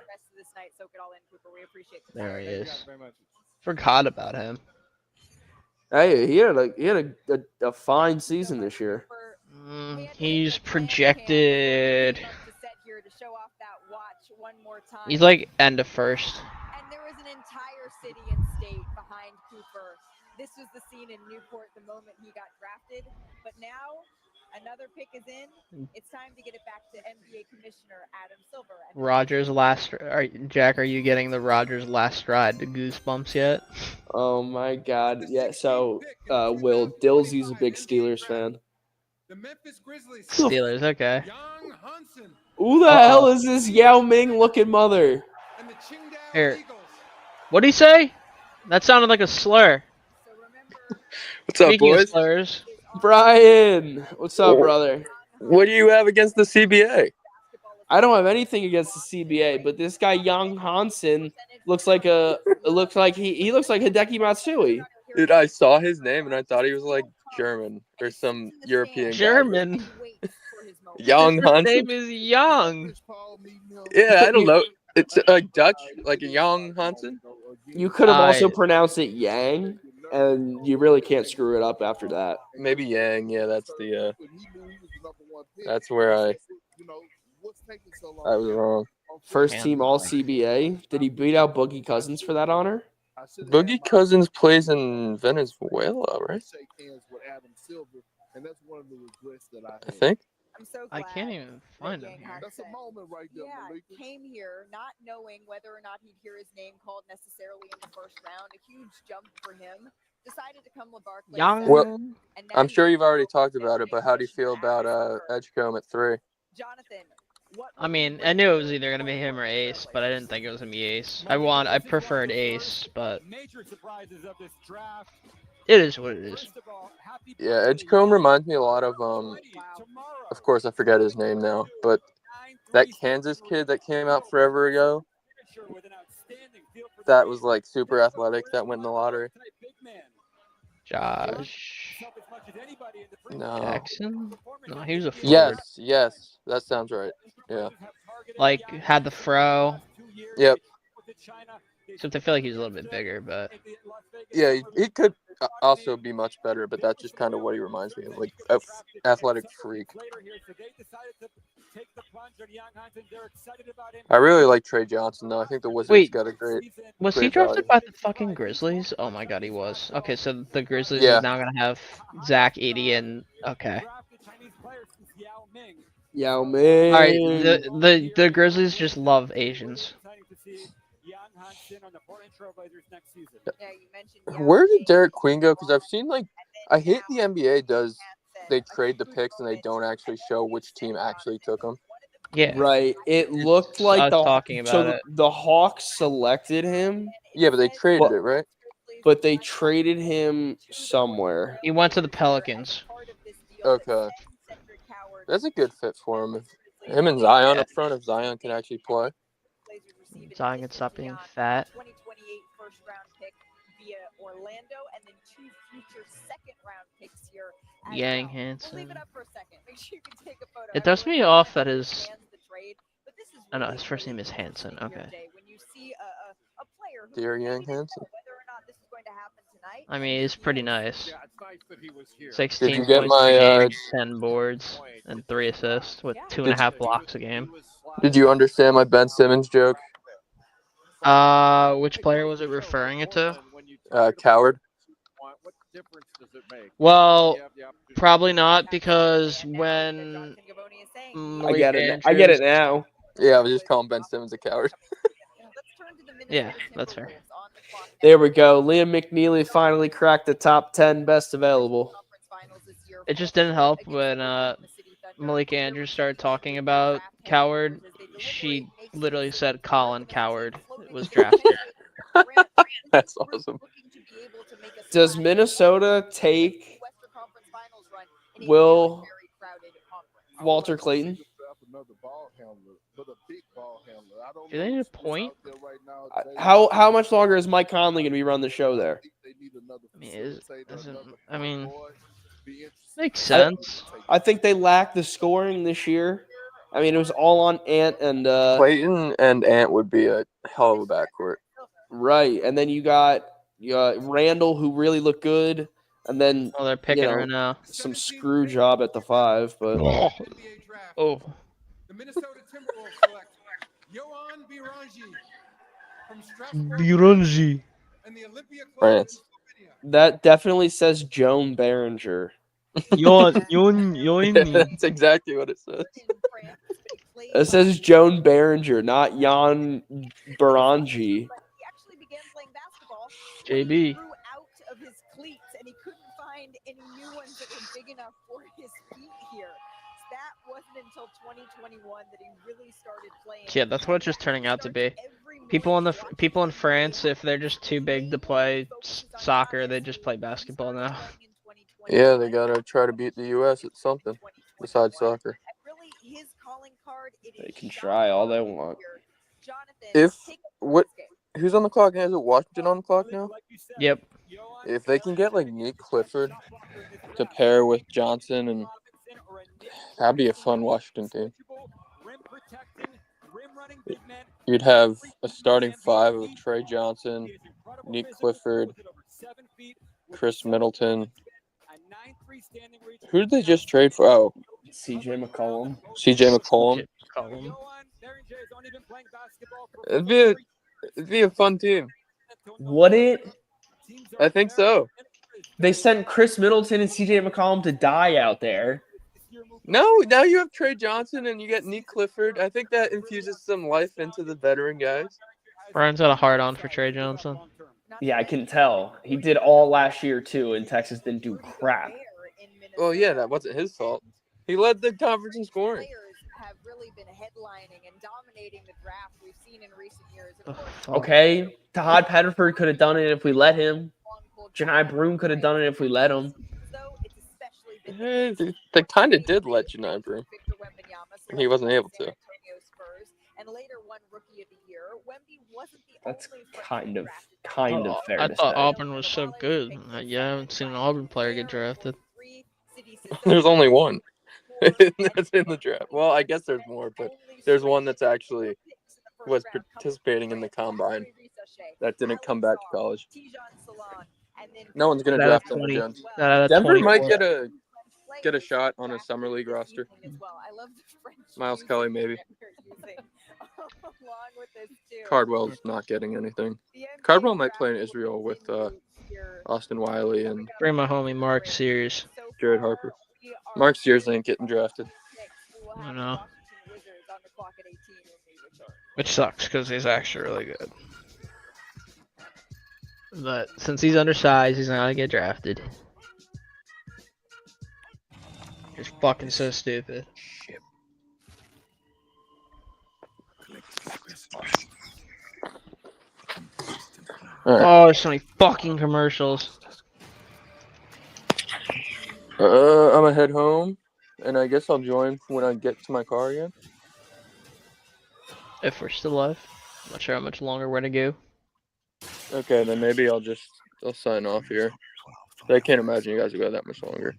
There he is. Forgot about him. Hey, he had a fine season this year. He's projected. He's like end of first. And there was an entire city and state behind Cooper. This was the scene in Newport the moment he got drafted. But now Another pick is in. It's time to get it back to NBA Commissioner Adam Silver. Rogers last. Jack, are you getting the Rogers last stride to goosebumps yet? Oh my God! Yeah. So, Will Dillsey's a big Steelers fan. The Memphis Grizzlies. Steelers. Okay. Young Hansen. Who the hell is this Yao Ming looking mother? And the Qingdao Here. Eagles. What'd he say? That sounded like a slur. What's up, Speaking of boys? slurs, Brian, what's up, brother? What do you have against the CBA? I don't have anything against the CBA, but this guy Young Hansen looks like he looks like Hideki Matsui. Dude, I saw his name and I thought he was like German or some European German. guy. Young His Hansen. name is Young. Yeah, I don't know. It's like Dutch, like a Young Hansen. You could have also pronounced it Yang, and you really can't screw it up after that. Maybe Yang. Yeah, that's the. That's where I was wrong. First team All CBA. Did he beat out Boogie Cousins for that honor? Boogie Cousins plays in Venezuela, right? I think. I'm so I glad can't even find him here. That's a moment right there, Malika. Came here not knowing whether or not he'd hear his name called necessarily in the first round. A huge jump for him. Decided to come LeVar. Young. Well, I'm sure you've already talked about it, but how do you feel about Edgecombe at 3? Jonathan, I mean, I knew it was either gonna be him or Ace, but I didn't think it was gonna be Ace. I preferred Ace, but it is what it is. Yeah, Edgecombe reminds me a lot of course I forget his name now, but that Kansas kid that came out forever ago, that was like super athletic, that went in the lottery. Josh Jackson? No, he was a forward. Yes, that sounds right. Yeah. Like, had the fro. Yep. Except I feel like he's a little bit bigger, but... Yeah, he could also be much better, but that's just kind of what he reminds me of, like an athletic freak. I really like Trey Johnson, though. I think the Wizards got a great... Was he drafted by the fucking Grizzlies? Oh my god, he was. Okay, so the Grizzlies is now going to have Zach, Edey, and... Okay. Yao Ming. Alright, the Grizzlies just love Asians. Where did Derek Queen go? Because I've seen, like, I hate the NBA does, they trade the picks and they don't actually show which team actually took them. Yeah. Right. It looked like the Hawks selected him. Yeah, but they traded it, right? But they traded him somewhere. He went to the Pelicans. Okay. That's a good fit for him. Him and Zion up front, if Zion can actually play. Zion can stop being fat. 2028 first round pick via Orlando, and then 2 future second round picks here. Yang We'll Hansen. leave it up for a second. Make sure you can take a photo. It throws me off that his... Oh no, his first name is Hansen. Okay. When you see a player who Dear Yang Hansen. whether or not this is going to happen tonight. I mean, he's pretty nice. Yeah, it's nice that he was here. 16 Did you get points my, a game, 10 boards, and 3 assists with 2.5 blocks a game. Did you understand my Ben Simmons joke? Which player was it referring it to? Coward. Well, probably not, because when I get it now. Yeah, I was just calling Ben Simmons a coward. Yeah, that's fair. There we go. Liam McNeely finally cracked the top 10 best available. It just didn't help when Malika Andrews started talking about Coward. She literally said Colin Coward was drafted. That's awesome. Does Minnesota take Will Walter Clayton? Do they need a point? How much longer is Mike Conley going to be running the show there? I mean, makes sense. I think they lack the scoring this year. I mean, it was all on Ant and Clayton and Ant would be a hell of a backcourt. Right, and then you got Randall, who really looked good, and then they're picking right now. Some screw job at the 5, but oh. The Minnesota Timberwolves select Yohan Birangi from Strasbourg and the Olympia Club in Slovenia. That definitely says Joan Behringer. Yeah, that's exactly what it says. It says Joan Berenger, not Jan Baranji. He actually began playing basketball JB. grew out of his cleats, and he couldn't find any new ones that were big enough for his feet here. That wasn't until 2021 that he really started playing. Yeah, that's what it's just turning out to be. People in France, if they're just too big to play soccer, they just play basketball now. Yeah, they gotta try to beat the U.S. at something besides soccer. Really, his calling card, They can try all they want. Who's on the clock now? Is it Washington on the clock now? Yep. If they can get like Nick Clifford to pair with Johnson, and that'd be a fun Washington team. You'd have a starting five of Trey Johnson, Nick Clifford, Chris Middleton. Who did they just trade for? Oh, CJ McCollum. CJ McCollum. It'd be a fun team. Would it? I think so. They sent Chris Middleton and CJ McCollum to die out there. No, now you have Trey Johnson and you get Nick Clifford. I think that infuses some life into the veteran guys. Brian's got a hard on for Trey Johnson. Yeah, I can tell. He did all last year too, and Texas didn't do crap. Well, yeah, that wasn't his fault. He led the conference in scoring. Have really been headlining and dominating the draft we've seen in recent years. Okay, Tahad Pettiford could have done it if we let him. Janai Broom could have done it if we let him. They kind of did let Janai Broom. He wasn't able to. And later won Rookie of the Year. Wemby wasn't the That's kind of fair I to thought say. Auburn was so good. Yeah, I haven't seen an Auburn player get drafted. There's only one that's in the draft. Well, I guess there's more, but there's one that's actually was participating in the combine that didn't come back to college. No one's gonna draft Denver Jones. Denver might get a shot on a summer league roster. Miles Kelly, maybe. Cardwell's not getting anything. Cardwell might play in Israel with Austin Wiley and Bring my homie Mark Sears. Jared Harper. Mark Sears ain't getting drafted. I know. Which sucks because he's actually really good. But since he's undersized, he's not gonna get drafted. He's fucking so stupid. Right. Oh, there's so many fucking commercials. I'm gonna head home, and I guess I'll join when I get to my car again. If we're still alive. I'm not sure how much longer we're gonna go. Okay, then maybe I'll sign off here. I can't imagine you guys will go that much longer.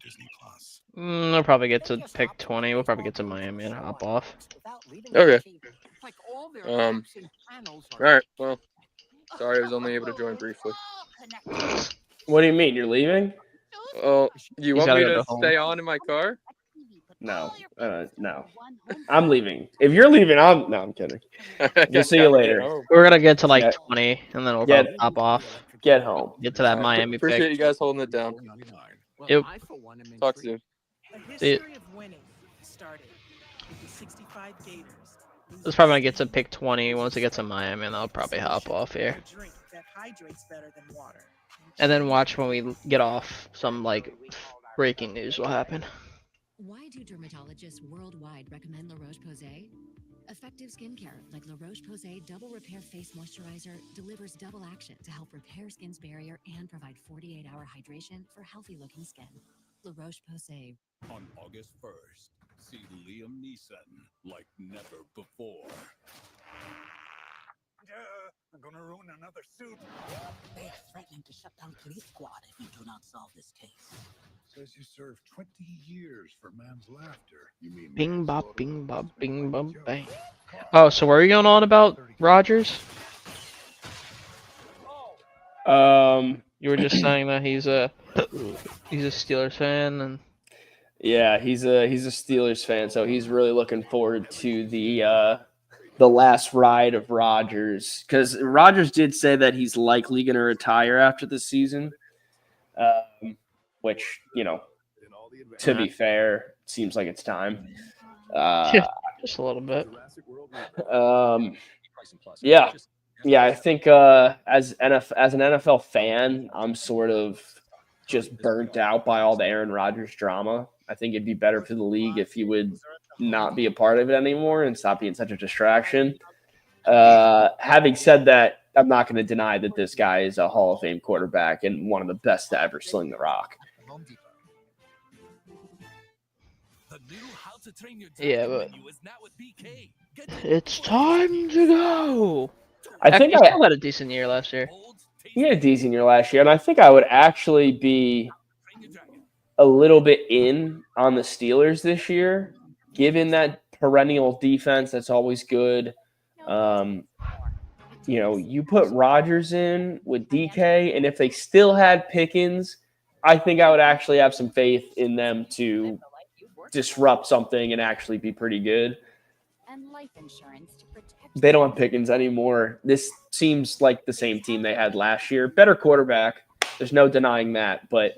I'll probably get to pick 20. We'll probably get to Miami and hop off. Okay. All right. Well, sorry I was only able to join briefly. What do you mean? You're leaving? Oh, you want me to stay on in my car? No. No. I'm leaving. If you're leaving, I'm kidding. We'll see you later. We're gonna get to like 20, and then we'll probably hop off. Get home. Get to that Miami pick. Appreciate you guys holding it down. Yep. Talk soon. See it. It's probably gonna get to pick 20 once it gets to Miami, and I'll probably hop off here. And then watch when we get off, some like breaking news will happen. Why do dermatologists worldwide recommend La Roche-Posay? Effective skincare like La Roche-Posay Double Repair Face Moisturizer delivers double action to help repair skin's barrier and provide 48-hour hydration for healthy-looking skin. La Roche-Posay. On August 1st, see Liam Neeson like never before. I'm gonna ruin another suit. They are threatening to shut down police squad if you do not solve this case. Says you served 20 years for man's laughter. You mean Bing bop, bing bop, bing bop, bang. Oh, so what are you going on about Rodgers? You were just saying that he's a Steelers fan, and yeah, he's a Steelers fan, so he's really looking forward to the last ride of Rodgers, because Rodgers did say that he's likely going to retire after the season, which To be fair, seems like it's time. Just a little bit. Yeah. Yeah, I think as an NFL fan, I'm sort of just burnt out by all the Aaron Rodgers drama. I think it'd be better for the league if he would not be a part of it anymore and stop being such a distraction. Having said that, I'm not going to deny that this guy is a Hall of Fame quarterback and one of the best to ever sling the rock. Yeah, but it's time to go. I think he I still had a decent year last year. He had a decent year last year, and I think I would actually be a little bit in on the Steelers this year, given that perennial defense that's always good. You put Rodgers in with DK, and if they still had Pickens, I think I would actually have some faith in them to disrupt something and actually be pretty good. And life insurance to protect. They don't have Pickens anymore. This seems like the same team they had last year. Better quarterback. There's no denying that. But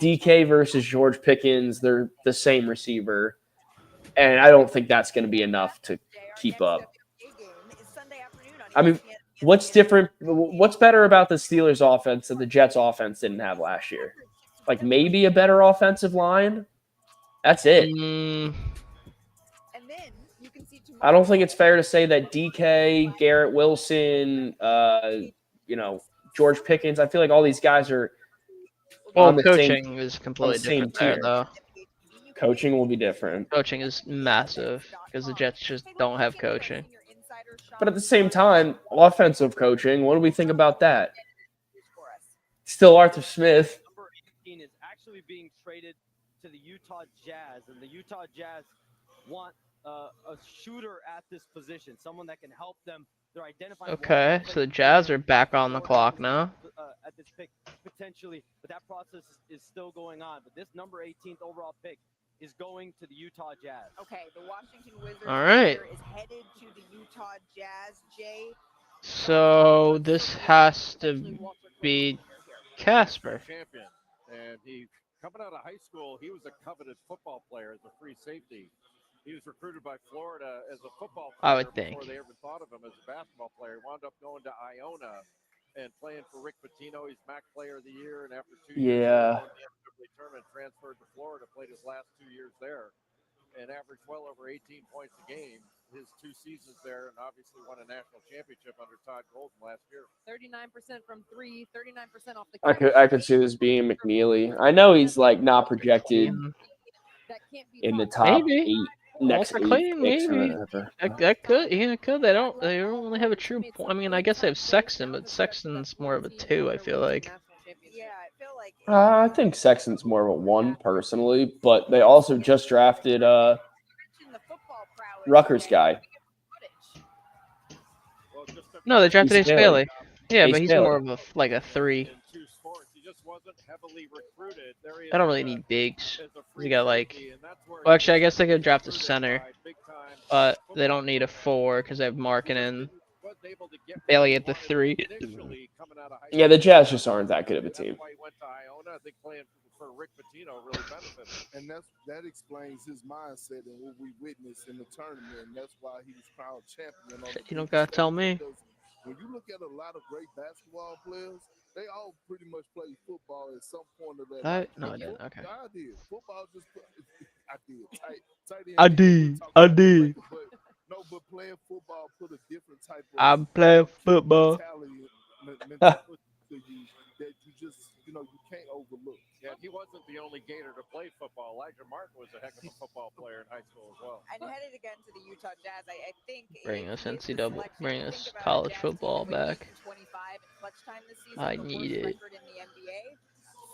DK versus George Pickens, they're the same receiver. And I don't think that's going to be enough to keep up. I mean, what's different? What's better about the Steelers offense that the Jets offense didn't have last year? Like maybe a better offensive line? That's it. I don't think it's fair to say that DK, Garrett Wilson, George Pickens, I feel like all these guys are on the coaching is completely different there, though. Coaching will be different. Coaching is massive because the Jets just don't have coaching. But at the same time, offensive coaching, what do we think about that? Still Arthur Smith. Number 18 is actually being traded to the Utah Jazz, and the Utah Jazz want a shooter at this position, someone that can help them. They're identifying. Okay, so the Jazz are back on the clock now. At this pick, potentially, but that process is still going on. But this number 18th overall pick is going to the Utah Jazz. Okay, the Washington Wizards All right. is headed to the Utah Jazz. Jay. So this has to be Casper. Champion, and he coming out of high school, he was a coveted football player as a free safety. He was recruited by Florida as a football player I would think. before they ever thought of him as a basketball player. He wound up going to Iona and playing for Rick Pitino. He's MAC Player of the Year, and after 2 years in the NCAA tournament, transferred to Florida, played his last 2 years there, and averaged well over 18 points a game his 2 seasons there, and obviously won a national championship under Todd Golden last year. 39% from 3, 39% off the. I could see this being McNeely. I know he's like not projected in the top 8. Next McLean, maybe that could. They don't really have a true point. I mean, I guess they have Sexton, but Sexton's more of a 2. I feel like. Yeah, I feel like. I think Sexton's more of a 1 personally, but they also just drafted Rutgers guy. No, they drafted Ace Bailey. Yeah, Ace but he's Bailey. more of a 3. I don't really need bigs. You got well, actually, I guess they could draft a center, but they don't need a 4 because they have Markkanen, Bailey at the 3. Yeah, the Jazz just aren't that good of a team. For Rick Pitino really benefited. And that explains his mindset and what we witnessed in the tournament, and that's why he was crowned champion. You don't gotta tell me. When you look at a lot of great basketball players, they all pretty much play football at some point of their life. No, I didn't. Okay. I did. Football just I did. Tight end. I did. But playing football put a different type of I'm playing football. mentality to you that you just you can't overlook. Yeah, he wasn't the only Gator to play football. Elijah Martin was a heck of a football player in high school as well. And headed again to the Utah Jazz, I think. Bring us bring us college football back. 25 in clutch time this season. I need it. Record in the NBA.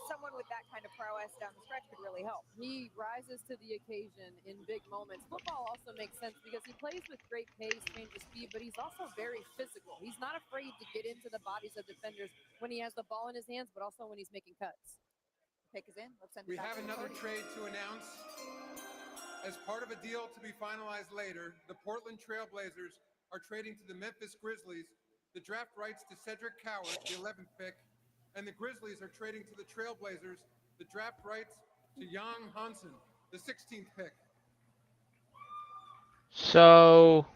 Someone with that kind of prowess down the stretch could really help. He rises to the occasion in big moments. Football also makes sense because he plays with great pace, change of speed, but he's also very physical. He's not afraid to get into the bodies of defenders when he has the ball in his hands, but also when he's making cuts. Pick is in. Let's send We have another trade to announce. As part of a deal to be finalized later, the Portland Trail Blazers are trading to the Memphis Grizzlies the draft rights to Cedric Coward, the 11th pick, and the Grizzlies are trading to the Trail Blazers the draft rights to Jan Hansen, the 16th pick. So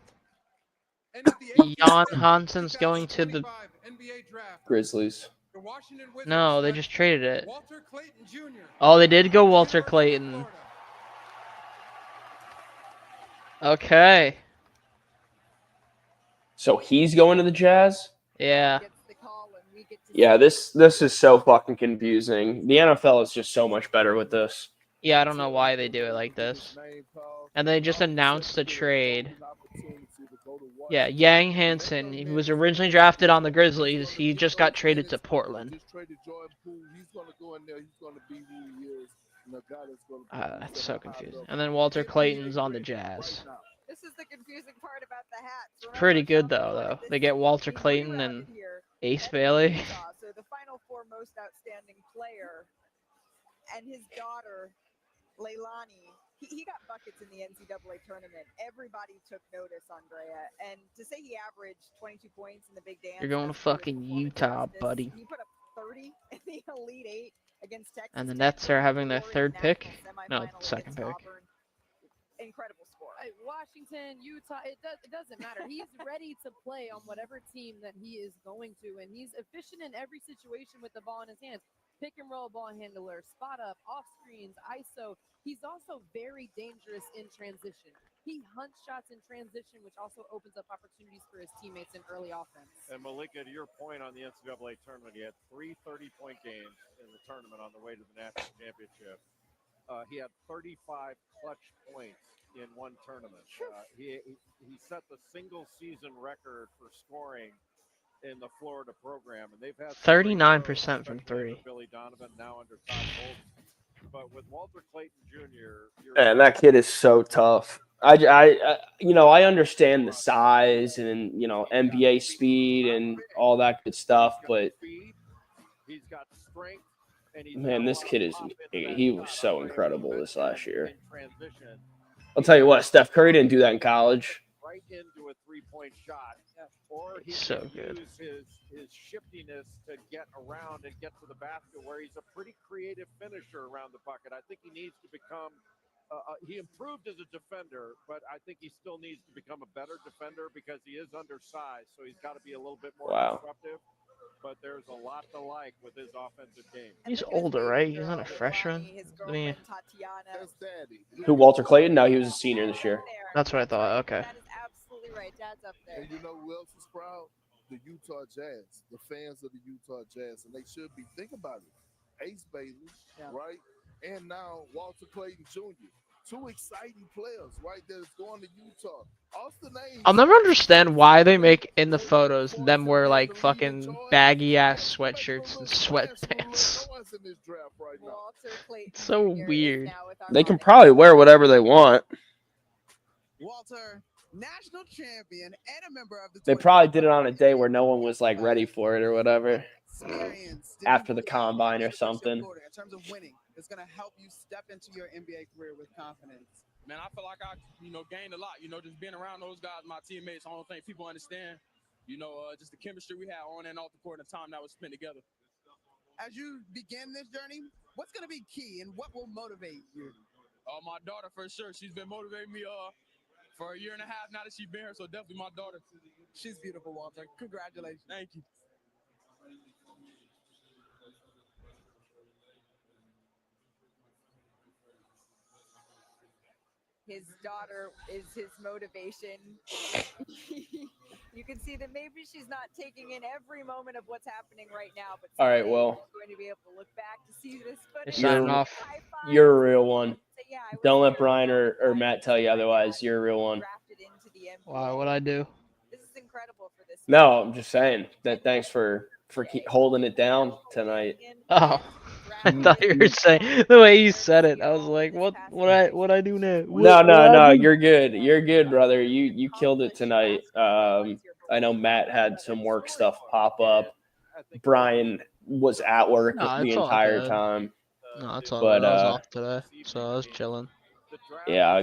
Jan Hansen's going to the NBA draft. Grizzlies. The Washington Wizards No, they select just traded it. Walter Clayton Jr. Oh, they did go Walter Clayton. Okay. So he's going to the Jazz? Yeah. Yeah, this is so fucking confusing. The NFL is just so much better with this. Yeah, I don't know why they do it like this. And they just announced the trade. Yeah, Yang Hansen, he was originally drafted on the Grizzlies. He just got traded to Portland. Just traded Jordan Poole. He's going to go in there. He's going to be who he is. And a guy that's going to That's so confusing. And then Walter Clayton's on the Jazz. This is the confusing part about the hats. It's pretty good though. They get Walter Clayton and Ace Bailey. So the Final Four most outstanding player and his daughter, Leilani, he got buckets in the NCAA tournament. Everybody took notice, Andrea. And to say he averaged 22 points in the Big Dance. You're going to fucking Utah, buddy. He put up 30 in the Elite Eight against Texas. And the Nets are having their third pick? No, second pick. Incredible score. Washington, Utah, it doesn't matter. He's ready to play on whatever team that he is going to, and he's efficient in every situation with the ball in his hands. Pick and roll ball handler, spot up, off screens, ISO. He's also very dangerous in transition. He hunts shots in transition, which also opens up opportunities for his teammates in early offense. And Malika, to your point on the NCAA tournament, he had 3 30-point games in the tournament on the way to the national championship. He had 35 clutch points in one tournament. He set the single season record for scoring in the Florida program, and they've had 39% from three. Billy Donovan, now under Todd Bowles. But with Walter Clayton Jr., Man, that kid is so tough. I understand the size and NBA speed and all that good stuff, but he's got strength. Man, this kid he was so incredible this last year. I'll tell you what, Steph Curry didn't do that in college. Right into a three-point shot, or he so can good. use his shiftiness to get around and get to the basket, where he's a pretty creative finisher around the bucket. I think he needs to become. He improved as a defender, but I think he still needs to become a better defender because he is undersized, so he's got to be a little bit more disruptive. But there's a lot to like with his offensive game. He's older, right? He's not a freshman. Who, Walter Clayton? No, he was a senior this year. That's what I thought. Okay. That is absolutely right. Dad's up there. And you know who else is proud? The Utah Jazz, the fans of the Utah Jazz, and they should be. Think about it. Ace Bailey, right? And now Walter Clayton Jr. 2 exciting players, right? That is going to Utah. I'll never understand why they make in the photos them wear like fucking baggy ass sweatshirts and sweatpants. It's so weird. They can probably wear whatever they want. Walter, national champion and a member of the. They probably did it on a day where no one was like ready for it or whatever. After the combine or something. In terms of winning, it's going to help you step into your NBA career with confidence. Man, I feel like I, gained a lot. Just being around those guys, my teammates. I don't think people understand, just the chemistry we had on and off the court and the time that was spent together. As you begin this journey, what's going to be key and what will motivate you? My daughter, for sure. She's been motivating me for a year and a half now that she's been here, so definitely my daughter. She's beautiful, Walter. Congratulations. Thank you. His daughter is his motivation. You can see that maybe she's not taking in every moment of what's happening right now, but all right, well, she's going to be able to look back to see this footage. You're a real one. Don't let Brian or Matt tell you otherwise. You're a real one. Why would I do? This is incredible for this. No, I'm just saying that. Thanks for keep holding it down tonight. Oh, I thought you were saying the way you said it. I was like, what I do now? No. You're good. You're good, brother. You killed it tonight. I know Matt had some work stuff pop up. Brian was at work the entire time. No, that's all. But I was off today, so I was chilling. Yeah, I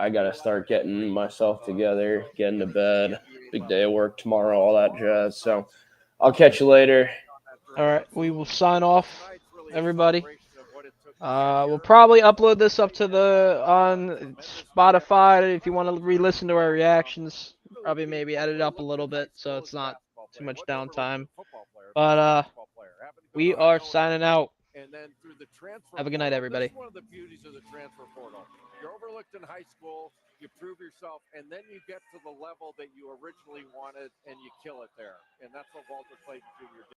gotta start getting myself together, getting to bed. Big day of work tomorrow, all that jazz. So I'll catch you later. All right, we will sign off, everybody. We'll probably upload this up to on Spotify if you want to re-listen to our reactions. Probably maybe edit it up a little bit so it's not too much downtime. But we are signing out. And then through the transfer Have a good night, portal, everybody. This is one of the beauties of the transfer portal. You're overlooked in high school, you prove yourself, and then you get to the level that you originally wanted, and you kill it there. And that's what Walter Clayton Jr. did.